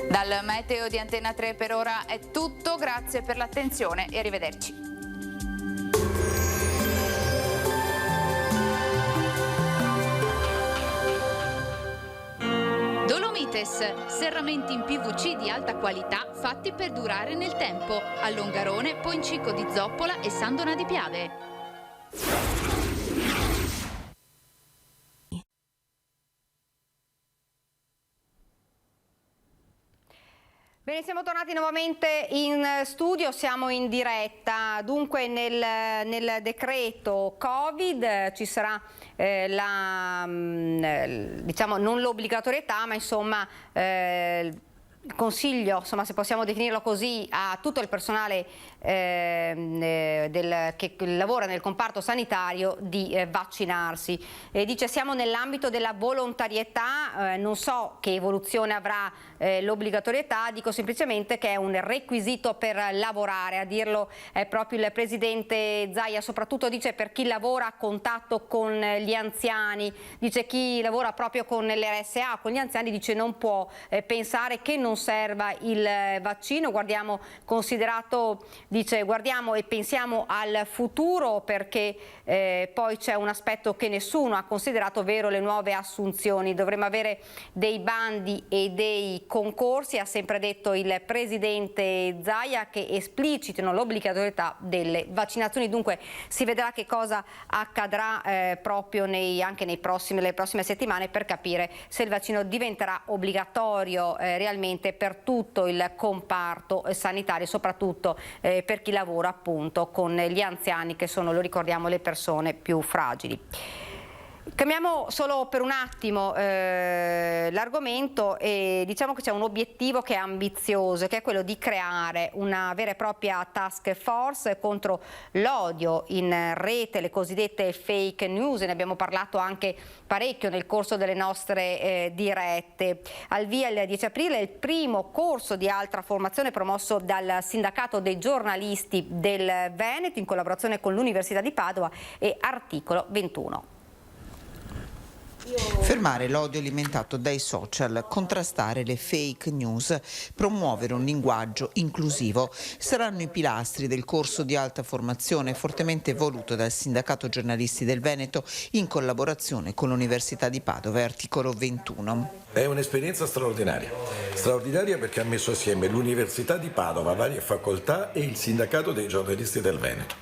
Dal meteo di Antenna 3 per ora è tutto, grazie per l'attenzione e arrivederci. Dolomites, serramenti in PVC di alta qualità fatti per durare nel tempo, a Longarone, Poncico di Zoppola e Sandona di Piave. Bene, siamo tornati nuovamente in studio, siamo in diretta. Dunque nel decreto Covid ci sarà diciamo non l'obbligatorietà, ma insomma il consiglio, insomma, se possiamo definirlo così, a tutto il personale che lavora nel comparto sanitario di vaccinarsi. Dice siamo nell'ambito della volontarietà, non so che evoluzione avrà l'obbligatorietà, dico semplicemente che è un requisito per lavorare, a dirlo è proprio il presidente Zaia, soprattutto dice per chi lavora a contatto con gli anziani, dice chi lavora proprio con l'RSA, con gli anziani, dice non può pensare che non serva il vaccino, guardiamo considerato, dice guardiamo e pensiamo al futuro perché poi c'è un aspetto che nessuno ha considerato, ovvero le nuove assunzioni, dovremmo avere dei bandi e dei concorsi, ha sempre detto il presidente Zaia, che esplicitino l'obbligatorietà delle vaccinazioni, dunque si vedrà che cosa accadrà proprio anche le prossime settimane per capire se il vaccino diventerà obbligatorio realmente per tutto il comparto sanitario, soprattutto per chi lavora appunto con gli anziani, che sono, lo ricordiamo, le persone più fragili. Cambiamo solo per un attimo l'argomento e diciamo che c'è un obiettivo che è ambizioso, che è quello di creare una vera e propria task force contro l'odio in rete, le cosiddette fake news. Ne abbiamo parlato anche parecchio nel corso delle nostre dirette. Al via il 10 aprile il primo corso di alta formazione promosso dal Sindacato dei giornalisti del Veneto in collaborazione con l'Università di Padova e Articolo 21. Fermare l'odio alimentato dai social, contrastare le fake news, promuovere un linguaggio inclusivo saranno i pilastri del corso di alta formazione fortemente voluto dal Sindacato Giornalisti del Veneto in collaborazione con l'Università di Padova e Articolo 21. È un'esperienza straordinaria perché ha messo assieme l'Università di Padova, varie facoltà e il Sindacato dei Giornalisti del Veneto.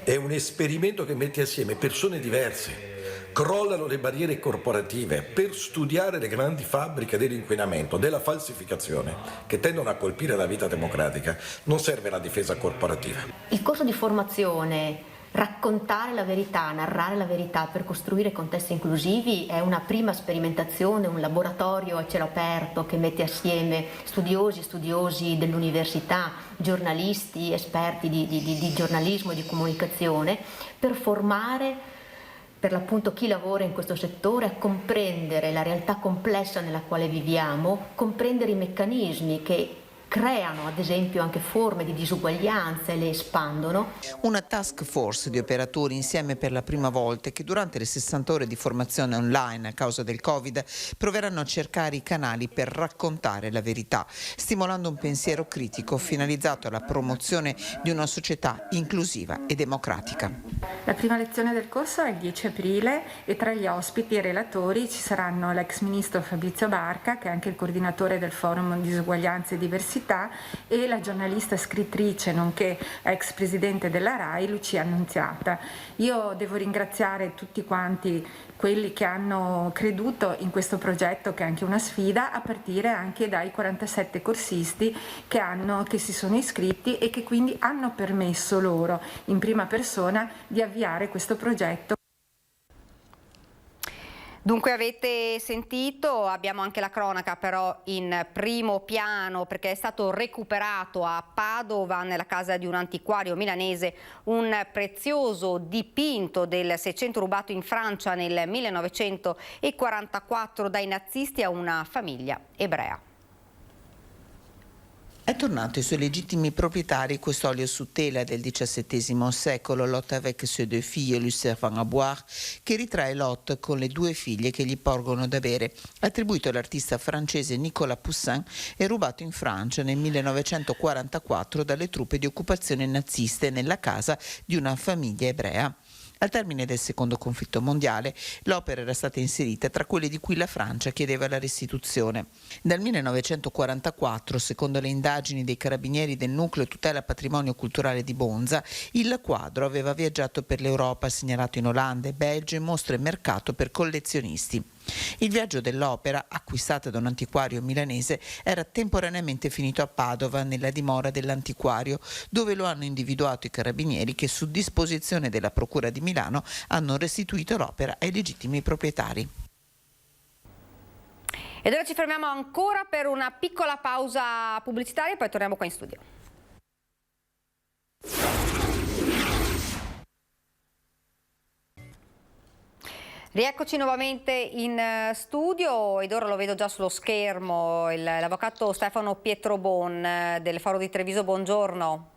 È un esperimento che mette assieme persone diverse. Crollano le barriere corporative per studiare le grandi fabbriche dell'inquinamento, della falsificazione, che tendono a colpire la vita democratica. Non serve la difesa corporativa. Il corso di formazione Raccontare la verità, narrare la verità per costruire contesti inclusivi è una prima sperimentazione, un laboratorio a cielo aperto che mette assieme studiosi dell'università, giornalisti, esperti di giornalismo e di comunicazione, per formare per l'appunto chi lavora in questo settore a comprendere la realtà complessa nella quale viviamo, comprendere i meccanismi che creano ad esempio anche forme di disuguaglianza e le espandono. Una task force di operatori insieme per la prima volta che durante le 60 ore di formazione online a causa del Covid proveranno a cercare i canali per raccontare la verità, stimolando un pensiero critico finalizzato alla promozione di una società inclusiva e democratica. La prima lezione del corso è il 10 aprile e tra gli ospiti e relatori ci saranno l'ex ministro Fabrizio Barca, che è anche il coordinatore del Forum Disuguaglianza e Diversità, e la giornalista scrittrice nonché ex presidente della RAI Lucia Annunziata. Io devo ringraziare tutti quanti quelli che hanno creduto in questo progetto, che è anche una sfida, a partire anche dai 47 corsisti che si sono iscritti e che quindi hanno permesso loro in prima persona di avviare questo progetto. Dunque avete sentito, abbiamo anche la cronaca però in primo piano, perché è stato recuperato a Padova, nella casa di un antiquario milanese, un prezioso dipinto del Seicento rubato in Francia nel 1944 dai nazisti a una famiglia ebrea. È tornato ai suoi legittimi proprietari quest'olio su tela del XVII secolo, Lot avec ses deux filles lui servant à boire, che ritrae Lot con le due figlie che gli porgono da bere, attribuito all'artista francese Nicolas Poussin e rubato in Francia nel 1944 dalle truppe di occupazione naziste nella casa di una famiglia ebrea. Al termine del secondo conflitto mondiale, l'opera era stata inserita tra quelle di cui la Francia chiedeva la restituzione. Dal 1944, secondo le indagini dei carabinieri del Nucleo Tutela Patrimonio Culturale di Bonza, il quadro aveva viaggiato per l'Europa, segnalato in Olanda e Belgio, in mostre e mercato per collezionisti. Il viaggio dell'opera, acquistata da un antiquario milanese, era temporaneamente finito a Padova, nella dimora dell'antiquario, dove lo hanno individuato i carabinieri che, su disposizione della Procura di Milano, hanno restituito l'opera ai legittimi proprietari. Ed ora ci fermiamo ancora per una piccola pausa pubblicitaria e poi torniamo qua in studio. Rieccoci nuovamente in studio ed ora lo vedo già sullo schermo, l'avvocato Stefano Pietrobon del Foro di Treviso. Buongiorno.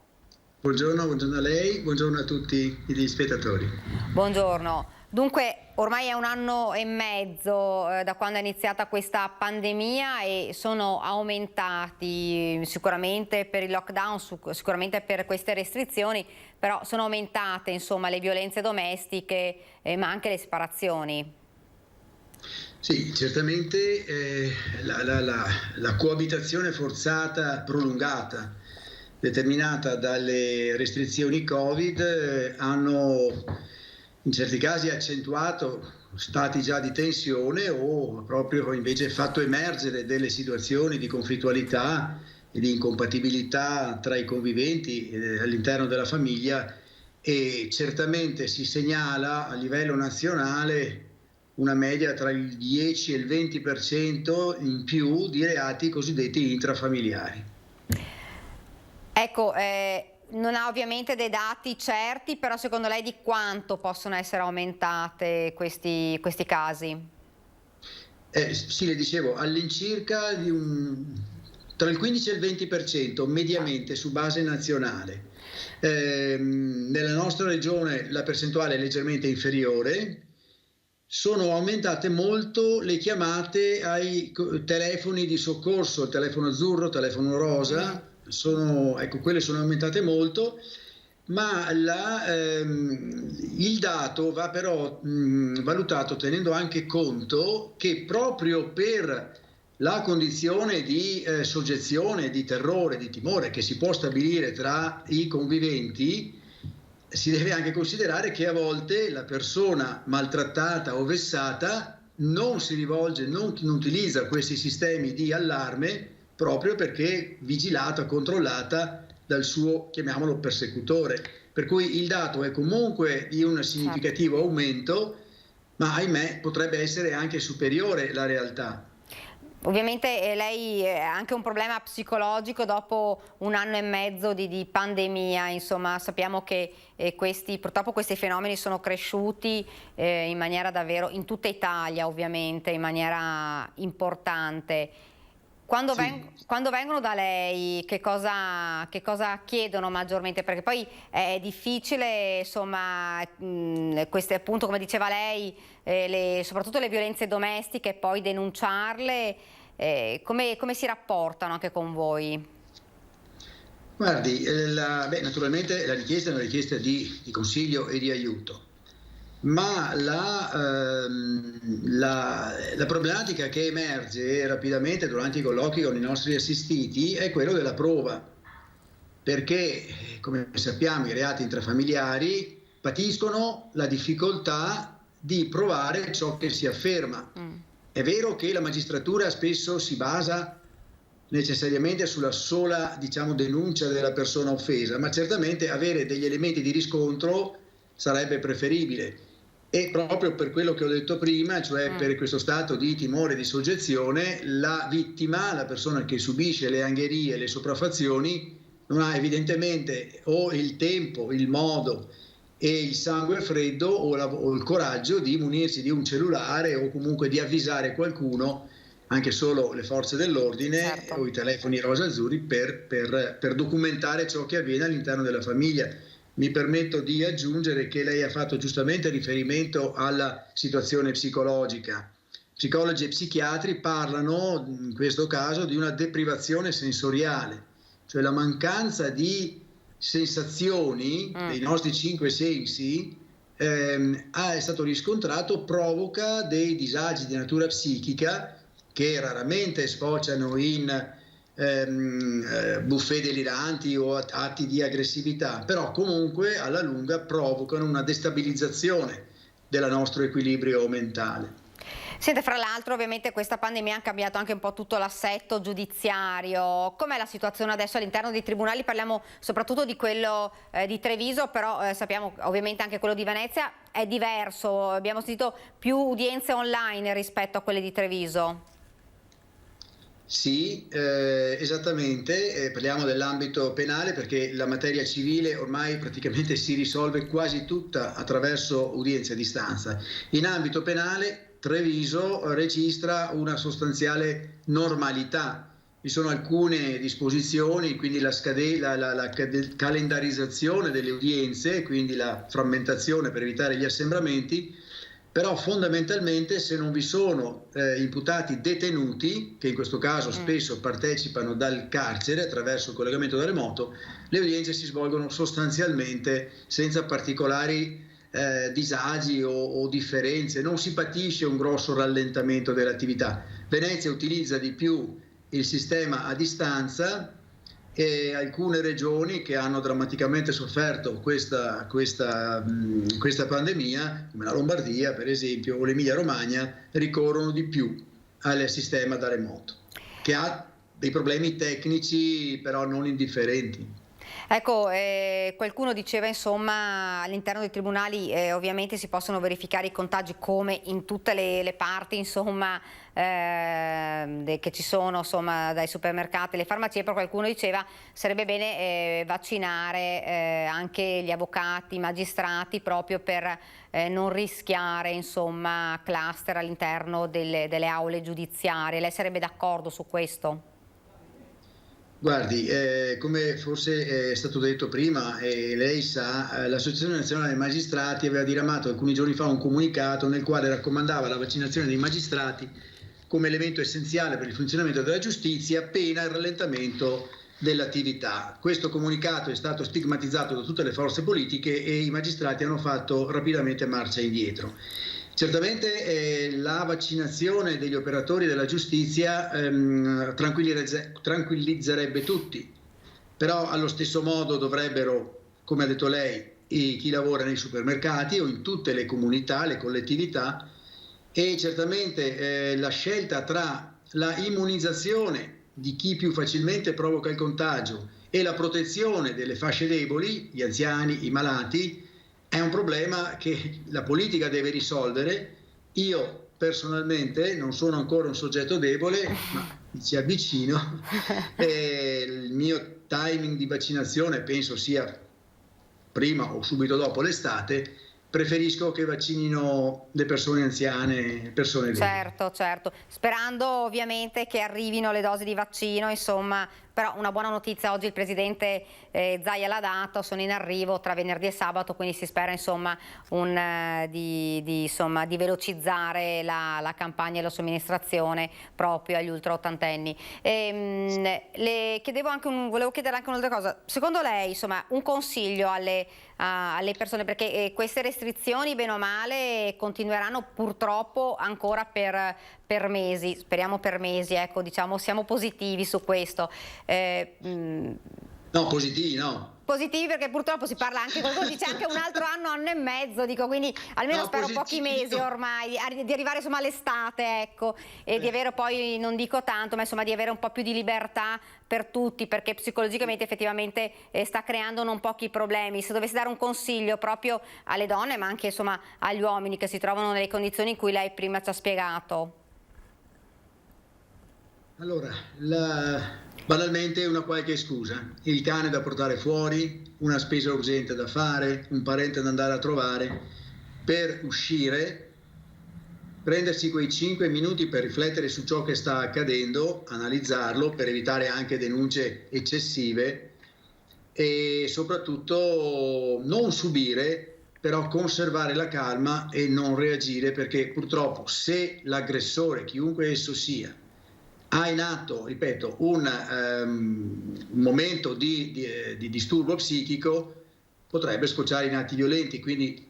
Buongiorno a lei, buongiorno a tutti gli spettatori. Buongiorno. Dunque ormai è un anno e mezzo da quando è iniziata questa pandemia e sono aumentati sicuramente per il lockdown, sicuramente per queste restrizioni, però sono aumentate insomma le violenze domestiche ma anche le separazioni. Sì, certamente la coabitazione forzata prolungata determinata dalle restrizioni Covid hanno in certi casi accentuato stati già di tensione o proprio invece fatto emergere delle situazioni di conflittualità e di incompatibilità tra i conviventi all'interno della famiglia, e certamente si segnala a livello nazionale una media tra il 10 e il 20% in più di reati cosiddetti intrafamiliari. Ecco, non ha ovviamente dei dati certi, però secondo lei di quanto possono essere aumentate questi casi? Sì, le dicevo, all'incirca tra il 15 e il 20% mediamente su base nazionale. Nella nostra regione la percentuale è leggermente inferiore. Sono aumentate molto le chiamate ai telefoni di soccorso, il telefono azzurro, il telefono rosa. Quelle sono aumentate molto, ma il dato va però valutato tenendo anche conto che proprio per la condizione di soggezione, di terrore, di timore che si può stabilire tra i conviventi, si deve anche considerare che a volte la persona maltrattata o vessata non si rivolge, non utilizza questi sistemi di allarme proprio perché vigilata, controllata dal suo, chiamiamolo, persecutore. per cui il dato è comunque di un significativo aumento, ma ahimè potrebbe essere anche superiore la realtà. Ovviamente lei ha anche un problema psicologico dopo 1 anno e mezzo di pandemia, insomma sappiamo che purtroppo questi fenomeni sono cresciuti in maniera davvero, in tutta Italia ovviamente, in maniera importante. Quando vengono da lei che cosa chiedono maggiormente? Perché poi è difficile, insomma, queste appunto come diceva lei, soprattutto le violenze domestiche, poi denunciarle, come si rapportano anche con voi? Guardi, naturalmente la richiesta è una richiesta di consiglio e di aiuto. Ma la problematica che emerge rapidamente durante i colloqui con i nostri assistiti è quello della prova, perché come sappiamo i reati intrafamiliari patiscono la difficoltà di provare ciò che si afferma. È vero che la magistratura spesso si basa necessariamente sulla sola, denuncia della persona offesa, ma certamente avere degli elementi di riscontro sarebbe preferibile. E proprio per quello che ho detto prima, cioè per questo stato di timore e di soggezione, la vittima, la persona che subisce le angherie, le sopraffazioni, non ha evidentemente o il tempo, il modo e il sangue freddo o il coraggio di munirsi di un cellulare o comunque di avvisare qualcuno, anche solo le forze dell'ordine o i telefoni rosa-azzurri, per documentare ciò che avviene all'interno della famiglia. Mi permetto di aggiungere che lei ha fatto giustamente riferimento alla situazione psicologica. Psicologi e psichiatri parlano in questo caso di una deprivazione sensoriale, cioè la mancanza di sensazioni dei nostri 5 sensi è stato riscontrato provoca dei disagi di natura psichica che raramente sfociano in buffet deliranti o atti di aggressività, però comunque alla lunga provocano una destabilizzazione del nostro equilibrio mentale. Senta, fra l'altro ovviamente questa pandemia ha cambiato anche un po' tutto l'assetto giudiziario. Com'è la situazione adesso all'interno dei tribunali? Parliamo soprattutto di quello di Treviso, però sappiamo ovviamente anche quello di Venezia è diverso. Abbiamo sentito più udienze online rispetto a quelle di Treviso. Sì, esattamente, parliamo dell'ambito penale perché la materia civile ormai praticamente si risolve quasi tutta attraverso udienze a distanza. In ambito penale Treviso registra una sostanziale normalità. Vi sono alcune disposizioni, quindi la calendarizzazione delle udienze, quindi la frammentazione per evitare gli assembramenti, però fondamentalmente se non vi sono imputati detenuti, che in questo caso spesso partecipano dal carcere attraverso il collegamento da remoto, le udienze si svolgono sostanzialmente senza particolari disagi o differenze, non si patisce un grosso rallentamento dell'attività. Venezia utilizza di più il sistema a distanza e alcune regioni che hanno drammaticamente sofferto questa pandemia, come la Lombardia per esempio o l'Emilia Romagna, ricorrono di più al sistema da remoto, che ha dei problemi tecnici però non indifferenti. Ecco, qualcuno diceva insomma all'interno dei tribunali ovviamente si possono verificare i contagi come in tutte le parti insomma che ci sono insomma dai supermercati, le farmacie, però qualcuno diceva sarebbe bene vaccinare anche gli avvocati, i magistrati proprio per non rischiare insomma cluster all'interno delle aule giudiziarie. Lei sarebbe d'accordo su questo? Guardi, come forse è stato detto prima e lei sa, l'Associazione Nazionale dei Magistrati aveva diramato alcuni giorni fa un comunicato nel quale raccomandava la vaccinazione dei magistrati come elemento essenziale per il funzionamento della giustizia, pena il rallentamento dell'attività. Questo comunicato è stato stigmatizzato da tutte le forze politiche e i magistrati hanno fatto rapidamente marcia indietro. Certamente la vaccinazione degli operatori della giustizia tranquillizzerebbe tutti, però allo stesso modo dovrebbero, come ha detto lei, chi lavora nei supermercati o in tutte le comunità, le collettività, e certamente la scelta tra la immunizzazione di chi più facilmente provoca il contagio e la protezione delle fasce deboli, gli anziani, i malati, è un problema che la politica deve risolvere. Io personalmente non sono ancora un soggetto debole, ma ci avvicino, e il mio timing di vaccinazione penso sia prima o subito dopo l'estate. Preferisco che vaccinino le persone anziane, persone deboli. Certo, sperando ovviamente che arrivino le dosi di vaccino, insomma, però una buona notizia oggi il presidente Zaia l'ha dato, sono in arrivo tra venerdì e sabato, quindi si spera insomma di velocizzare la campagna e la somministrazione proprio agli ultra ottantenni. Volevo chiedere anche un'altra cosa, secondo lei insomma un consiglio alle persone, perché queste restrizioni bene o male continueranno purtroppo ancora per mesi, speriamo per mesi, ecco, diciamo siamo positivi su questo. No, positivi no. Positivi perché purtroppo si parla anche, qualcuno dice anche un altro anno e mezzo, dico, quindi almeno no, spero pochi mesi ormai, di arrivare insomma all'estate, ecco, e di avere poi, non dico tanto, ma insomma di avere un po' più di libertà per tutti, perché psicologicamente effettivamente sta creando non pochi problemi. Se dovesse dare un consiglio proprio alle donne, ma anche insomma agli uomini che si trovano nelle condizioni in cui lei prima ci ha spiegato. Allora, banalmente una qualche scusa, il cane da portare fuori, una spesa urgente da fare, un parente da andare a trovare, per uscire, prendersi quei 5 minuti per riflettere su ciò che sta accadendo, analizzarlo per evitare anche denunce eccessive e soprattutto non subire, però conservare la calma e non reagire, perché purtroppo se l'aggressore, chiunque esso sia, ha in atto, ripeto, un momento di disturbo psichico, potrebbe scocciare in atti violenti, quindi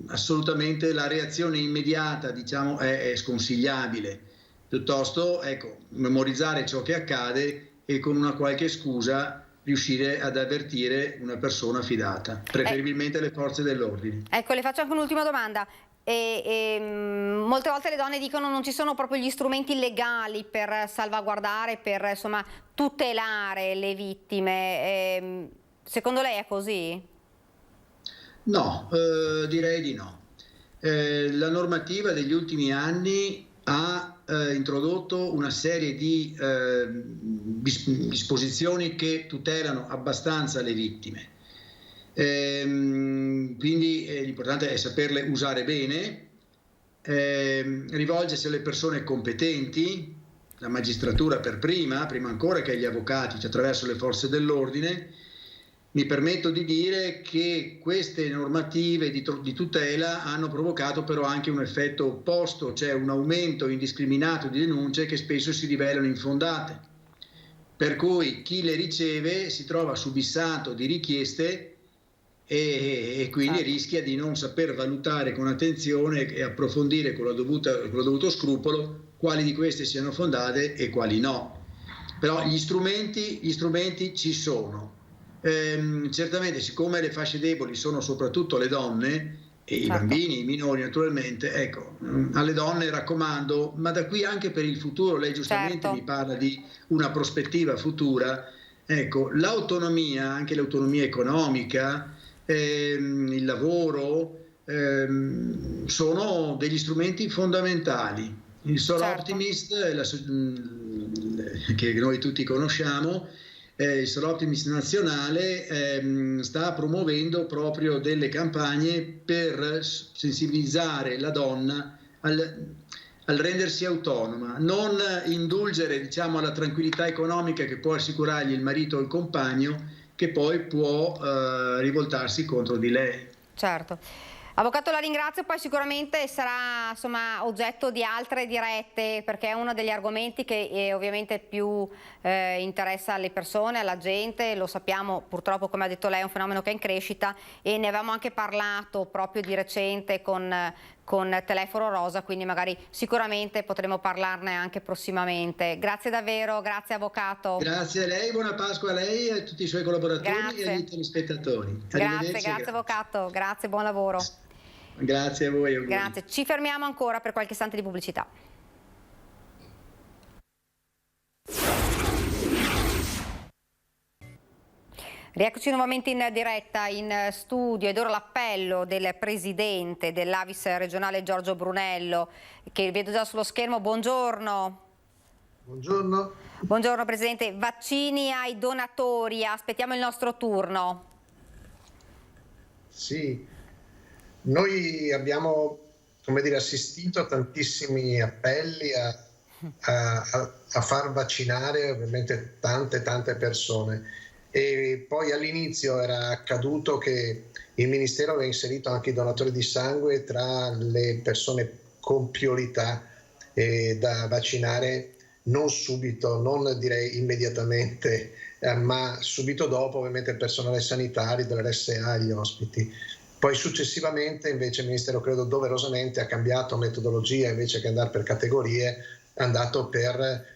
assolutamente la reazione immediata, diciamo, è sconsigliabile. Piuttosto, ecco, memorizzare ciò che accade e con una qualche scusa riuscire ad avvertire una persona fidata, preferibilmente le forze dell'ordine. Ecco, le faccio anche un'ultima domanda. Molte volte le donne dicono non ci sono proprio gli strumenti legali per salvaguardare, per insomma tutelare le vittime. Secondo lei è così? No, direi di no. La normativa degli ultimi anni ha introdotto una serie di disposizioni che tutelano abbastanza le vittime. Quindi l'importante è saperle usare bene, rivolgersi alle persone competenti, la magistratura per prima ancora che agli avvocati, cioè attraverso le forze dell'ordine. Mi permetto di dire che queste normative di tutela hanno provocato però anche un effetto opposto, cioè un aumento indiscriminato di denunce che spesso si rivelano infondate, per cui chi le riceve si trova subissato di richieste e quindi rischia di non saper valutare con attenzione e approfondire con il dovuto scrupolo quali di queste siano fondate e quali no. Però gli strumenti ci sono. Certamente, siccome le fasce deboli sono soprattutto le donne e i bambini, i minori naturalmente, ecco, alle donne raccomando, ma da qui anche per il futuro, lei giustamente mi parla di una prospettiva futura, ecco, l'autonomia, anche l'autonomia economica, il lavoro sono degli strumenti fondamentali. Il Sole Optimist, che noi tutti conosciamo, il Sole Optimist nazionale sta promuovendo proprio delle campagne per sensibilizzare la donna al rendersi autonoma, non indulgere, diciamo, alla tranquillità economica che può assicurargli il marito o il compagno, che poi può rivoltarsi contro di lei. Certo. Avvocato, la ringrazio, poi sicuramente sarà insomma oggetto di altre dirette, perché è uno degli argomenti che ovviamente più interessa alle persone, alla gente. Lo sappiamo, purtroppo, come ha detto lei, è un fenomeno che è in crescita e ne avevamo anche parlato proprio di recente con Telefono Rosa, quindi magari sicuramente potremo parlarne anche prossimamente. Grazie davvero, grazie avvocato. Grazie a lei, buona Pasqua a lei e a tutti i suoi collaboratori e ai telespettatori. Grazie avvocato, grazie, buon lavoro. Grazie a voi. Auguri. Grazie, ci fermiamo ancora per qualche istante di pubblicità. Rieccoci nuovamente in diretta in studio ed ora l'appello del presidente dell'Avis regionale Giorgio Brunello, che vedo già sullo schermo. Buongiorno. Buongiorno. Buongiorno Presidente. Vaccini ai donatori, aspettiamo il nostro turno. Sì, noi abbiamo, come dire, assistito a tantissimi appelli a far vaccinare ovviamente tante persone. E poi all'inizio era accaduto che il Ministero aveva inserito anche i donatori di sangue tra le persone con priorità da vaccinare, non subito, non direi immediatamente, ma subito dopo ovviamente il personale sanitario dell'RSA e gli ospiti. Poi successivamente invece il Ministero, credo doverosamente, ha cambiato metodologia, invece che andare per categorie è andato per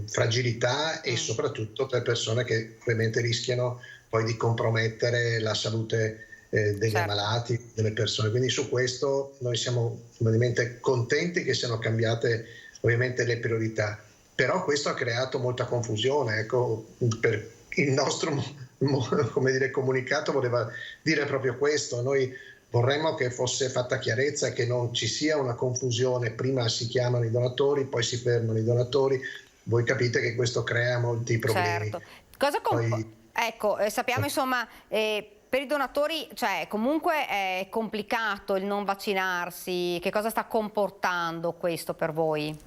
fragilità e soprattutto per persone che ovviamente rischiano poi di compromettere la salute degli ammalati, delle persone. Quindi su questo noi siamo ovviamente contenti che siano cambiate ovviamente le priorità, però questo ha creato molta confusione. Ecco, per il nostro come dire, comunicato voleva dire proprio questo. Noi vorremmo che fosse fatta chiarezza e che non ci sia una confusione, prima si chiamano i donatori, poi si fermano i donatori, voi capite che questo crea molti problemi. Certo. Cosa ecco, sappiamo insomma, per i donatori, cioè comunque è complicato il non vaccinarsi, che cosa sta comportando questo per voi?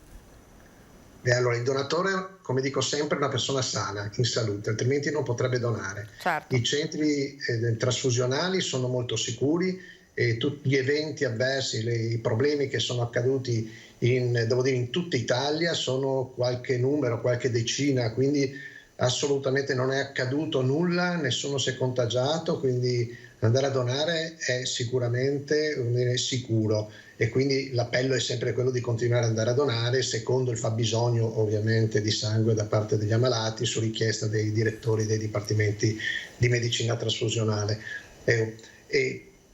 Allora, il donatore, come dico sempre, è una persona sana, in salute, altrimenti non potrebbe donare. Certo. I centri trasfusionali sono molto sicuri e tutti gli eventi avversi, i problemi che sono accaduti in tutta Italia sono qualche numero, qualche decina, quindi assolutamente non è accaduto nulla, nessuno si è contagiato, quindi andare a donare è sicuramente sicuro. E quindi l'appello è sempre quello di continuare ad andare a donare secondo il fabbisogno ovviamente di sangue da parte degli ammalati, su richiesta dei direttori dei dipartimenti di medicina trasfusionale.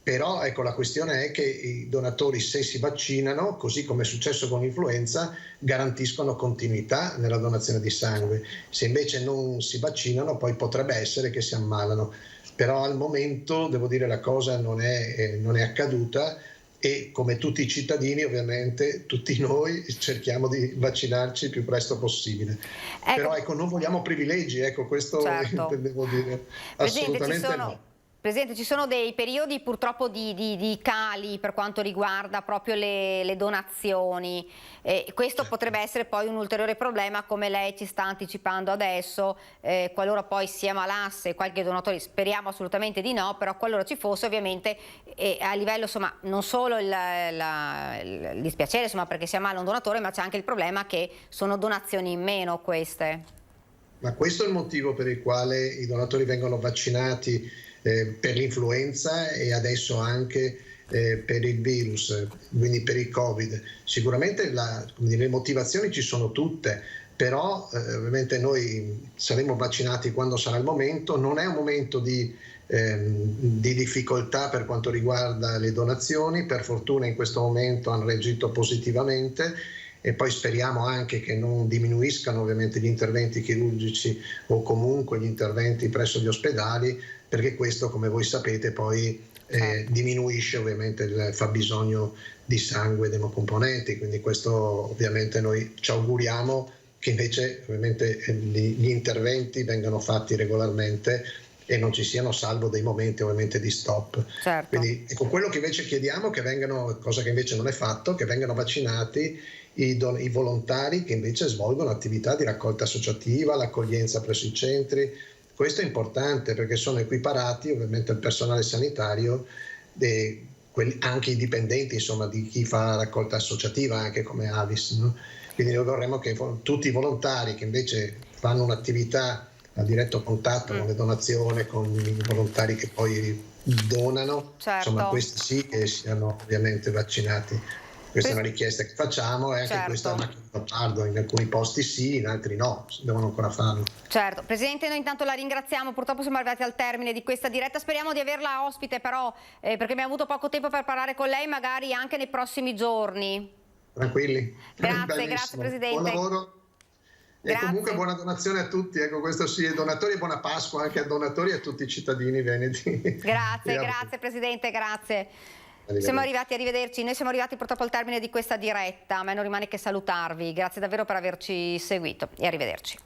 Però ecco, la questione è che i donatori, se si vaccinano, così come è successo con l'influenza, garantiscono continuità nella donazione di sangue. Se invece non si vaccinano, poi potrebbe essere che si ammalano. Però al momento, devo dire, la cosa non è accaduta. E come tutti i cittadini, ovviamente, tutti noi cerchiamo di vaccinarci il più presto possibile. Ecco. Però ecco, non vogliamo privilegi, ecco, questo certo. Devo dire. Assolutamente no. Presidente, ci sono dei periodi purtroppo di cali per quanto riguarda proprio le donazioni. Questo potrebbe essere poi un ulteriore problema, come lei ci sta anticipando adesso, qualora poi si ammalasse qualche donatore, speriamo assolutamente di no, però qualora ci fosse ovviamente a livello insomma non solo il dispiacere insomma perché si ammala un donatore, ma c'è anche il problema che sono donazioni in meno queste. Ma questo è il motivo per il quale i donatori vengono vaccinati per l'influenza e adesso anche per il virus, quindi per il Covid. Sicuramente le motivazioni ci sono tutte, però ovviamente noi saremo vaccinati quando sarà il momento. Non è un momento di difficoltà per quanto riguarda le donazioni, per fortuna in questo momento hanno reagito positivamente e poi speriamo anche che non diminuiscano ovviamente gli interventi chirurgici o comunque gli interventi presso gli ospedali, perché questo, come voi sapete, poi diminuisce ovviamente il fabbisogno di sangue ed emocomponenti, quindi questo ovviamente noi ci auguriamo che invece ovviamente gli interventi vengano fatti regolarmente e non ci siano, salvo dei momenti ovviamente di stop. Certo. Quindi ecco, quello che invece chiediamo che vengano, cosa che invece non è fatto, che vengano vaccinati i volontari che invece svolgono attività di raccolta associativa, l'accoglienza presso i centri. Questo è importante perché sono equiparati ovviamente al personale sanitario, anche i dipendenti insomma di chi fa raccolta associativa, anche come Avis, no? Quindi noi vorremmo che tutti i volontari che invece fanno un'attività a diretto contatto con le donazioni, con i volontari che poi donano, certo. Insomma questi sì che siano ovviamente vaccinati. Questa è una richiesta che facciamo e anche certo. questa è una ritardo, in alcuni posti sì, in altri no, devono ancora farlo. Certo, Presidente, noi intanto la ringraziamo, purtroppo siamo arrivati al termine di questa diretta, speriamo di averla ospite però, perché abbiamo avuto poco tempo per parlare con lei, magari anche nei prossimi giorni. Tranquilli. Grazie Presidente. Buon lavoro. E comunque buona donazione a tutti, ecco, questo sì, ai donatori, e buona Pasqua anche ai donatori e a tutti i cittadini veneti. Grazie Presidente, grazie. Siamo arrivati, arrivederci, noi siamo arrivati purtroppo al termine di questa diretta, a me non rimane che salutarvi, grazie davvero per averci seguito e arrivederci.